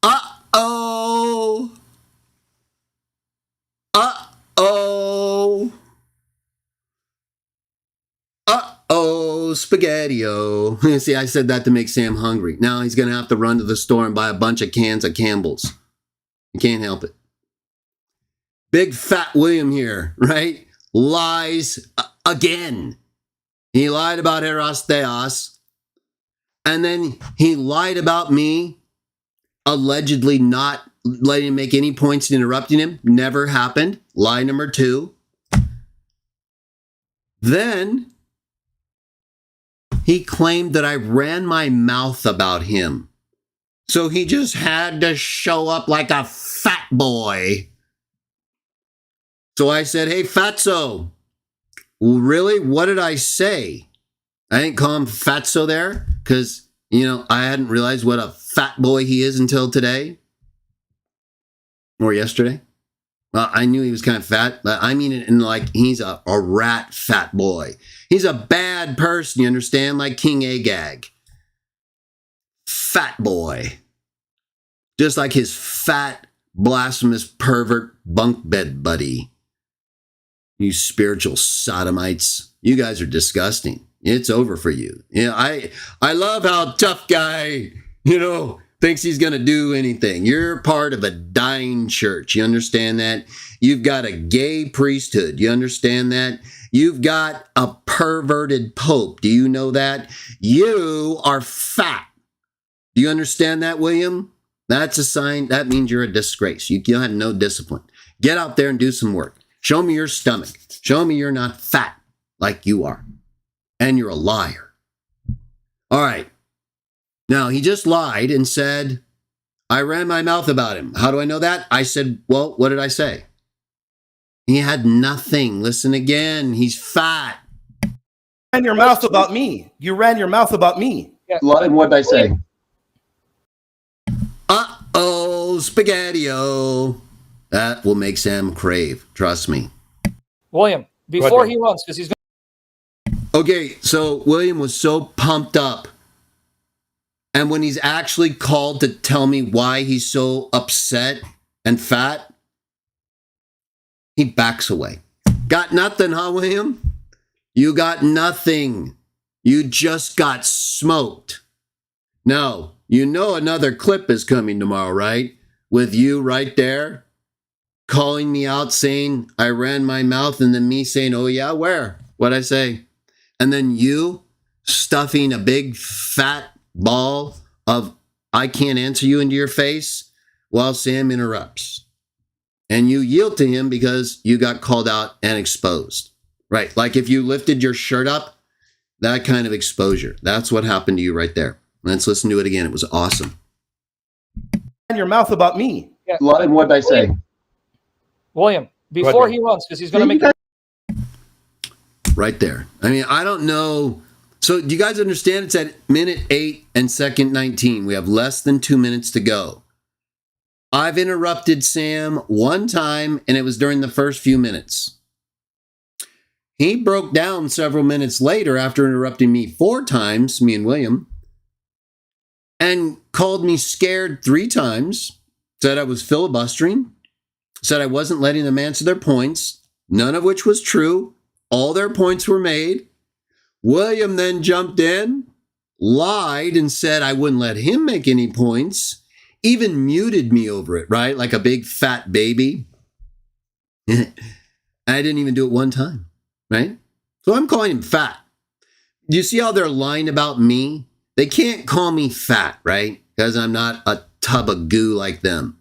Uh-oh. Uh-oh. Uh-oh, spaghetti-o. See, I said that to make Sam hungry. Now he's going to have to run to the store and buy a bunch of cans of Campbell's. You can't help it. Big fat William here, right? Lies again. He lied about Eros Theos. And then he lied about me, allegedly not letting him make any points and interrupting him. Never happened. Lie number 2. Then he claimed that I ran my mouth about him. So he just had to show up like a fat boy. So I said, hey, fatso. Really? What did I say? I didn't call him fatso there because You know, I hadn't realized what a fat boy he is until today or yesterday. Well, I knew he was kind of fat, but I mean it in like he's a rat fat boy. He's a bad person, you understand? Like King Agag. Fat boy. Just like his fat, blasphemous, pervert bunk bed buddy. You spiritual sodomites. You guys are disgusting. It's over for you. Yeah, I love how tough guy, thinks he's going to do anything. You're part of a dying church. You understand that? You've got a gay priesthood. You understand that? You've got a perverted pope. Do you know that? You are fat. Do you understand that, William? That's a sign. That means you're a disgrace. You have no discipline. Get out there and do some work. Show me your stomach. Show me you're not fat like you are. And you're a liar. All right. Now, he just lied and said, I ran my mouth about him. How do I know that? I said, well, what did I say? He had nothing. Listen again. He's fat. You ran your mouth about me. You ran your mouth about me. Yeah. And what did I say? Uh-oh, spaghetti-o. That will make Sam crave. Trust me. William, before he runs, because he's going. Okay, so William was so pumped up. And when he's actually called to tell me why he's so upset and fat, he backs away. Got nothing, huh, William? You got nothing. You just got smoked. Now, you know another clip is coming tomorrow, right? With you right there, calling me out, saying I ran my mouth, and then me saying, oh yeah, where? What'd I say? And then you stuffing a big fat ball of I can't answer you into your face while Sam interrupts. And you yield to him because you got called out and exposed. Right? Like if you lifted your shirt up, that kind of exposure. That's what happened to you right there. Let's listen to it again. It was awesome. And your mouth about me. Yeah. And what did I say? William, before he runs, because he's going to make right there. I mean, I don't know. So do you guys understand? It's at minute 8 and second 19. We have less than 2 minutes to go. I've interrupted Sam one time, and it was during the first few minutes. He broke down several minutes later after interrupting me 4 times, me and William, and called me scared 3 times, said I was filibustering, said I wasn't letting them answer their points, none of which was true. All their points were made. William then jumped in, lied, and said I wouldn't let him make any points, even muted me over it, right? Like a big fat baby. I didn't even do it one time, right? So I'm calling him fat. Do you see how they're lying about me? They can't call me fat, right? Because I'm not a tub of goo like them.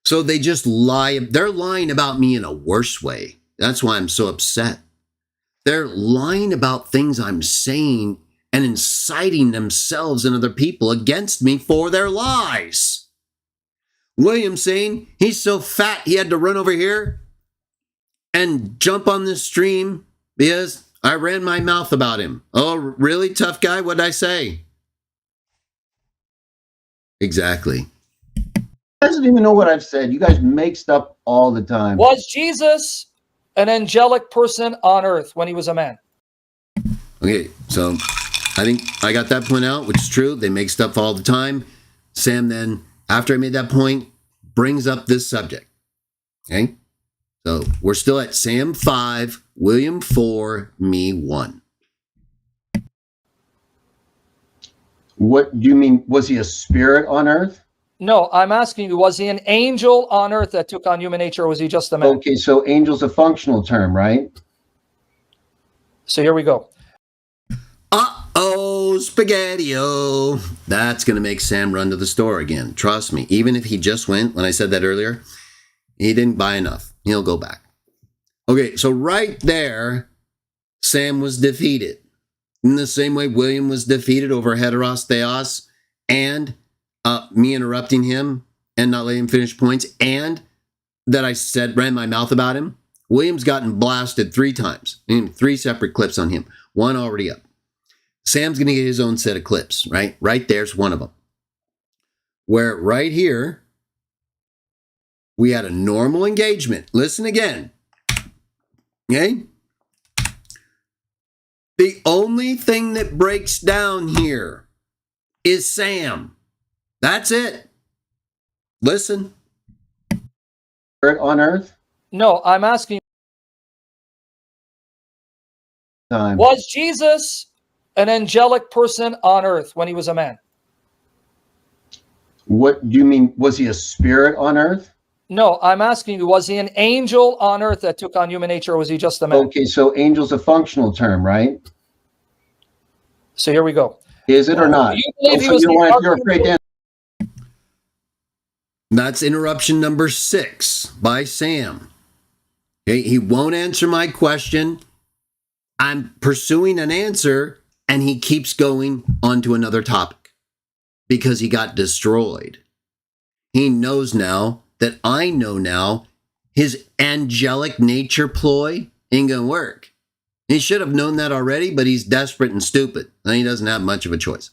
So they just lie. They're lying about me in a worse way. That's why I'm so upset. They're lying about things I'm saying and inciting themselves and other people against me for their lies. William saying he's so fat he had to run over here and jump on this stream because I ran my mouth about him. Oh, really, tough guy? What'd I say? Exactly. You guys don't even know what I've said. You guys make stuff all the time. Was Jesus an angelic person on earth when he was a man? Okay, so I think I got that point out, which is true. They make stuff all the time. Sam then, after I made that point, brings up this subject. Okay? So we're still at Sam 5, William 4, me 1. What do you mean? Was he a spirit on earth? No, I'm asking you, was he an angel on earth that took on human nature, or was he just a man? Okay, so angel's a functional term, right? So here we go. Uh-oh, spaghetti-o. That's going to make Sam run to the store again. Trust me. Even if he just went, when I said that earlier, he didn't buy enough. He'll go back. Okay, so right there, Sam was defeated. In the same way William was defeated over heteros theos and me interrupting him and not letting him finish points, and that I said, ran my mouth about him. William's gotten blasted 3 times. 3 separate clips on him. 1 already up. Sam's going to get his own set of clips, right? Right there's one of them. Where right here, we had a normal engagement. Listen again. Okay? The only thing that breaks down here is Sam. That's it. Listen. On earth? No, I'm asking, was Jesus an angelic person on earth when he was a man? What do you mean? Was he a spirit on earth? No, I'm asking you, was he an angel on earth that took on human nature, or was he just a man? Okay, so angel's a functional term, right? So here we go. Is it or not? You believe he was You're afraid to answer. That's interruption number 6 by Sam. Okay, he won't answer my question. I'm pursuing an answer, and he keeps going on to another topic because he got destroyed. He knows now that I know now his angelic nature ploy ain't gonna work. He should have known that already, but he's desperate and stupid, and he doesn't have much of a choice.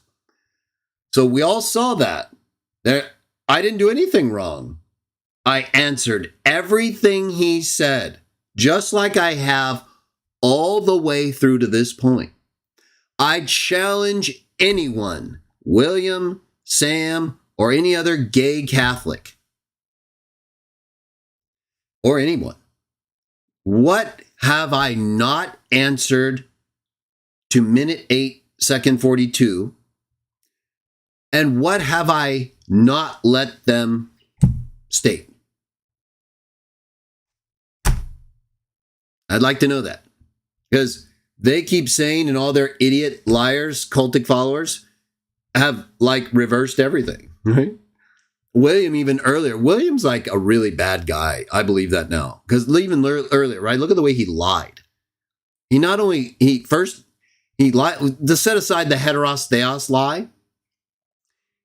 So we all saw that. I didn't do anything wrong. I answered everything he said, just like I have all the way through to this point. I challenge anyone, William, Sam, or any other gay Catholic, or anyone. What have I not answered to minute 8, second 42? And what have I not let them state? I'd like to know that. Because they keep saying, and all their idiot liars, cultic followers, have like reversed everything, right? William, even earlier, William's like a really bad guy. I believe that now. Because even earlier, right? Look at the way he lied. He not only, he lied, to set aside the heteros theos lie,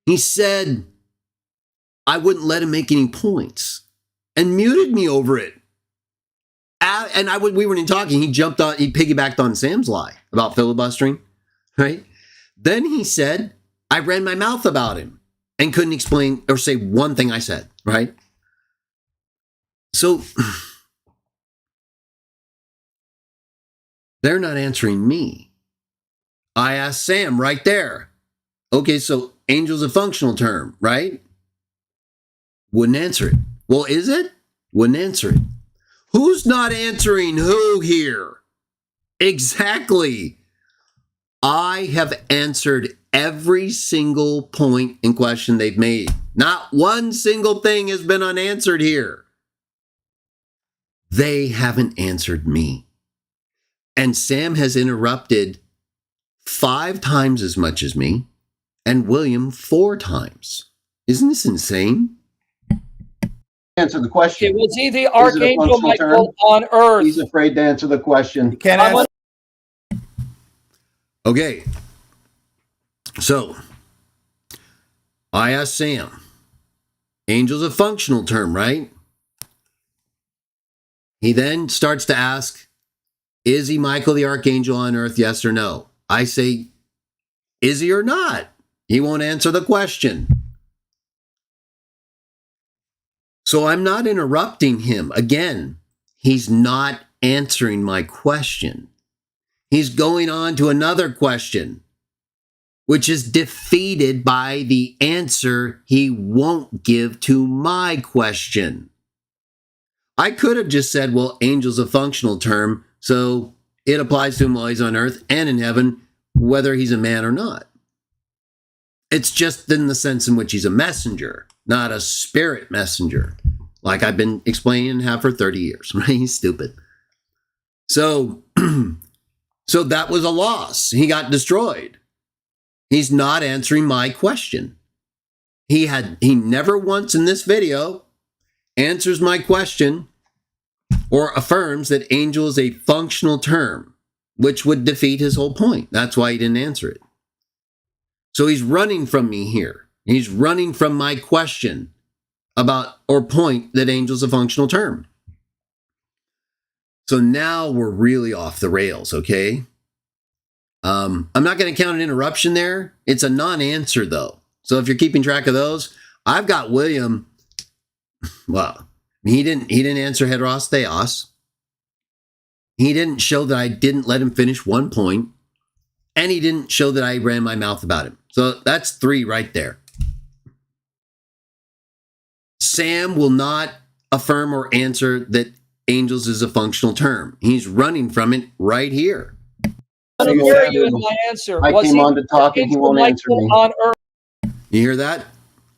he said, I wouldn't let him make any points and muted me over it. And we weren't even talking. He jumped on, he piggybacked on Sam's lie about filibustering, right? Then he said, I ran my mouth about him and couldn't explain or say one thing I said, right? So they're not answering me. I asked Sam right there. Okay, so angel's a functional term, right? Wouldn't answer it. Well, is it? Wouldn't answer it. Who's not answering who here? Exactly. I have answered every single point and question they've made. Not one single thing has been unanswered here. They haven't answered me. And Sam has interrupted 5 times as much as me, and William 4 times. Isn't this insane? Answer the question. Was he the Archangel Michael on earth? He's afraid to answer the question. You can't answer. Okay. So, I asked Sam, angel's a functional term, right? He then starts to ask, is he Michael the Archangel on earth, yes or no? I say, is he or not? He won't answer the question. So I'm not interrupting him. Again, he's not answering my question. He's going on to another question, which is defeated by the answer he won't give to my question. I could have just said, well, angel's a functional term, so it applies to him while he's on earth and in heaven, whether he's a man or not. It's just in the sense in which he's a messenger, not a spirit messenger, like I've been explaining and have for 30 years, right? He's stupid. So that was a loss. He got destroyed. He's not answering my question. He never once in this video answers my question or affirms that angel is a functional term, which would defeat his whole point. That's why he didn't answer it. So he's running from me here. He's running from my question about or point that angel's a functional term. So now we're really off the rails, okay? I'm not going to count an interruption there. It's a non-answer though. So if you're keeping track of those, I've got William. Well, he didn't answer heteros theos. He didn't show that I didn't let him finish one point, and he didn't show that I ran my mouth about him. So that's 3 right there. Sam will not affirm or answer that angels is a functional term. He's running from it right here. I don't hear you in my answer. I came on to talk and he won't answer me. On earth? You hear that?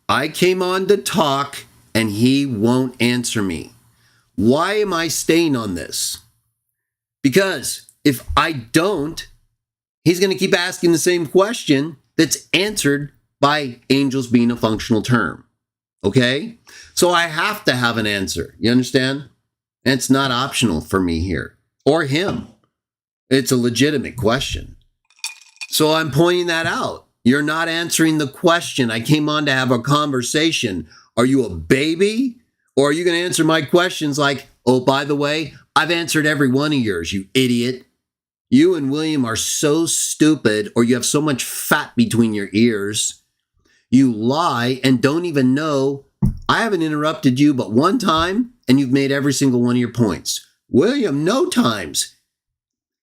I came on to talk and he won't answer me. Why am I staying on this? Because if I don't, he's going to keep asking the same question that's answered by angels being a functional term. Okay? So I have to have an answer. You understand? And it's not optional for me here or him. It's a legitimate question. So I'm pointing that out. You're not answering the question. I came on to have a conversation. Are you a baby? Or are you going to answer my questions like, oh, by the way, I've answered every one of yours, you idiot. You and William are so stupid, or you have so much fat between your ears. You lie and don't even know. I haven't interrupted you but one time, and you've made every single one of your points. William, no times.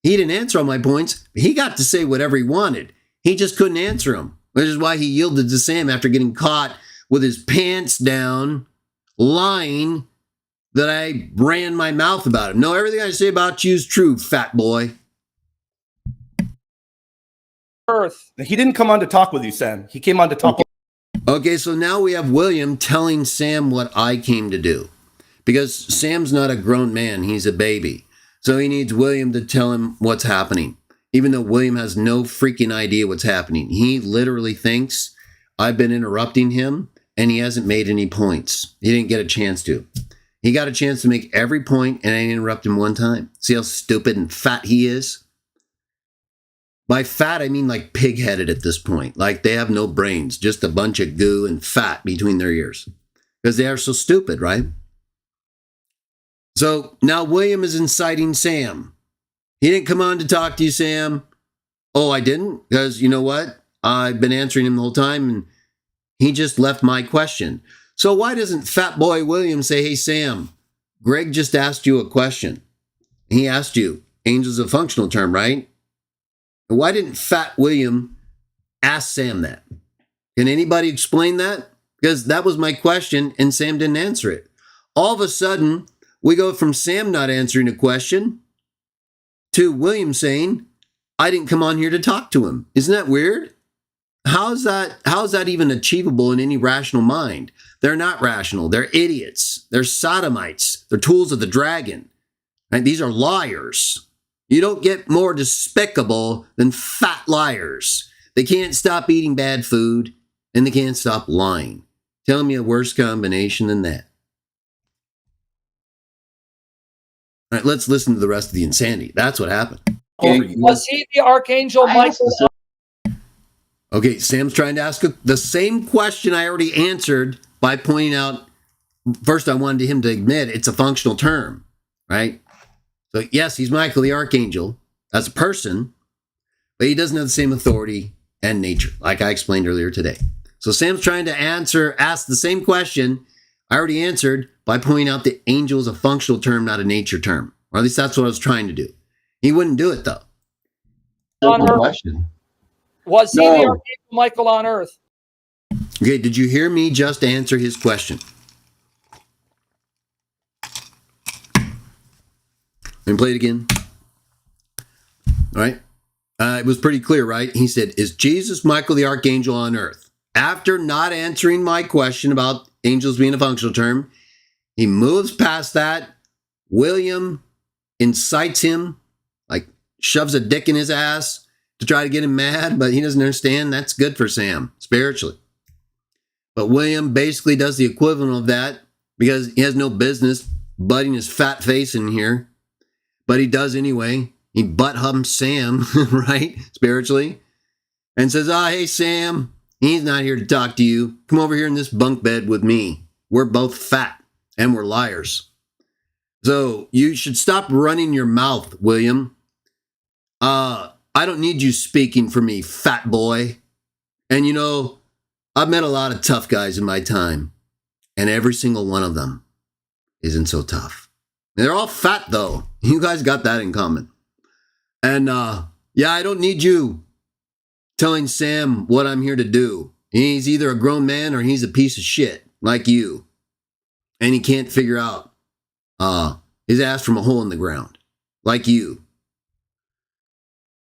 He didn't answer all my points. He got to say whatever he wanted. He just couldn't answer them, which is why he yielded to Sam after getting caught with his pants down, lying that I ran my mouth about him. No, everything I say about you is true, fat boy. Earth. He didn't come on to talk with you, Sam. He came on to talk. Okay, so now we have William telling Sam what I came to do. Because Sam's not a grown man, he's a baby. So he needs William to tell him what's happening. Even though William has no freaking idea what's happening. He literally thinks I've been interrupting him, and he hasn't made any points. He didn't get a chance to. He got a chance to make every point, and I didn't interrupt him one time. See how stupid and fat he is? By fat, I mean like pig-headed at this point. Like they have no brains, just a bunch of goo and fat between their ears. Because they are so stupid, right? So now William is inciting Sam. He didn't come on to talk to you, Sam. Oh, I didn't? Because you know what? I've been answering him the whole time, and he just left my question. So why doesn't Fat Boy William say, hey, Sam, Greg just asked you a question. He asked you, angel's a functional term, right? Why didn't Fat William ask Sam that? Can anybody explain that? Because that was my question, and Sam didn't answer it. All of a sudden, we go from Sam not answering a question to William saying, I didn't come on here to talk to him. Isn't that weird? How is that even achievable in any rational mind? They're not rational. They're idiots. They're sodomites. They're tools of the dragon. Right? These are liars. You don't get more despicable than fat liars. They can't stop eating bad food, and they can't stop lying. Tell me a worse combination than that. All right, let's listen to the rest of the insanity. That's what happened. Was he the Archangel Michael? Okay, Sam's trying to ask the same question I already answered by pointing out, first I wanted him to admit it's a functional term, right? So yes, he's Michael the Archangel as a person, but he doesn't have the same authority and nature, like I explained earlier today. So Sam's trying to ask the same question I already answered by pointing out that angel is a functional term, not a nature term. Or at least that's what I was trying to do. He wouldn't do it, though. Simple question. Was he the Archangel Michael on earth? Okay, did you hear me just answer his question? Let me play it again. All right. It was pretty clear, right? He said, is Jesus Michael the Archangel on earth? After not answering my question about angels being a functional term, he moves past that. William incites him, like shoves a dick in his ass to try to get him mad, but he doesn't understand. That's good for Sam, spiritually. But William basically does the equivalent of that because he has no business butting his fat face in here. But he does anyway. He butt humps Sam, right, spiritually, and says, hey, Sam, he's not here to talk to you. Come over here in this bunk bed with me. We're both fat and we're liars. So you should stop running your mouth, William. I don't need you speaking for me, fat boy. And you know, I've met a lot of tough guys in my time, and every single one of them isn't so tough. They're all fat, though. You guys got that in common. And yeah, I don't need you telling Sam what I'm here to do. He's either a grown man or he's a piece of shit, like you. And he can't figure out his ass from a hole in the ground, like you.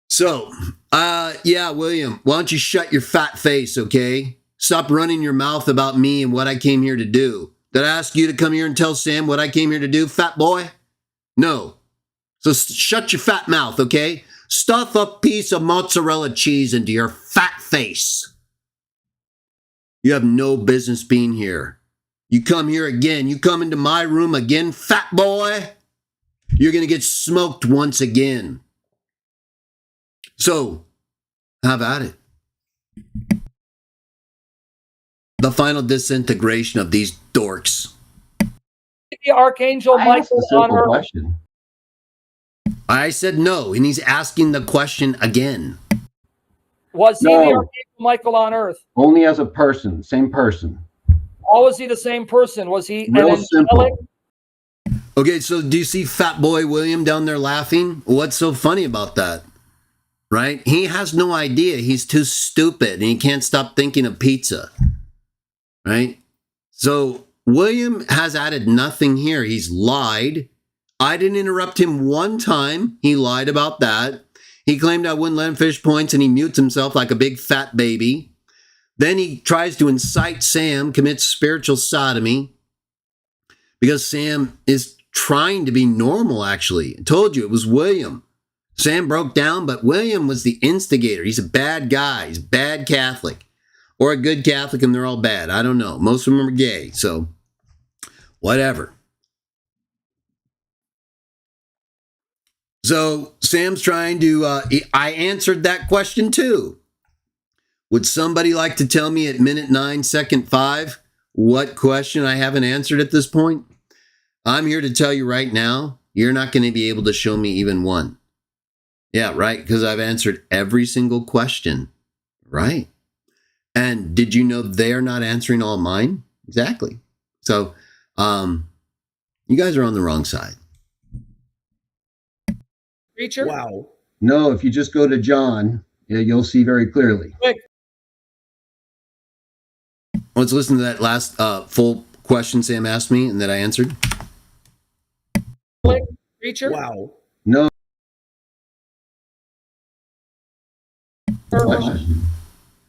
So, yeah, William, why don't you shut your fat face, okay? Stop running your mouth about me and what I came here to do. Did I ask you to come here and tell Sam what I came here to do, fat boy? No. So shut your fat mouth, okay? Stuff a piece of mozzarella cheese into your fat face. You have no business being here. You come here again. You come into my room again, fat boy. You're going to get smoked once again. So, have at it. The final disintegration of these dorks. The Archangel I asked Michael a simple on earth. question. I said no, and he's asking the question again. Was he No. the Archangel Michael on earth? Only as a person, same person. Or was he the same person? Was he an Real angelic? simple. Okay, so do you see fat boy William down there laughing? What's so funny about that? Right? He has no idea. He's too stupid and he can't stop thinking of pizza. Right? So William has added nothing here. He's lied. I didn't interrupt him one time. He lied about that. He claimed I wouldn't let him finish points and he mutes himself like a big fat baby. Then he tries to incite Sam, commits spiritual sodomy because Sam is trying to be normal, actually. I told you it was William. Sam broke down, but William was the instigator. He's a bad guy. He's a bad Catholic. Or a good Catholic, and they're all bad. I don't know. Most of them are gay, so whatever. So Sam's trying to, I answered that question too. Would somebody like to tell me at minute 9, second 5, what question I haven't answered at this point? I'm here to tell you right now, you're not going to be able to show me even one. Yeah, right, because I've answered every single question. Right. And did you know they're not answering all mine? Exactly. So, you guys are on the wrong side. Preacher? Wow. No, if you just go to John, you'll see very clearly. Quick. Let's listen to that last full question Sam asked me and that I answered. Preacher? Wow. No. Question.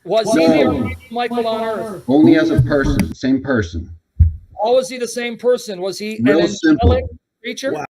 Was he the Archangel Michael on earth? Only as a person, same person. Or was he the same person? Was he an Real angelic simple. creature? Wow.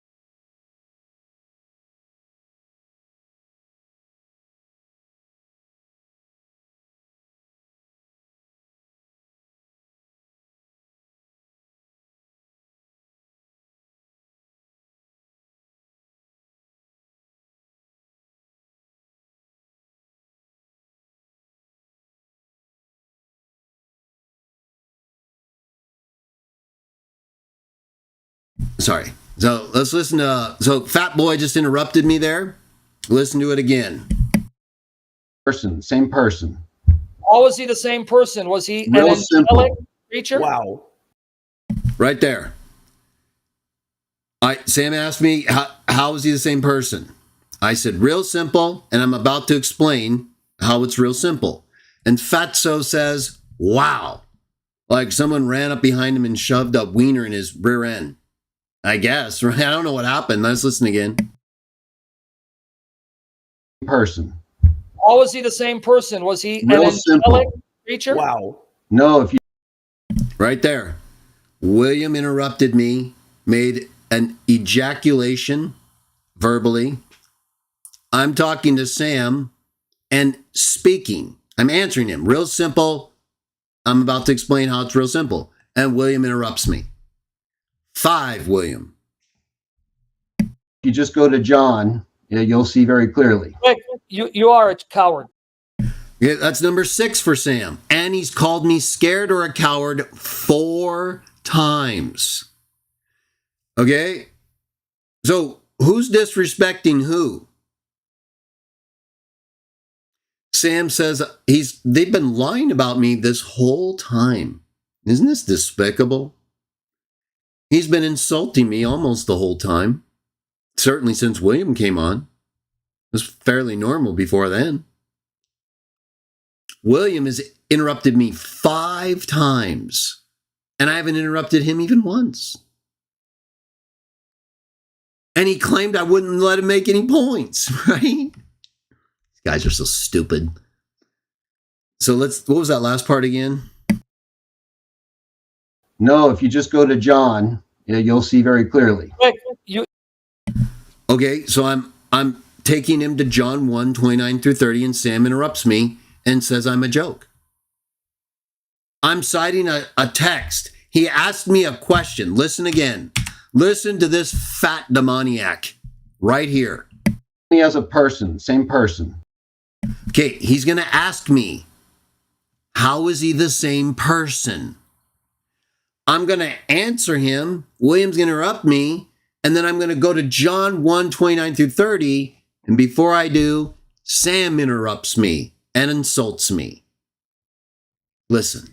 Sorry. So let's listen to, so Fat Boy just interrupted me there. Listen to it again. Person, same person. Or was he the same person? Was he an Real angelic simple. creature? Wow. Right there. Sam asked me, how is he the same person? I said, real simple, and I'm about to explain how it's real simple. And Fatso says, wow. Like someone ran up behind him and shoved a wiener in his rear end. I guess, right? I don't know what happened. Let's listen again. Person. Or was he the same person? Was he Real an simple. angelic creature? Wow. No, if you Right there. William interrupted me, made an ejaculation verbally. I'm talking to Sam and speaking. I'm answering him. Real simple. I'm about to explain how it's real simple. And William interrupts me. 5, William. you just go to John, you'll see very clearly. Quick, you are a coward. Yeah, that's number 6 for Sam. And he's called me scared or a coward 4 times. Okay? So who's disrespecting who? Sam says they've been lying about me this whole time. Isn't this despicable? He's been insulting me almost the whole time. Certainly since William came on. It was fairly normal before then. William has interrupted me 5 times, and I haven't interrupted him even once. And he claimed I wouldn't let him make any points, right? These guys are so stupid. So what was that last part again? No, if you just go to John, you'll see very clearly. Okay, so I'm taking him to John 1, 29 through 30, and Sam interrupts me and says I'm a joke. I'm citing a text. He asked me a question. Listen again. Listen to this fat demoniac right here. He has a person, same person. Okay, he's going to ask me, how is he the same person? I'm going to answer him. William's going to interrupt me. And then I'm going to go to John 1, 29 through 30. And before I do, Sam interrupts me and insults me. Listen.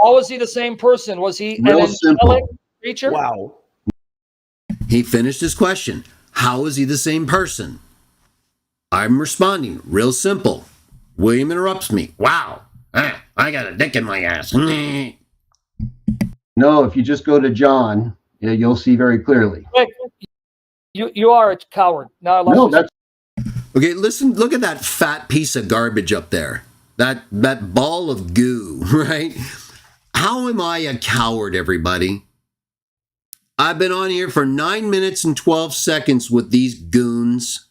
How is he the same person? Was he Real an simple. angelic creature? Wow. He finished his question. How is he the same person? I'm responding. Real simple. William interrupts me. Wow. I got a dick in my ass. No, if you just go to John, you'll see very clearly. You are a coward. Now I lost No, you. that's Okay, listen, look at that fat piece of garbage up there. That ball of goo, right? How am I a coward, everybody? I've been on here for 9 minutes and 12 seconds with these goons.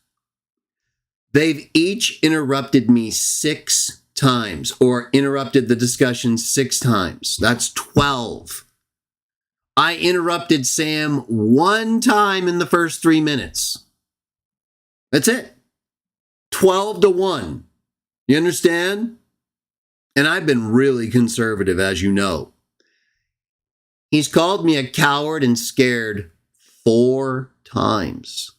They've each interrupted me 6 times, or interrupted the discussion 6 times. That's 12. I interrupted Sam 1 time in the first 3 minutes. That's it. 12-1. You understand? And I've been really conservative, as you know. He's called me a coward and scared 4 times.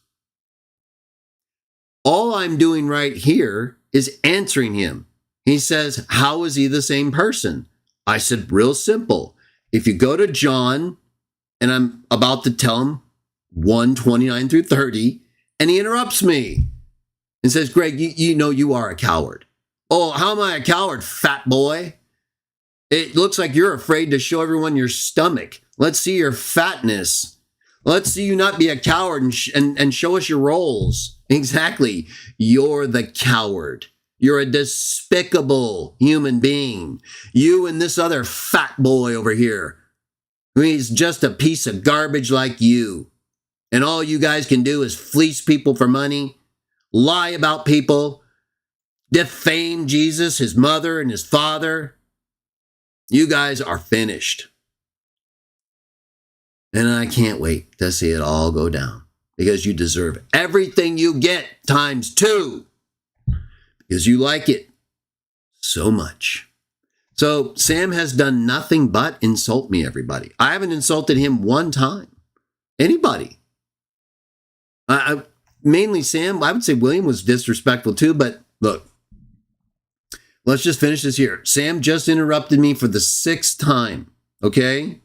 All I'm doing right here is answering him. He says, how is he the same person? I said, real simple. If you go to John, and I'm about to tell him 1:29 through 30, and he interrupts me and says, Greg, you know you are a coward. Oh, how am I a coward, fat boy? It looks like you're afraid to show everyone your stomach. Let's see your fatness. Let's see you not be a coward and show us your rolls. Exactly. You're the coward. You're a despicable human being. You and this other fat boy over here. He's just a piece of garbage like you. And all you guys can do is fleece people for money, lie about people, defame Jesus, his mother, and his father. You guys are finished. And I can't wait to see it all go down, because you deserve everything you get ×2, because you like it so much. So Sam has done nothing but insult me, everybody. I haven't insulted him 1 time. Anybody. Mainly Sam. I would say William was disrespectful too, but look, let's just finish this here. Sam just interrupted me for the 6th time, okay?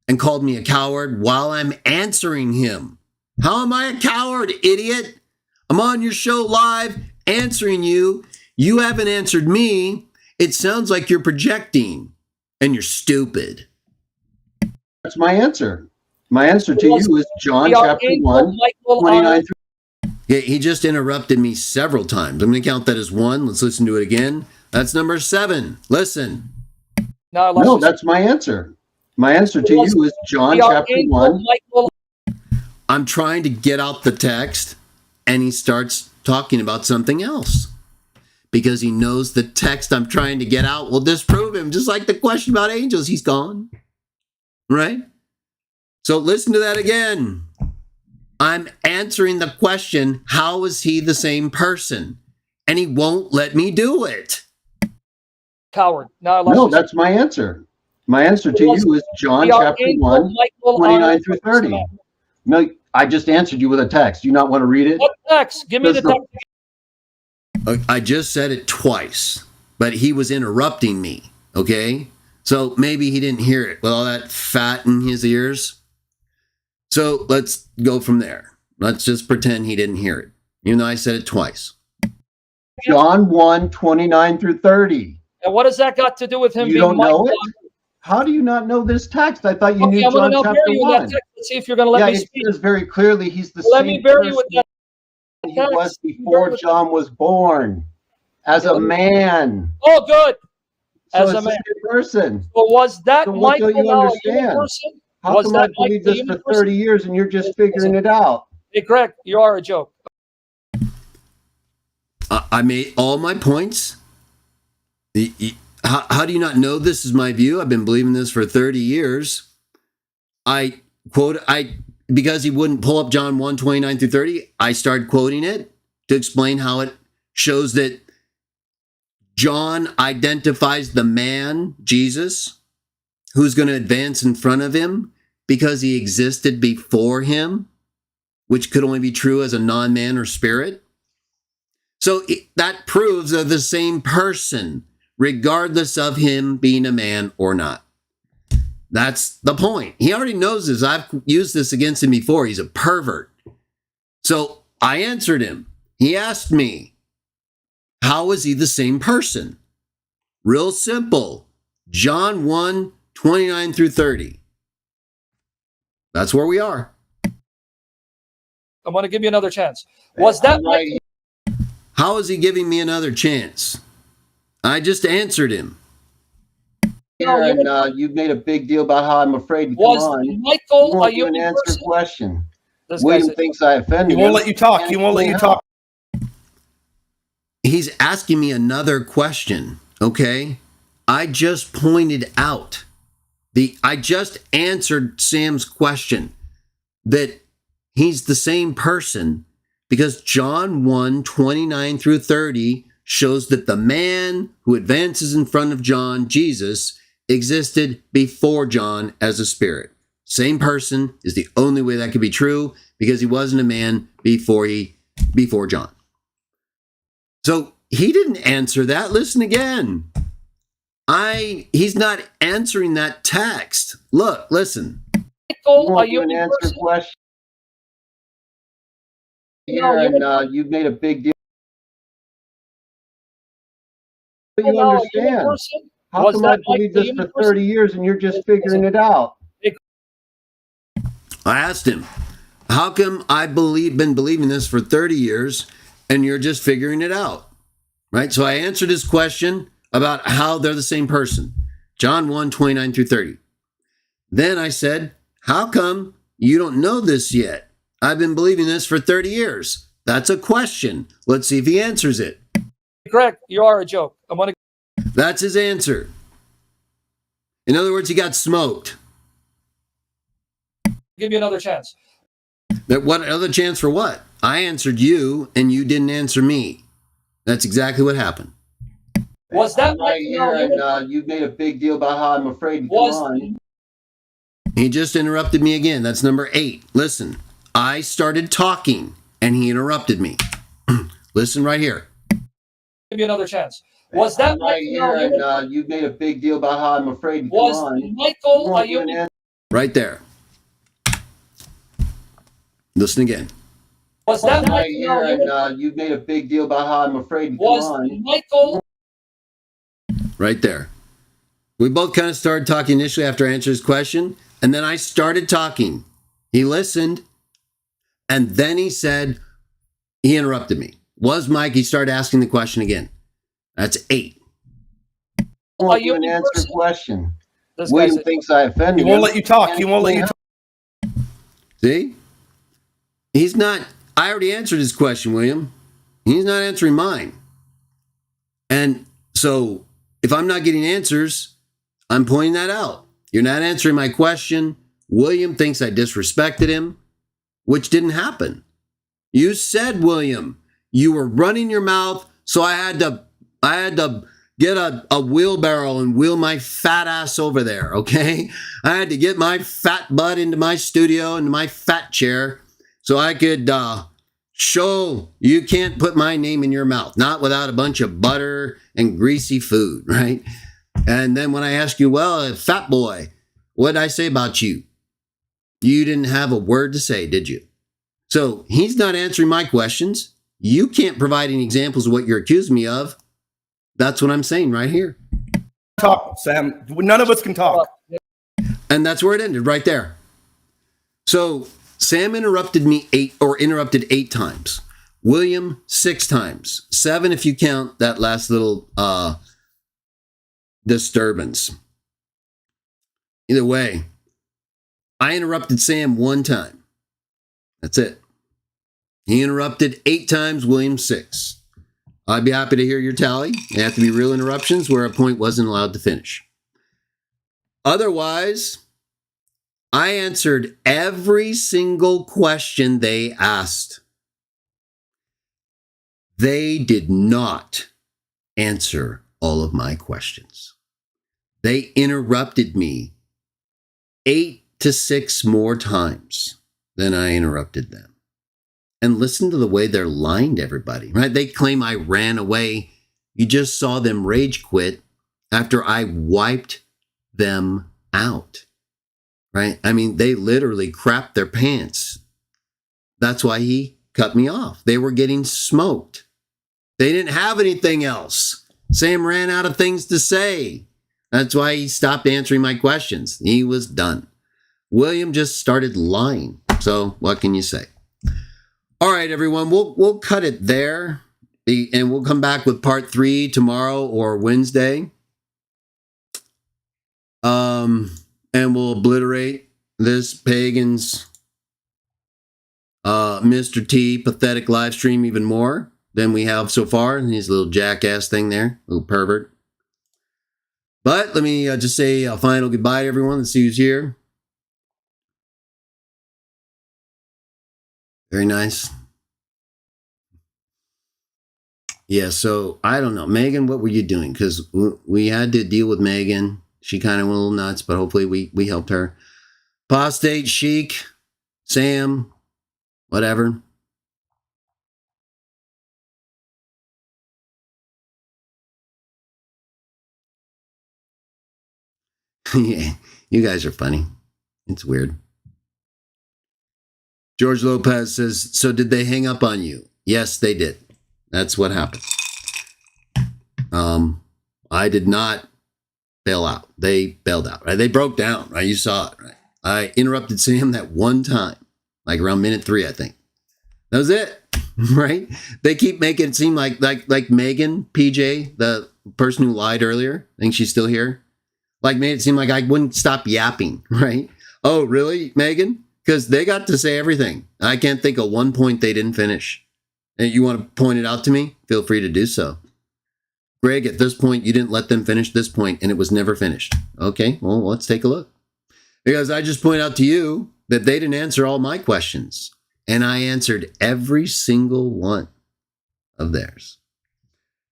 And called me a coward while I'm answering him. How am I a coward, idiot? I'm on your show live answering you. You haven't answered me. It sounds like you're projecting, and you're stupid. That's my answer. My answer to you is John chapter 1, 29 through. Yeah, he just interrupted me several times. I'm going to count that as 1. Let's listen to it again. That's number 7. Listen. No, that's my answer. My answer to you is John chapter 1. I'm trying to get out the text, and he starts talking about something else, because he knows the text I'm trying to get out will disprove him, just like the question about angels. He's gone, right? So listen to that again. I'm answering the question, how is he the same person? And he won't let me do it. Coward. No, that's my answer. My answer to you is John chapter 1, 29 through 30. No, I just answered you with a text. Do you not want to read it? What text? Give me the text. I just said it twice, but he was interrupting me, okay? So maybe he didn't hear it with all that fat in his ears. So let's go from there. Let's just pretend he didn't hear it, even though I said it twice. John 1, 29 through 30. And what has that got to do with him You being don't know Michael? it? How do you not know this text? I thought you Okay, knew I'm going John to chapter bury you in that 1. text. Let's see if you're going to let me It speak. says very clearly he's the Let same me bury you with person that he was text. before John was born, as a man. Oh, good. So As it's a the man. same person. So was that So what Michael don't you now a understand? human person? How Was come that I Michael believe a this human for 30 person? years and you're just figuring it out? Hey, Greg, you are a joke. I made all my points. How do you not know this is my view? I've been believing this for 30 years. Because he wouldn't pull up John 1, 29 through 30, I started quoting it to explain how it shows that John identifies the man, Jesus, who's going to advance in front of him because he existed before him, which could only be true as a non-man or spirit. So that proves they're the same person, regardless of him being a man or not. That's the point. He already knows this. I've used this against him before. He's a pervert. So I answered him. He asked me, how is he the same person? Real simple. John 1, 29 through 30. That's where we are. I'm going to give you another chance. Was that Michael? How is he giving me another chance? I just answered him. And you've made a big deal about how I'm afraid to come Was on. Michael a You won't human answer person? a question. This William guy's thinks I offended He won't him. let you talk. He won't let you talk. He's asking me another question, okay? I just pointed out I just answered Sam's question that he's the same person because John 1, 29 through 30 shows that the man who advances in front of John, Jesus, existed before John as a spirit. Same person is the only way that could be true because he wasn't a man before John. So he didn't answer that. Listen again. He's not answering that text. Look, listen. Michael a human answer a person? question. You've made a big deal. You understand. How come I believe this for 30 years and you're just figuring it out? I asked him, how come been believing this for 30 years and you're just figuring it out? Right? So I answered his question about how they're the same person. John 1, 29 through 30. Then I said, how come you don't know this yet? I've been believing this for 30 years. That's a question. Let's see if he answers it. Greg, you are a joke. That's his answer. In other words, he got smoked. Give you another chance. What other chance for what? I answered you and you didn't answer me. That's exactly what happened. Was that right here? And you've made a big deal about how I'm afraid to come on. He just interrupted me again. That's number 8. Listen, I started talking and he interrupted me. Listen right here. Give you another chance. Was that right here? And you've made a big deal about how I'm afraid to come on. Was Michael a human? Right there. Listen again. Was that right here? And you've made a big deal about how I'm afraid to come on. Michael? Right there. We both kind of started talking initially after I answered his question, and then I started talking. He listened, and then he interrupted me. Was Mike? He started asking the question again. That's 8. You an answer a question. William thinks I offended him. He won't let you talk. He won't let you talk. See? He's not. I already answered his question, William. He's not answering mine. And so if I'm not getting answers, I'm pointing that out. You're not answering my question. William thinks I disrespected him, which didn't happen. You said, William, you were running your mouth, so I had to get a wheelbarrow and wheel my fat ass over there, okay? I had to get my fat butt into my studio, into my fat chair, so I could Show you can't put my name in your mouth, not without a bunch of butter and greasy food, right? And then when I ask you, well, fat boy, what did I say about you? You didn't have a word to say, did you? So he's not answering my questions. You can't provide any examples of what you're accusing me of. That's what I'm saying right here. Talk, Sam. None of us can talk. And that's where it ended, right there. So Sam interrupted eight times. William 6 times. 7 if you count that last little disturbance. Either way, I interrupted Sam 1 time. That's it. He interrupted 8 times, William 6. I'd be happy to hear your tally. They have to be real interruptions where a point wasn't allowed to finish. Otherwise, I answered every single question they asked. They did not answer all of my questions. They interrupted me 8 to 6 more times than I interrupted them. And listen to the way they're lying to everybody, right? They claim I ran away. You just saw them rage quit after I wiped them out, right? I mean, they literally crapped their pants. That's why he cut me off. They were getting smoked. They didn't have anything else. Sam ran out of things to say. That's why he stopped answering my questions. He was done. William just started lying. So what can you say? All right, everyone, we'll cut it there, and we'll come back with part 3 tomorrow or Wednesday. And we'll obliterate this pagan's Mr. T pathetic live stream even more than we have so far. His little jackass thing there, little pervert. But let me just say a final goodbye to everyone. Let's see who's here. Very nice. Yeah, so I don't know. Megan, what were you doing? Because we had to deal with Megan. She kind of went a little nuts, but hopefully we helped her. Apostate, Chic, Sam, whatever. Yeah, you guys are funny. It's weird. George Lopez says, so did they hang up on you? Yes, they did. That's what happened. I did not bail out. They bailed out, right? They broke down, right? You saw it, right? I interrupted Sam that 1 time, like around minute 3, I think. That was it, right? They keep making it seem like Megan, PJ, the person who lied earlier, I think she's still here, like made it seem like I wouldn't stop yapping, right? Oh, really, Megan? Because they got to say everything. I can't think of one point they didn't finish. And you want to point it out to me? Feel free to do so. Greg, at this point, you didn't let them finish this point, and it was never finished. Okay, well, let's take a look. Because I just point out to you that they didn't answer all my questions, and I answered every single one of theirs.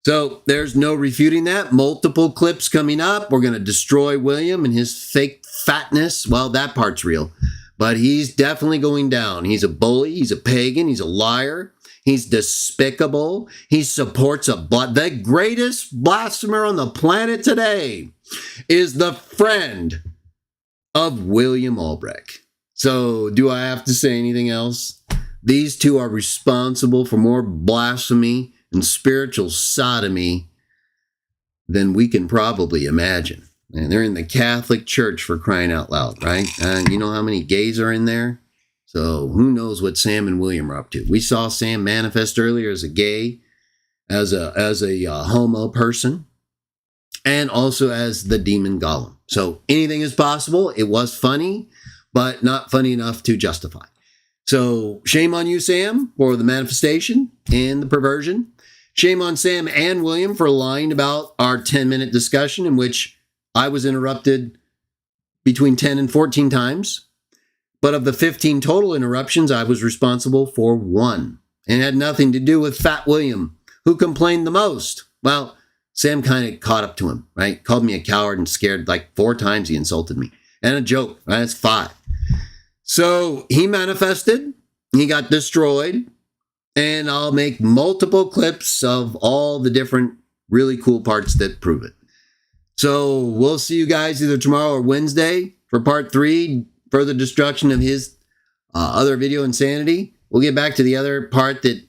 So there's no refuting that. Multiple clips coming up. We're going to destroy William and his fake fatness. Well, that part's real. But he's definitely going down. He's a bully. He's a pagan. He's a liar. He's despicable. He supports the greatest blasphemer on the planet today is the friend of William Albrecht. So do I have to say anything else? These two are responsible for more blasphemy and spiritual sodomy than we can probably imagine. And they're in the Catholic Church, for crying out loud, right? And you know how many gays are in there? So who knows what Sam and William are up to? We saw Sam manifest earlier as a gay, as a homo person, and also as the demon Gollum. So anything is possible. It was funny, but not funny enough to justify. So shame on you, Sam, for the manifestation and the perversion. Shame on Sam and William for lying about our 10-minute discussion in which I was interrupted between 10 and 14 times. But of the 15 total interruptions, I was responsible for 1. And it had nothing to do with Fat William, who complained the most. Well, Sam kind of caught up to him, right? Called me a coward and scared like 4 times he insulted me. And a joke, right? That's 5. So he manifested. He got destroyed. and I'll make multiple clips of all the different really cool parts that prove it. So we'll see you guys either tomorrow or Wednesday for part 3, further destruction of his other video, Insanity. We'll get back to the other part that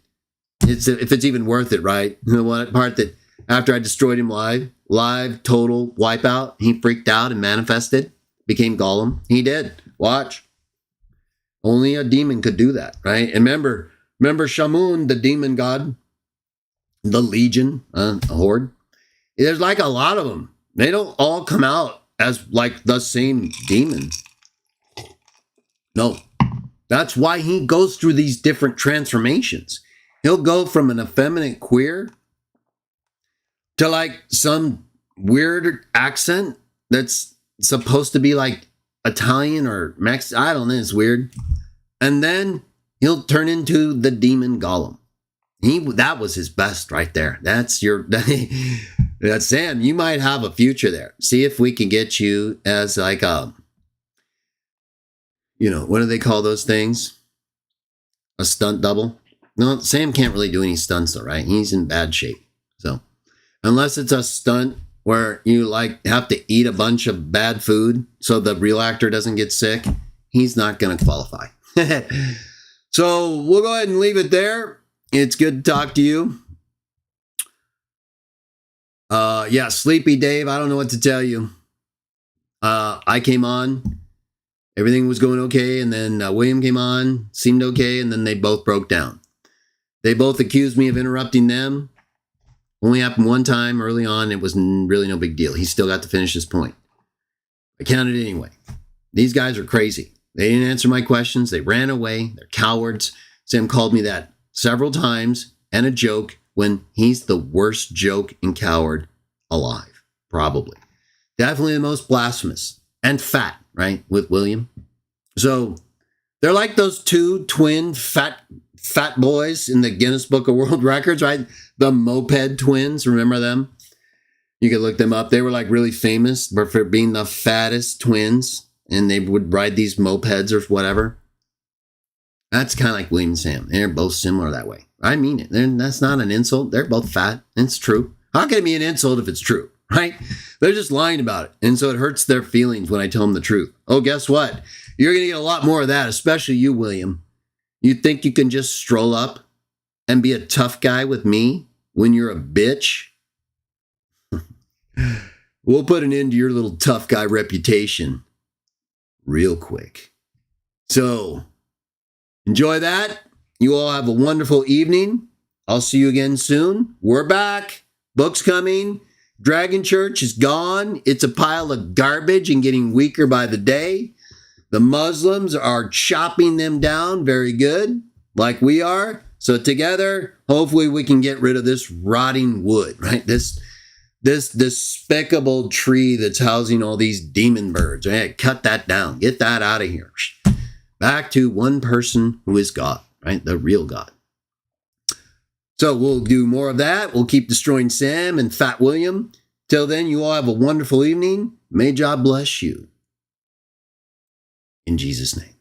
if it's even worth it, right? The one part that after I destroyed him live total wipeout, he freaked out and manifested, became Gollum. He did. Watch. Only a demon could do that, right? And remember Shamoun, the demon god, the legion, a horde. There's like a lot of them. They don't all come out as like the same demon. No. That's why he goes through these different transformations. He'll go from an effeminate queer to like some weird accent that's supposed to be like Italian or Mexican. I don't know. It's weird. And then he'll turn into the demon Gollum. That was his best right there. That's Sam, you might have a future there. See if we can get you as like a, what do they call those things? A stunt double? No, Sam can't really do any stunts though, right? He's in bad shape. So unless it's a stunt where you like have to eat a bunch of bad food so the real actor doesn't get sick, he's not going to qualify. So we'll go ahead and leave it there. It's good to talk to you. Yeah, Sleepy Dave, I don't know what to tell you. I came on, everything was going okay, and then William came on, seemed okay, and then they both broke down. They both accused me of interrupting them. Only happened one time early on. It was really no big deal. He still got to finish his point. I counted it anyway. These guys are crazy. They didn't answer my questions. They ran away. They're cowards. Sam called me that several times and a joke when he's the worst joke and coward alive. Probably. Definitely the most blasphemous and fat, right? With William. So they're like those two twin fat boys in the Guinness Book of World Records, right? The moped twins. Remember them? You could look them up. They were like really famous for being the fattest twins. And they would ride these mopeds or whatever. That's kind of like William and Sam. They're both similar that way. I mean it. That's not an insult. They're both fat. It's true. How can it be an insult if it's true, right? They're just lying about it. And so it hurts their feelings when I tell them the truth. Oh, guess what? You're going to get a lot more of that, especially you, William. You think you can just stroll up and be a tough guy with me when you're a bitch? We'll put an end to your little tough guy reputation real quick. So enjoy that. You all have a wonderful evening. I'll see you again soon. We're back. Book's coming. Dragon Church is gone. It's a pile of garbage and getting weaker by the day. The Muslims are chopping them down very good, like we are. So together, hopefully we can get rid of this rotting wood, right? This despicable tree that's housing all these demon birds. Right? Cut that down. Get that out of here. Back to one person who is God, right? The real God. So we'll do more of that. We'll keep destroying Sam and Fat William. Till then, you all have a wonderful evening. May God bless you. In Jesus' name.